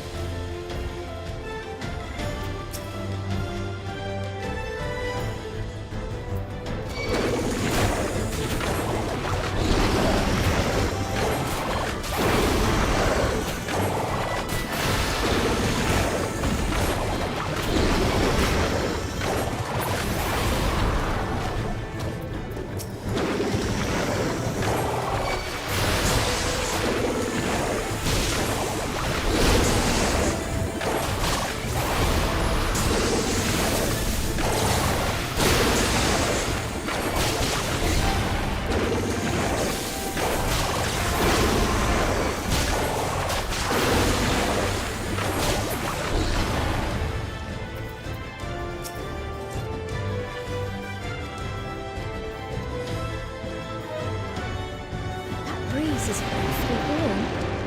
This is awfully warm.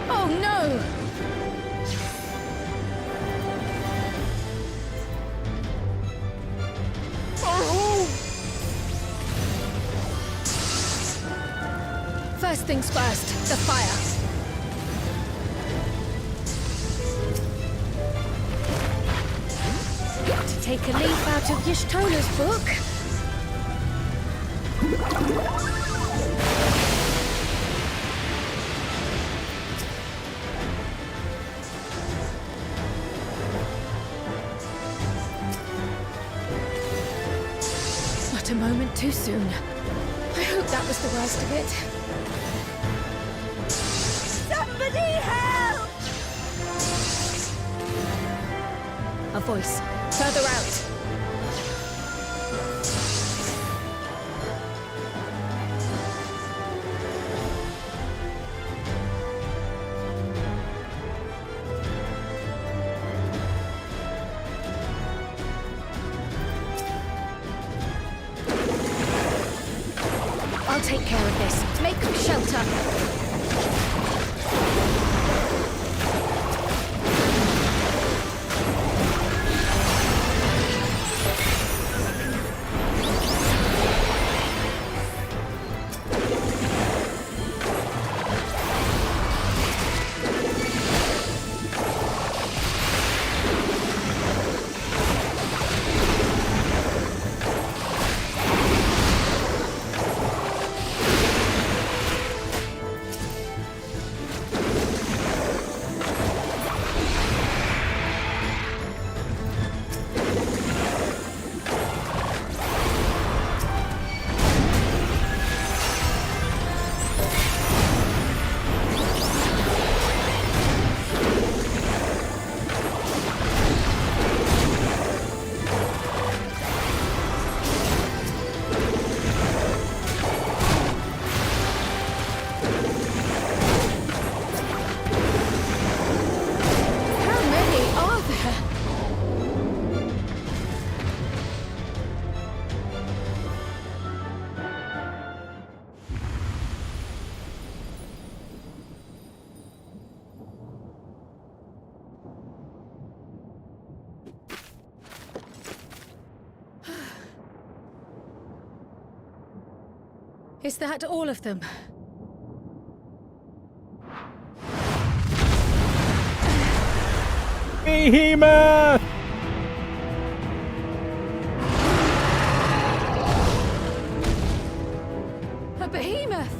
Oh no! First things first, the fire. To take a leaf out of Y'shtola's book. Not a moment too soon. I hope that was the worst of it. Somebody help! A voice. Further out. I'll take care of this. Make shelter. Is that all of them? Behemoth! A behemoth!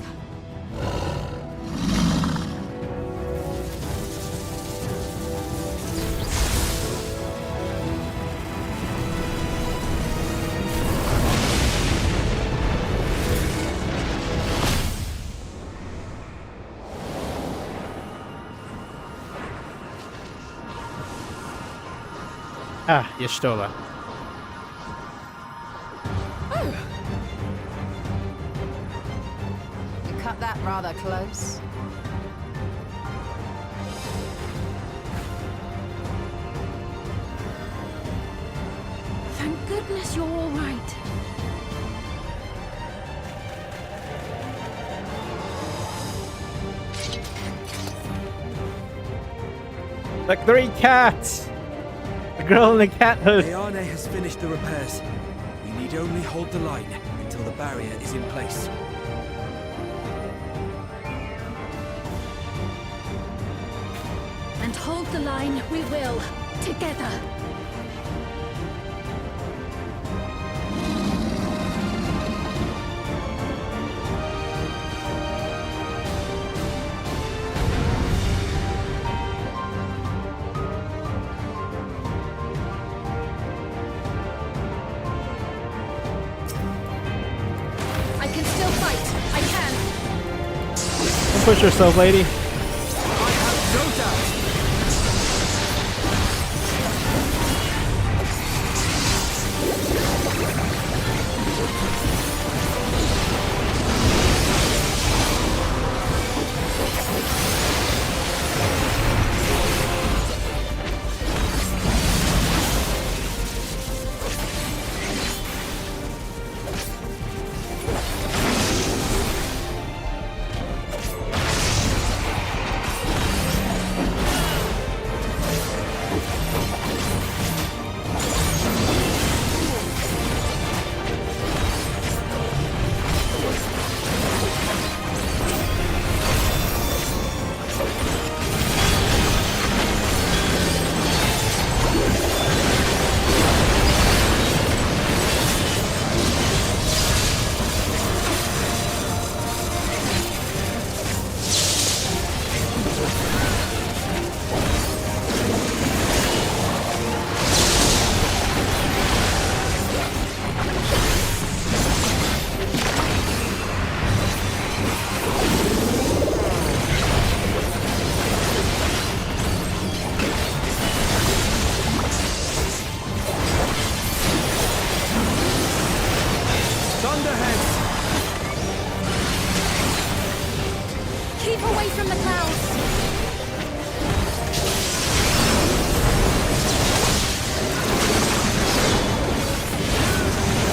Ah, Y'shtola. You cut that rather close. Thank goodness you're all right. Like 3 cats! The girl in the cat hood. Ayane has finished the repairs. We need only hold the line until the barrier is in place. And hold the line we will, together. I can still fight. I can. Don't push yourself, lady. No doubt. Keep away from the clouds.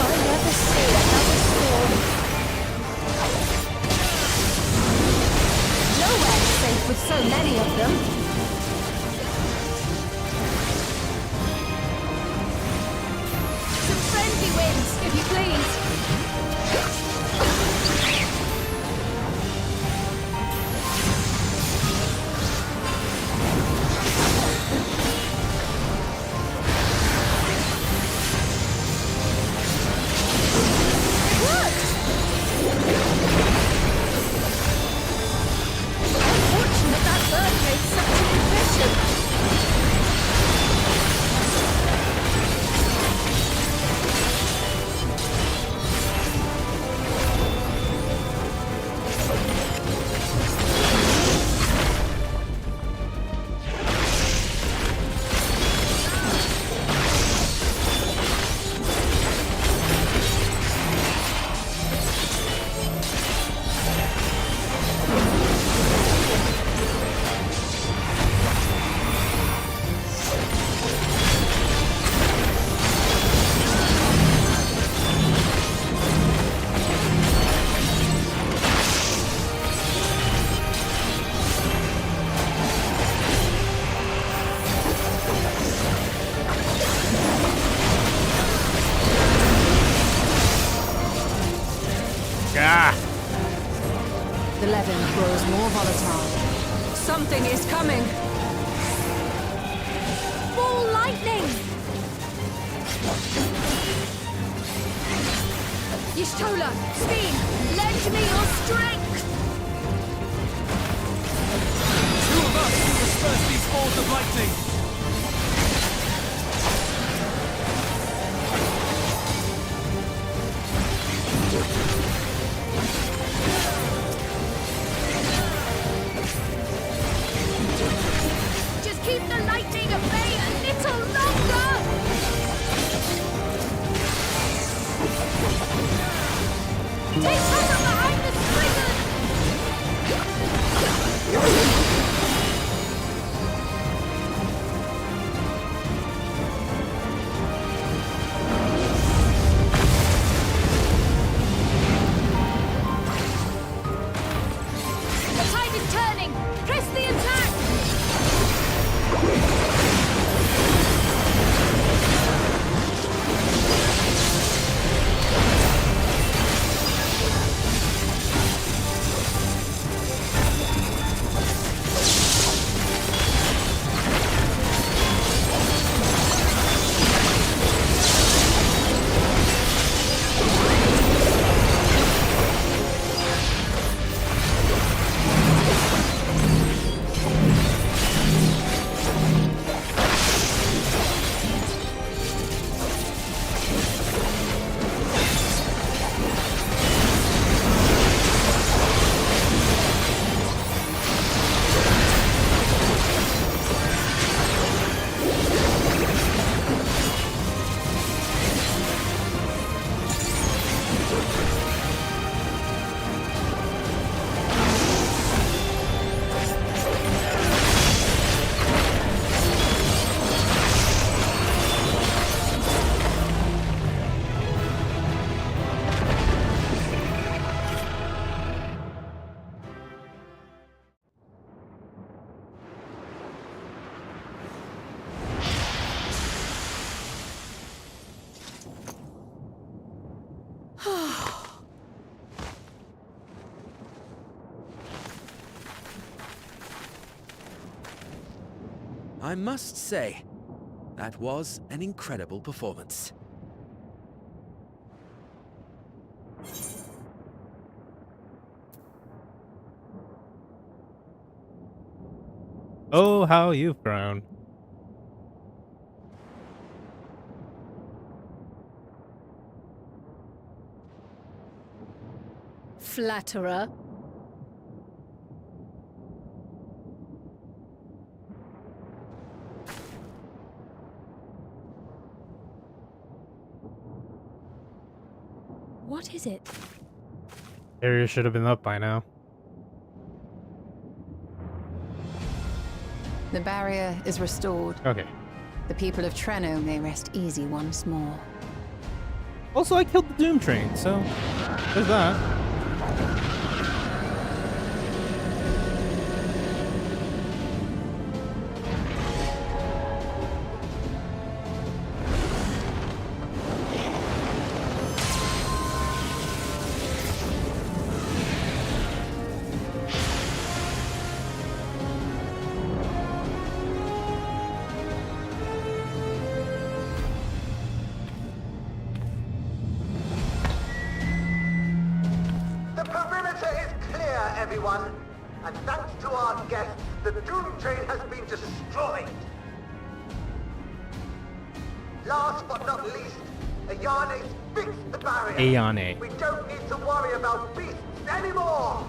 I'll never see another storm. Nowhere's safe with so many of them. Some friendly winds, if you please. The Levin grows more volatile. Something is coming! Ball lightning! Y'shtola, Steen, lend me your strength! Two of us will disperse these balls of lightning! Just keep the lightning at bay a little longer! Take cover behind the springers! The tide is turning! Press the attack! I must say, that was an incredible performance. Oh, how you've grown. Flatterer. What is it? Area should have been up by now. The barrier is restored. Okay. The people of Treno may rest easy once more. Also, I killed the Doom Train, so there's that. The perimeter is clear, everyone. And thanks to our guests, the Dawntrail has been destroyed. Last but not least, Ayane's fixed the barrier. Ayane. We don't need to worry about beasts anymore.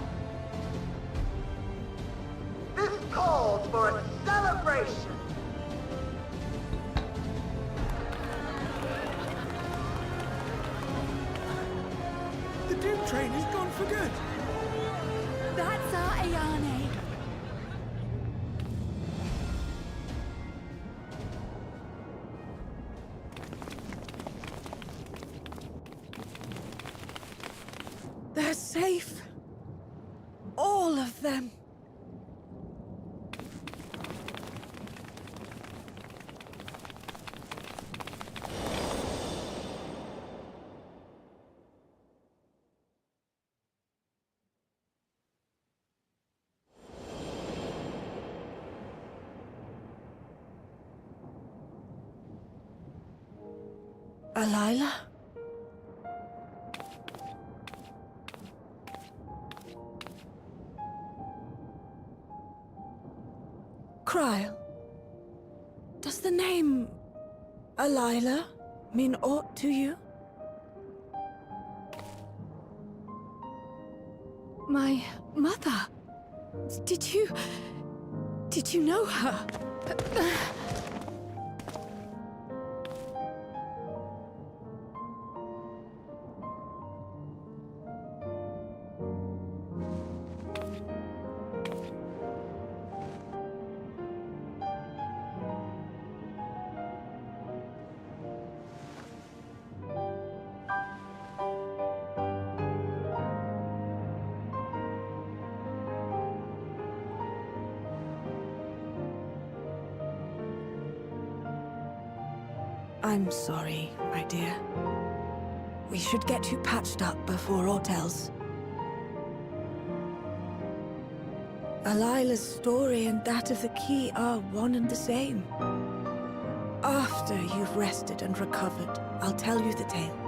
This calls for a celebration. The Doom Train is gone for good. That's our Ayane. They're safe. All of them. Alila? Kryle, does the name Alila mean aught to you? My mother? Did you know her? I'm sorry, my dear. We should get you patched up before aught else. Alila's story and that of the key are one and the same. After you've rested and recovered, I'll tell you the tale.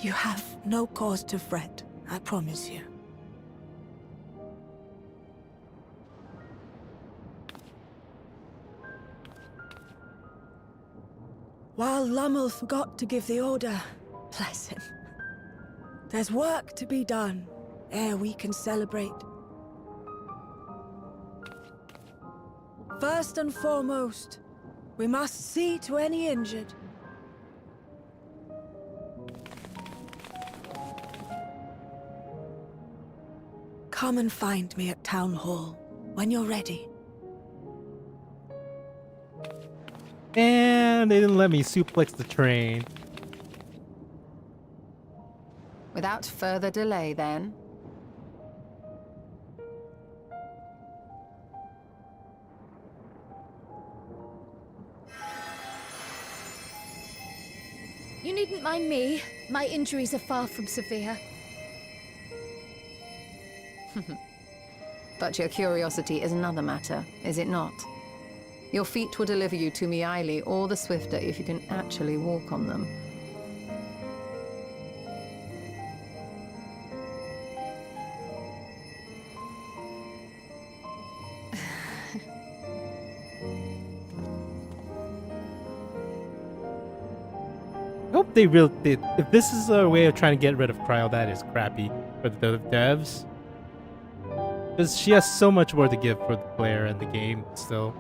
You have no cause to fret, I promise you. While Lummel forgot to give the order, bless him, there's work to be done ere we can celebrate. First and foremost, we must see to any injured. Come and find me at Town Hall when you're ready. And they didn't let me suplex the train. Without further delay, then. You needn't mind me. My injuries are far from severe. But your curiosity is another matter, is it not? Your feet will deliver you to Miaili all the swifter if you can actually walk on them. I hope they really did. If this is a way of trying to get rid of Kryle, that is crappy for the devs. Because she has so much more to give for the player and the game still.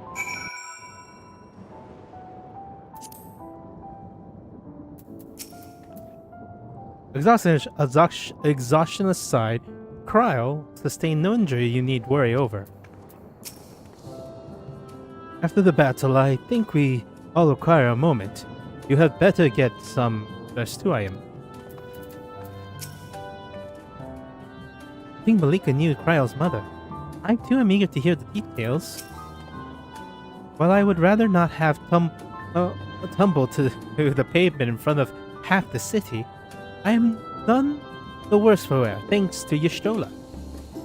Exhaustion aside, Kryle sustained no injury you need worry over. After the battle, I think we all require a moment. You had better get some rest too, I am. I think Malika knew Kryle's mother. I too am eager to hear the details. While I would rather not have tumble to the pavement in front of half the city, I am none the worse for wear, thanks to Y'shtola.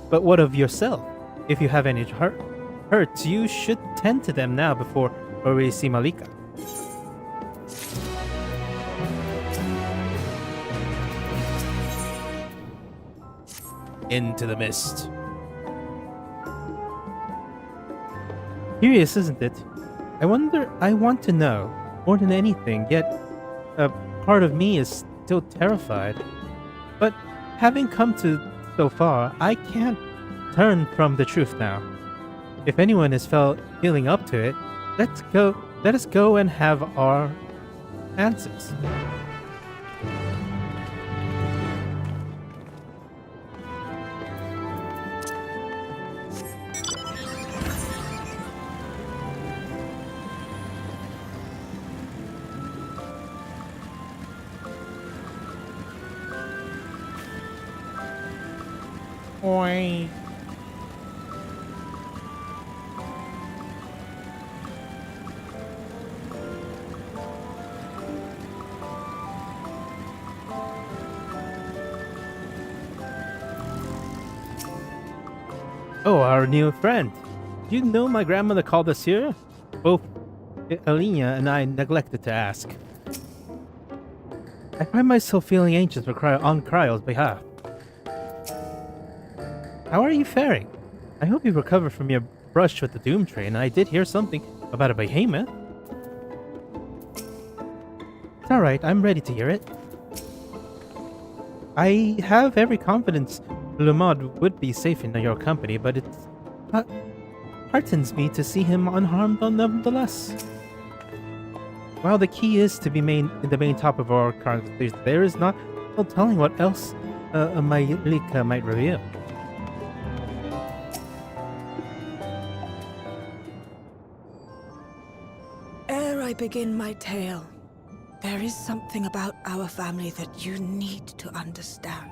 But what of yourself? If you have any hurts, you should tend to them now before we see Malika. Into the mist. Curious, isn't it? I want to know, more than anything, yet a part of me is still terrified. But having come to so far, I can't turn from the truth now. If anyone is feeling up to it, let us go and have our answers. Oi. Oh, our new friend. Do you know my grandmother called us here? Both Alina and I neglected to ask. I find myself feeling anxious on Cryo's behalf. How are you faring? I hope you recovered from your brush with the Doom Train. I did hear something about a behemoth. It's alright, I'm ready to hear it. I have every confidence Lumad would be safe in your company, but it heartens me to see him unharmed nonetheless. While the key is to be in the main top of our car, there is no telling what else Malika might reveal. Ere I begin my tale, there is something about our family that you need to understand.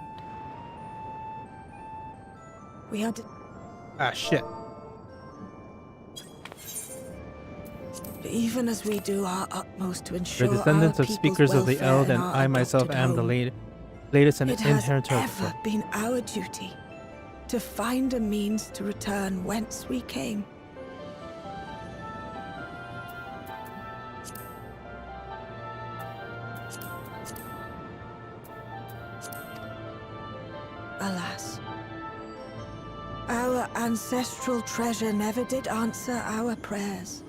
We had... Ah, shit. Even as we do our utmost to ensure We're descendants our of speakers of the welfare Eld, in and our I myself adopted am the home, latest and it has inheritor of the ever throne. been our duty to find a means to return whence we came. Alas, our ancestral treasure never did answer our prayers.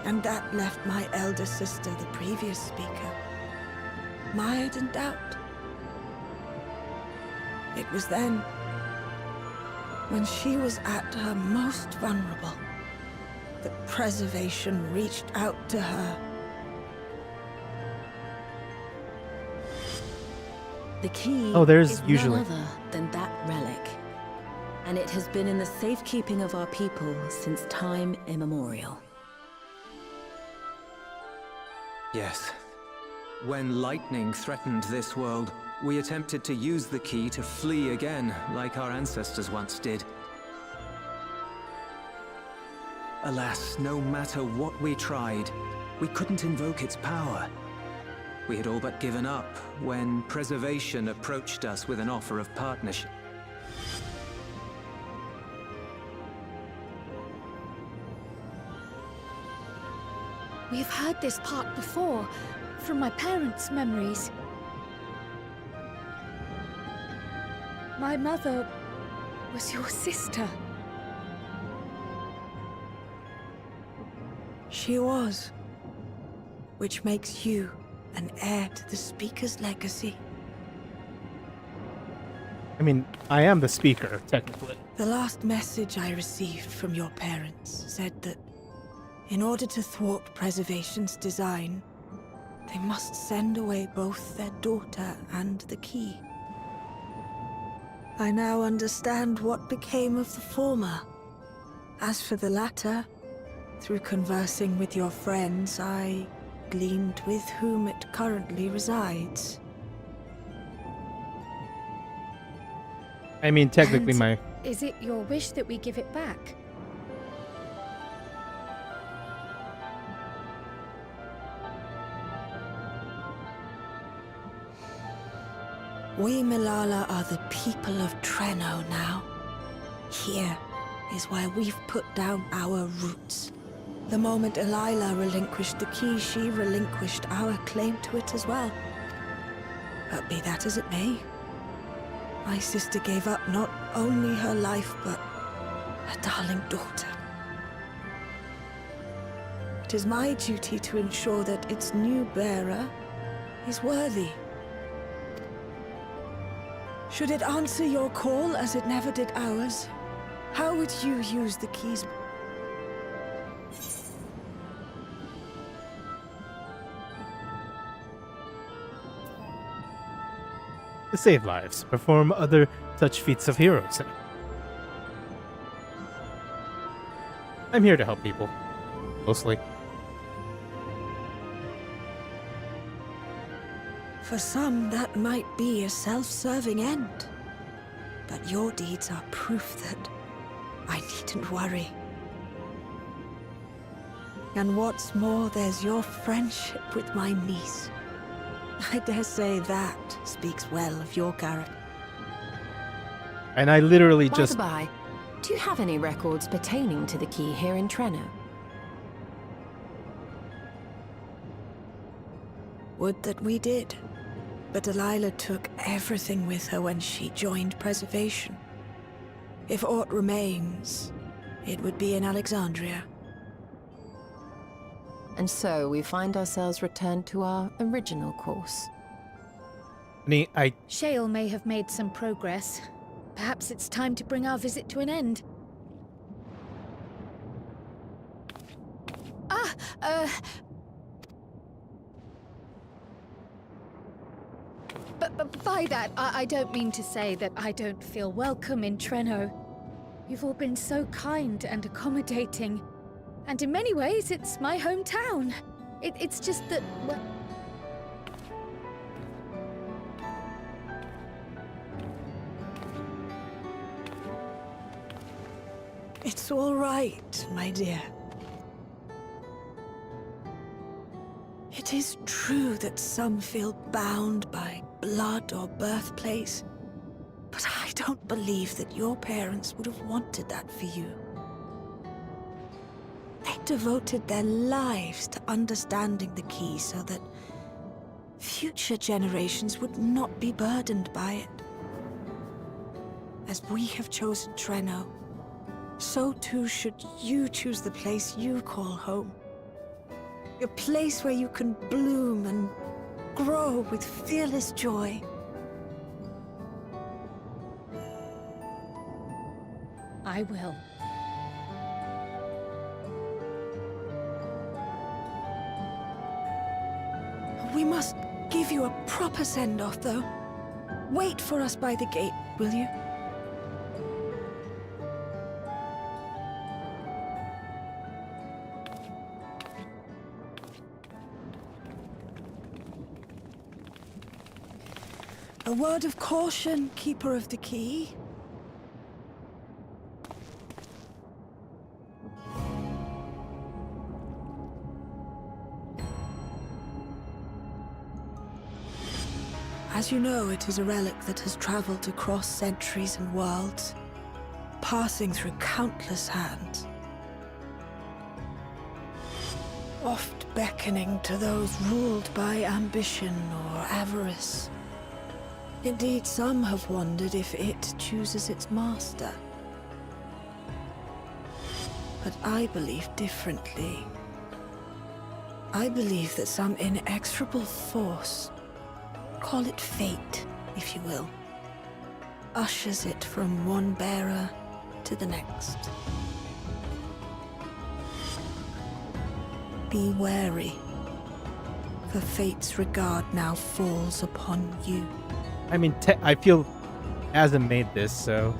And that left my elder sister, the previous speaker, mired in doubt. It was then, when she was at her most vulnerable, that preservation reached out to her. The key there's is usually none other than that relic, and it has been in the safekeeping of our people since time immemorial. Yes. When lightning threatened this world, we attempted to use the key to flee again, like our ancestors once did. Alas, no matter what we tried, we couldn't invoke its power. We had all but given up when Preservation approached us with an offer of partnership. We've heard this part before, from my parents' memories. My mother was your sister. She was, which makes you an heir to the Speaker's legacy. I mean, I am the speaker, technically. The last message I received from your parents said that in order to thwart Preservation's design, they must send away both their daughter and the key. I now understand what became of the former. As for the latter, through conversing with your friends, I gleaned with whom it currently resides. I mean, technically And is it your wish that we give it back? We Milala are the people of Treno now. Here is where we've put down our roots. The moment Elila relinquished the key, she relinquished our claim to it as well. But be that as it may, my sister gave up not only her life, but her darling daughter. It is my duty to ensure that its new bearer is worthy. Should it answer your call as it never did ours, how would you use the keys? To save lives, perform other such feats of heroes. I'm here to help people, mostly. For some, that might be a self-serving end. But your deeds are proof that I needn't worry. And what's more, there's your friendship with my niece. I dare say that speaks well of your character. And I literally By just... the by, do you have any records pertaining to the key here in Trenno? Would that we did. But Delilah took everything with her when she joined Preservation. If aught remains, it would be in Alexandria. And so we find ourselves returned to our original course. Shale may have made some progress. Perhaps it's time to bring our visit to an end. But by that, I don't mean to say that I don't feel welcome in Trenno. You've all been so kind and accommodating. And in many ways, it's my hometown. It's just that, well... It's all right, my dear. It is true that some feel bound by blood or birthplace, but I don't believe that your parents would have wanted that for you. They devoted their lives to understanding the key so that future generations would not be burdened by it. As we have chosen Trenno, so too should you choose the place you call home. A place where you can bloom and grow with fearless joy. I will. We must give you a proper send-off, though. Wait for us by the gate, will you? A word of caution, Keeper of the Key. As you know, it is a relic that has traveled across centuries and worlds, passing through countless hands. Oft beckoning to those ruled by ambition or avarice. Indeed, some have wondered if it chooses its master. But I believe differently. I believe that some inexorable force, call it fate, if you will, ushers it from one bearer to the next. Be wary, for fate's regard now falls upon you. I mean, I feel Azim made this, so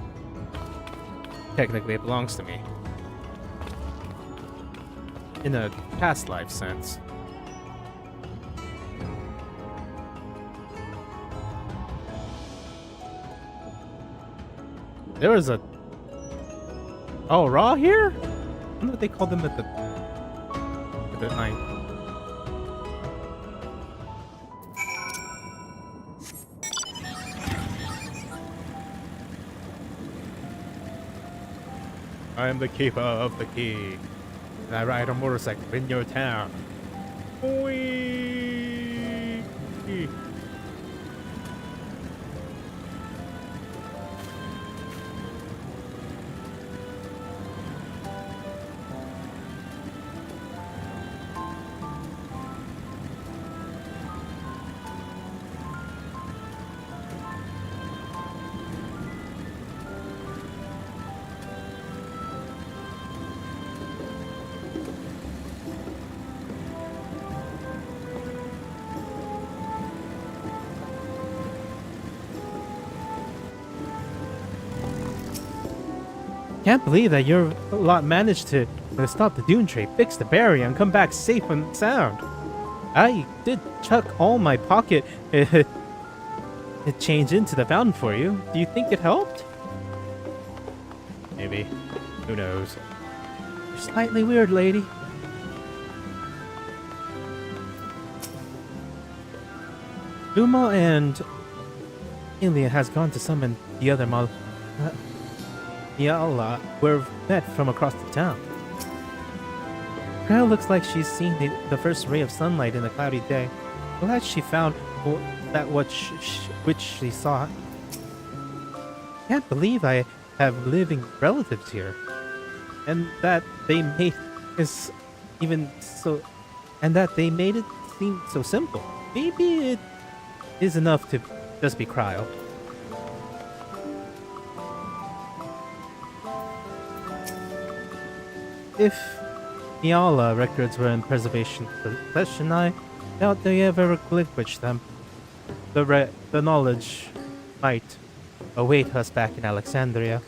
technically it belongs to me. In a past life sense. There was a... Oh, Raw here? I wonder what they called them at the night. I am the keeper of the key, and I ride a motorcycle in your town. Whee! Can't believe that your lot managed to stop the Dawntrail, fix the barrier, and come back safe and sound. I did chuck all my pocket change into the fountain for you. Do you think it helped? Maybe. Who knows? You're slightly weird, lady. Uma and Ilya has gone to summon the other Niala were met from across the town. Kyle looks like she's seen the first ray of sunlight in a cloudy day. Glad she found which she sought. Can't believe I have living relatives here, and that they made is even so, and that they made it seem so simple. Maybe it is enough to just be Cryo. If Niala records were in preservation possession, I doubt they ever relinquished them. The knowledge might await us back in Alexandria.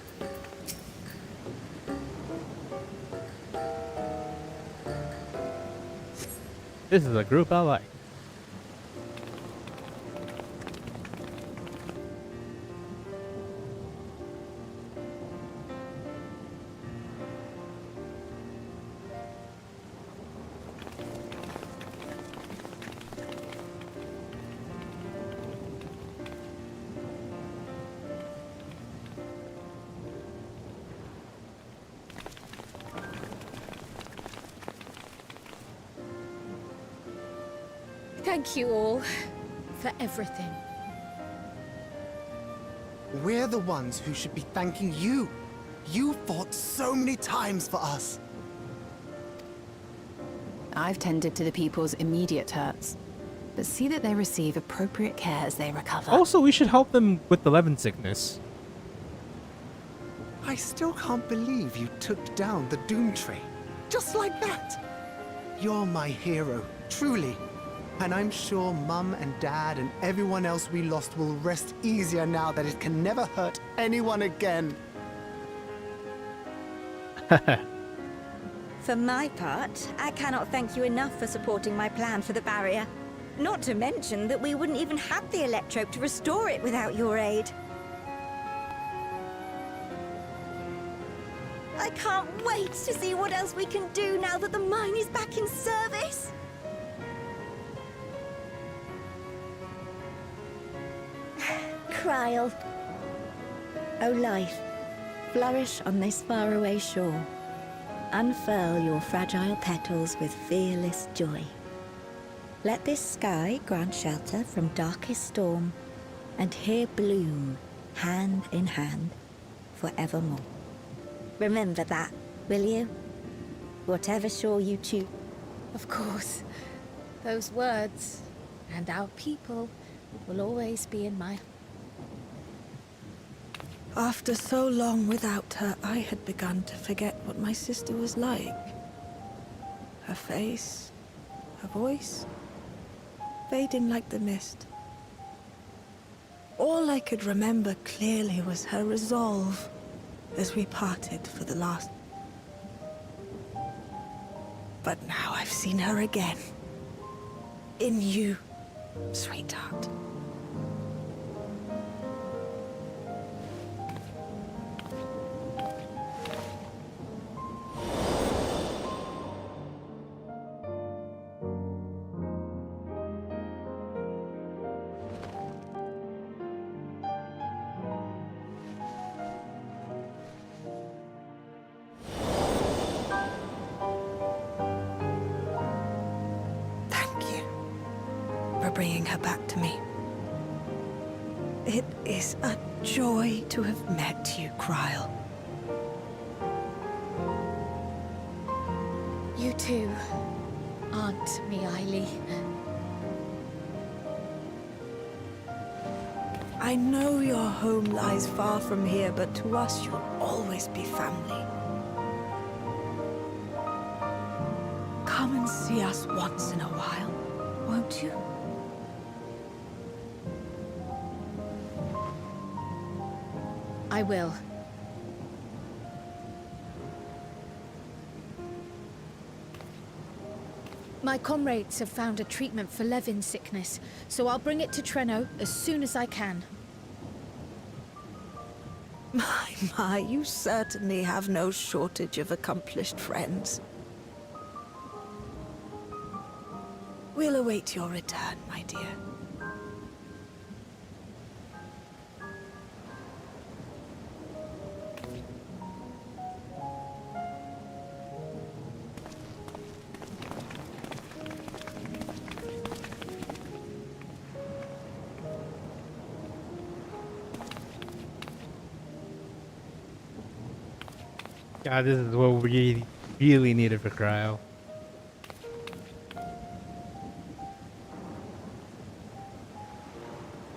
This is a group I like. Thank you all for everything. We're the ones who should be thanking you. You fought so many times for us. I've tended to the people's immediate hurts, but see that they receive appropriate care as they recover. Also, we should help them with the Levin sickness. I still can't believe you took down the Dawntrail. Just like that. You're my hero, truly. And I'm sure Mum and Dad and everyone else we lost will rest easier now that it can never hurt anyone again. For my part, I cannot thank you enough for supporting my plan for the barrier. Not to mention that we wouldn't even have the electrope to restore it without your aid. I can't wait to see what else we can do now that the mine is back in service. Cryle. O life, flourish on this faraway shore. Unfurl your fragile petals with fearless joy. Let this sky grant shelter from darkest storm, and here bloom, hand in hand, forevermore. Remember that, will you? Whatever shore you choose. Of course. Those words and our people will always be in my... After so long without her, I had begun to forget what my sister was like. Her face, her voice, fading like the mist. All I could remember clearly was her resolve as we parted for the last. But now I've seen her again. In you, sweetheart. Bringing her back to me. It is a joy to have met you, Cryle. You too, Aunt Miaili. I know your home lies far from here, but to us you'll always be family. Come and see us once in a while, won't you? I will. My comrades have found a treatment for Levin's sickness, so I'll bring it to Treno as soon as I can. My, you certainly have no shortage of accomplished friends. We'll await your return, my dear. God, this is what we really needed for Cryo.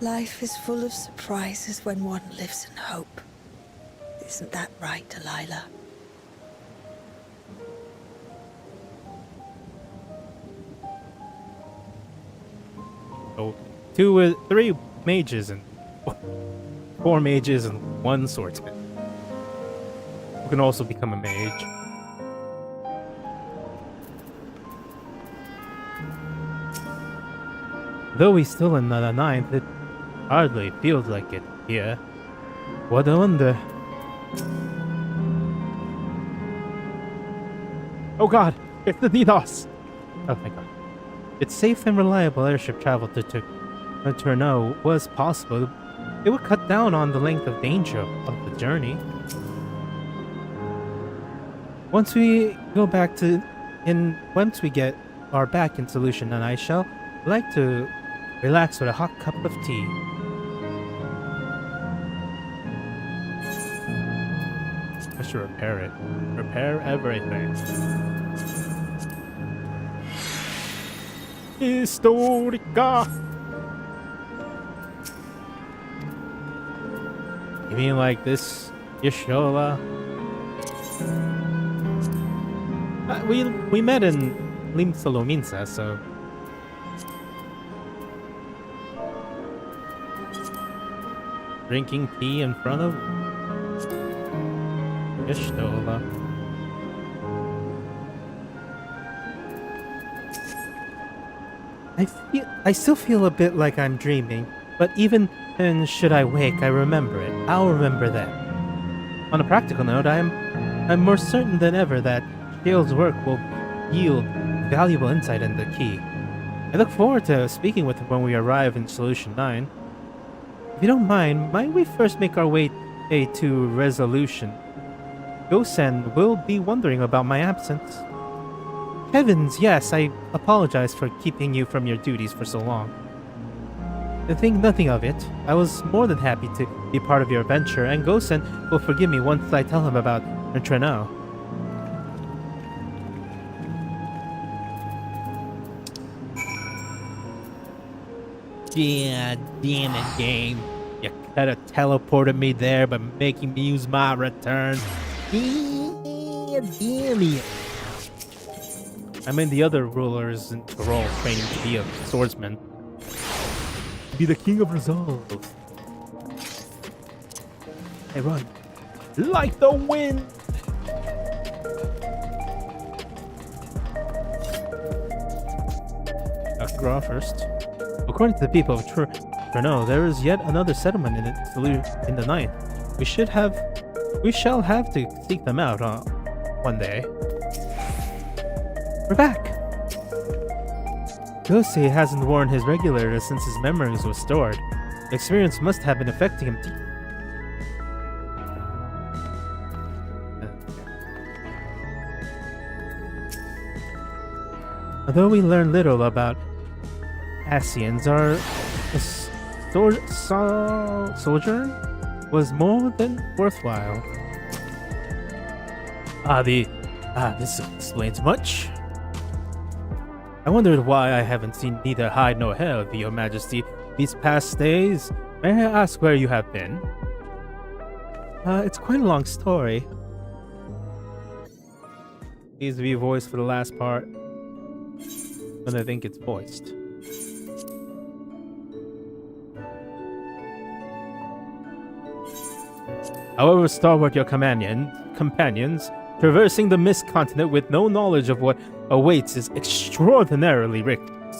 Life is full of surprises when one lives in hope. Isn't that right, Delilah? So, 3 mages and 4 mages and 1 swordsman. Who can also become a mage. Though he's still in the 9th, it hardly feels like it here. What a wonder. Oh god, it's the DDoS! Oh thank god. Its safe and reliable airship travel to Turno was possible. It would cut down on the length of danger of the journey. Once we get our back in Solution, and I shall like to relax with a hot cup of tea. I should repair it. Repair everything. Historica! You mean like this, Yashola? We met in Limsalominsa, so... Drinking tea in front of Yashola. I still feel a bit like I'm dreaming, but even then, should I wake, I remember it. I'll remember that. On a practical note, I'm more certain than ever that Shale's work will yield valuable insight into the key. I look forward to speaking with him when we arrive in Solution 9. If you don't mind, might we first make our way to Resolution? Gosen will be wondering about my absence. Heavens, yes, I apologize for keeping you from your duties for so long. Think nothing of it. I was more than happy to be part of your adventure, and Gosen will forgive me once I tell him about Treno. Yeah, damn it, game. You coulda teleported me there by making me use my return. Yeah, damn it. I mean, the other rulers in Tyrol training to be a swordsman. Be the king of resolve. Hey, run. Like the wind! Graw first. According to the people of Treno, there is yet another settlement in the 9th. We shall have to seek them out one day. We're back! Gosei hasn't worn his regulator since his memories were stored. The experience must have been affecting him deeply. Although we learn little about Asians, our sojourn was more than worthwhile. This explains much. I wondered why I haven't seen neither hide nor hair of your majesty these past days. May I ask where you have been? It's quite a long story. Needs to be voiced for the last part when I think it's voiced. However stalwart your companions, traversing the Mist Continent with no knowledge of what awaits is extraordinarily reckless.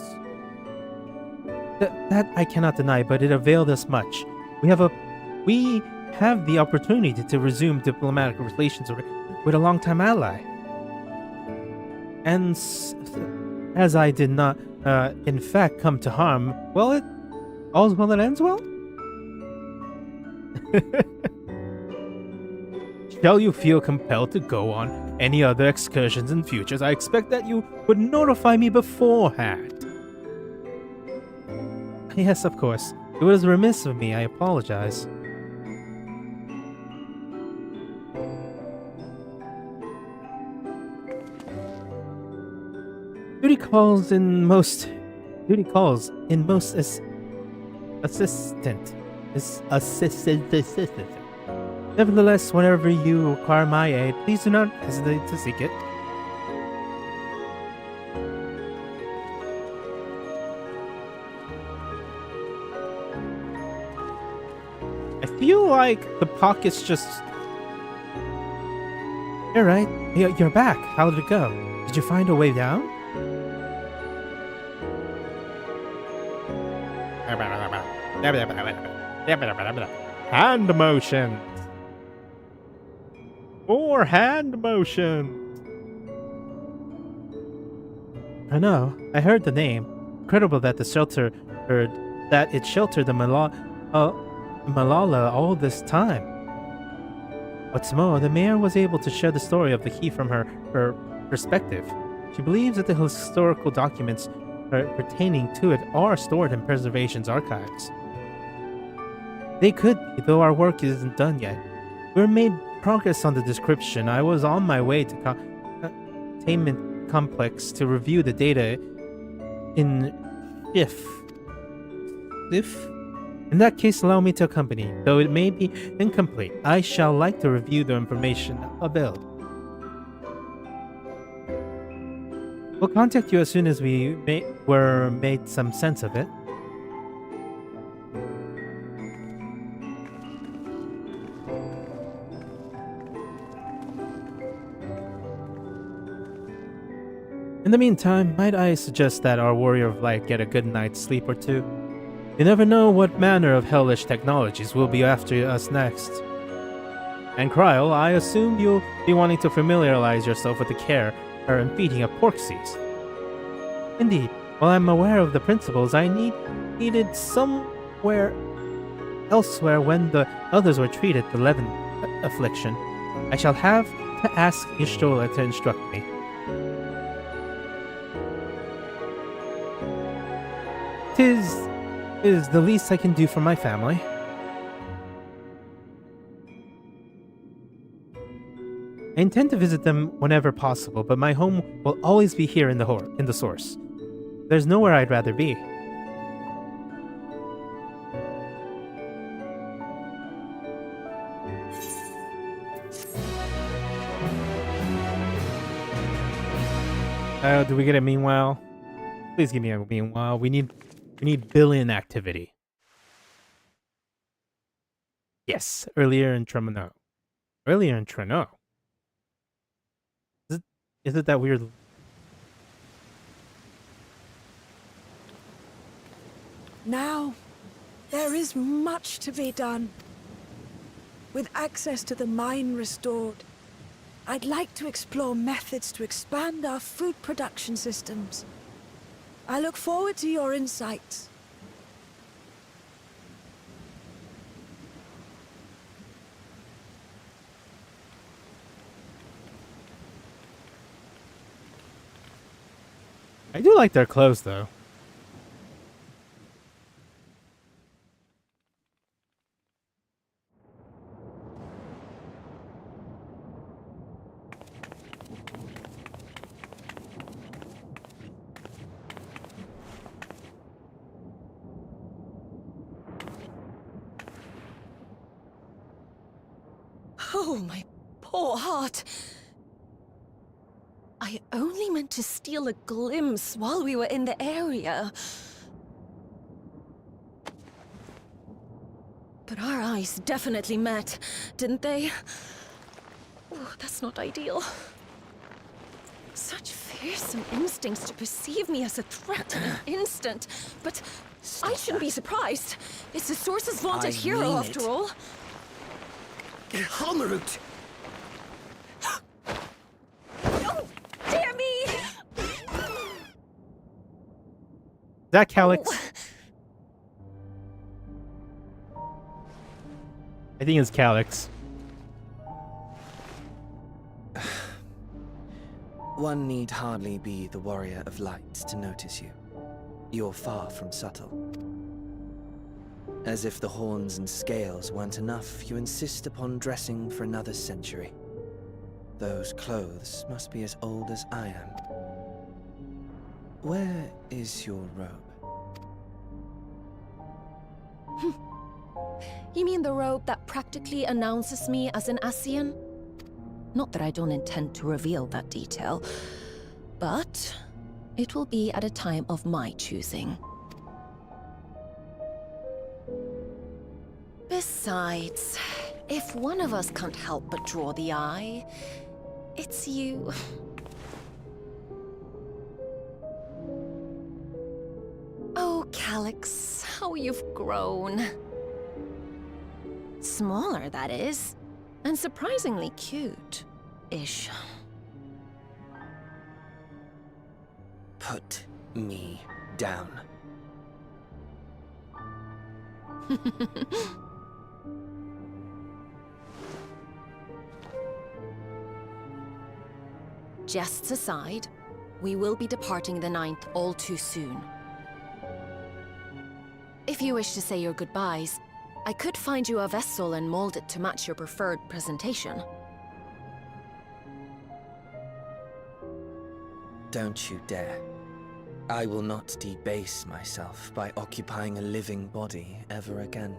That I cannot deny, but it availed us much. We have the opportunity to resume diplomatic relations with a longtime ally. And as I did not, in fact, come to harm, well, all's well that ends well? Shall you feel compelled to go on any other excursions in futures, I expect that you would notify me beforehand. Yes, of course. It was remiss of me. I apologize. Duty calls in most assistant. Nevertheless, whenever you require my aid, please do not hesitate to seek it. I feel like the pockets just... You're right. You're back. How did it go? Did you find a way down? Hand motions. More hand motions. I know. I heard the name. Incredible that it sheltered the Malala all this time. What's more, the mayor was able to share the story of the key from her perspective. She believes that the historical documents pertaining to it are stored in Preservation's archives. They could be, though our work isn't done yet. We've made progress on the description. I was on my way to Containment Complex to review the data in XIV. In that case, allow me to accompany you. Though it may be incomplete, I shall like to review the information available. We'll contact you as soon as we made some sense of it. In the meantime, might I suggest that our warrior of light get a good night's sleep or two? You never know what manner of hellish technologies will be after us next. And Kryl, I assume you'll be wanting to familiarize yourself with the care and feeding of porksies. Indeed, while I'm aware of the principles, I needed somewhere elsewhere when the others were treated the Levin affliction. I shall have to ask Y'shtola to instruct me. Tis the least I can do for my family. I intend to visit them whenever possible, but my home will always be here in the source. There's nowhere I'd rather be. Do we get a meanwhile? Please give me a meanwhile. We need billion activity. Yes, earlier in Tremano. Earlier in Treno. Is it that weird? Now, there is much to be done. With access to the mine restored, I'd like to explore methods to expand our food production systems. I look forward to your insights. I do like their clothes, though. Oh, my poor heart. I only meant to steal a glimpse while we were in the area. But our eyes definitely met, didn't they? Oh, that's not ideal. Such fearsome instincts to perceive me as a threat in an instant. But I shouldn't be surprised. It's the Source's vaunted hero, after all. Halmerut! Oh, dear me! That Calyx? I think it's Calyx. One need hardly be the warrior of light to notice you. You're far from subtle. As if the horns and scales weren't enough, you insist upon dressing for another century. Those clothes must be as old as I am. Where is your robe? You mean the robe that practically announces me as an Ascian? Not that I don't intend to reveal that detail, but it will be at a time of my choosing. Besides, if one of us can't help but draw the eye, it's you. Oh, Calyx, how you've grown. Smaller, that is. And surprisingly cute-ish. Put me down. Jests aside, we will be departing the 9th all too soon. If you wish to say your goodbyes, I could find you a vessel and mold it to match your preferred presentation. Don't you dare. I will not debase myself by occupying a living body ever again.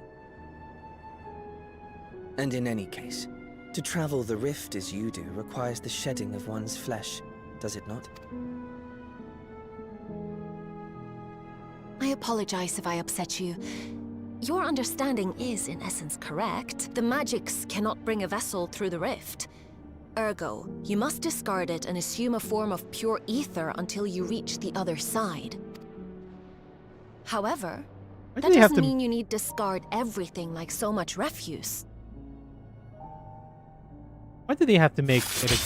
And in any case, to travel the rift as you do requires the shedding of one's flesh, does it not? I apologize if I upset you. Your understanding is, in essence, correct. The magics cannot bring a vessel through the rift. Ergo, you must discard it and assume a form of pure ether until you reach the other side. However, that doesn't mean you need discard everything like so much refuse. Why do they have to make it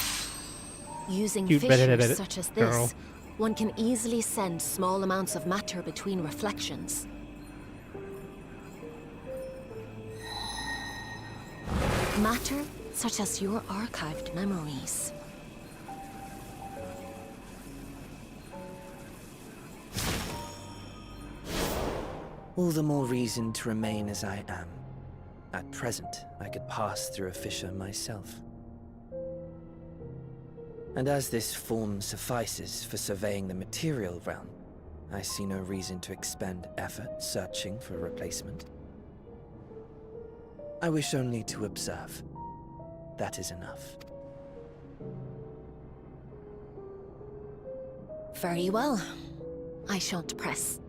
Using cute fissures such as this, girl? one can easily send small amounts of matter between reflections. Matter such as your archived memories. All the more reason to remain as I am. At present, I could pass through a fissure myself. And as this form suffices for surveying the material realm, I see no reason to expend effort searching for a replacement. I wish only to observe. That is enough. Very well. I shan't press.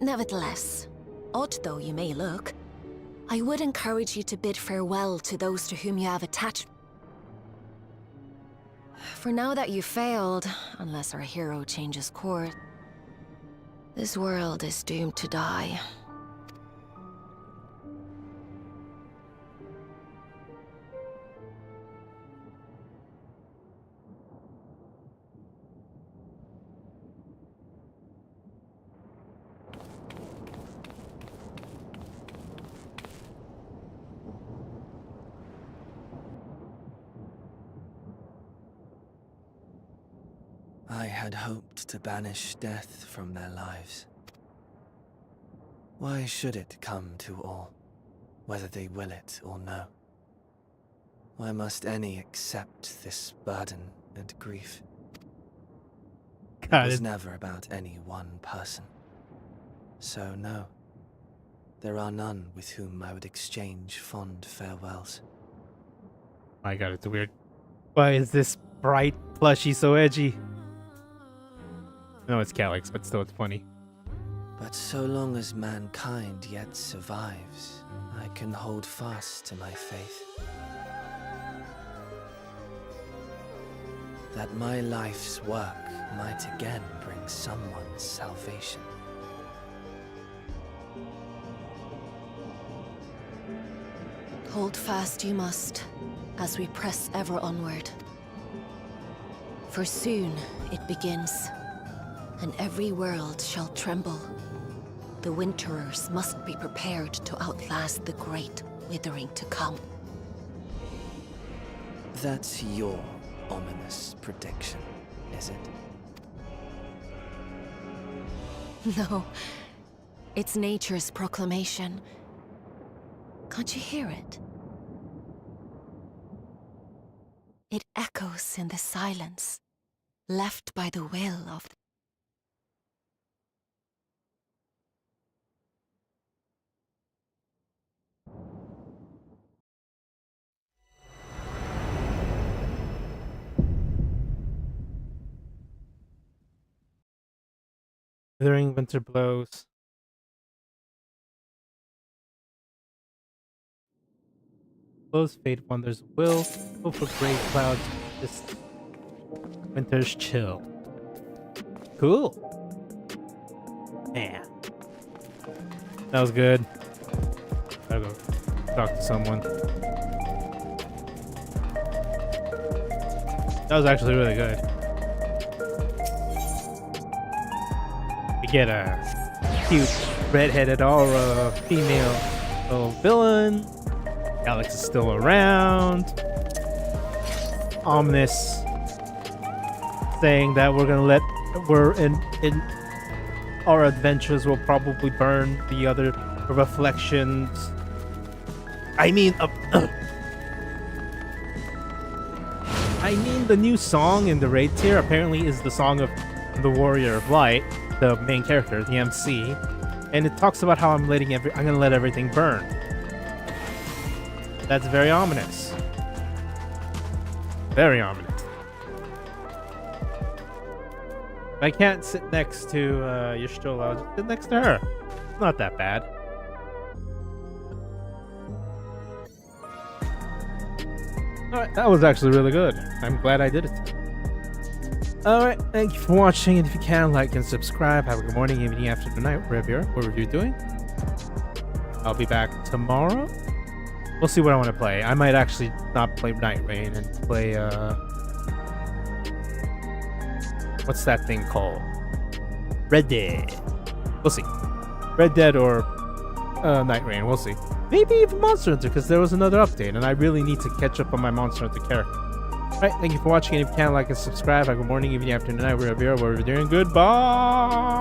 Nevertheless, odd though you may look, I would encourage you to bid farewell to those to whom you have attached. For now that you failed, unless our hero changes course, this world is doomed to die. I had hoped to banish death from their lives. Why should it come to all, whether they will it or no? Why must any accept this burden and grief? It was never about any one person. So no, there are none with whom I would exchange fond farewells. My god, it's weird. Why is this bright plushie so edgy? No, it's Calyx, but still it's funny. But so long as mankind yet survives, I can hold fast to my faith. That my life's work might again bring someone's salvation. Hold fast you must, as we press ever onward. For soon it begins, and every world shall tremble. The Winterers must be prepared to outlast the great withering to come. That's your ominous prediction, is it? No, it's nature's proclamation. Can't you hear it? It echoes in the silence, left by the will of Withering winter blows. Blows fade wonders will. Hope for gray clouds. This winter's chill. Cool. Man. That was good. Gotta go talk to someone. That was actually really good. We get a cute redheaded aura female little villain. Alex is still around. Ominous saying that we're in our adventures will probably burn the other reflections. I mean, the new song in the raid tier apparently is the song of the Warrior of Light, the main character, the MC, and it talks about how I'm gonna let everything burn. That's very ominous. Very ominous. If I can't sit next to Y'shtola, I'll just sit next to her. It's not that bad. Alright, that was actually really good. I'm glad I did it. Alright, thank you for watching, and if you can, like and subscribe. Have a good morning, evening, afternoon, night, wherever you're doing. I'll be back tomorrow. We'll see what I want to play. I might actually not play Night Rain and play, what's that thing called? Red Dead. We'll see. Red Dead or Night Rain, we'll see. Maybe even Monster Hunter, because there was another update, and I really need to catch up on my Monster Hunter character. Alright, thank you for watching, and if you can, like and subscribe. Have a good morning, evening, afternoon, night, wherever you're doing. Goodbye!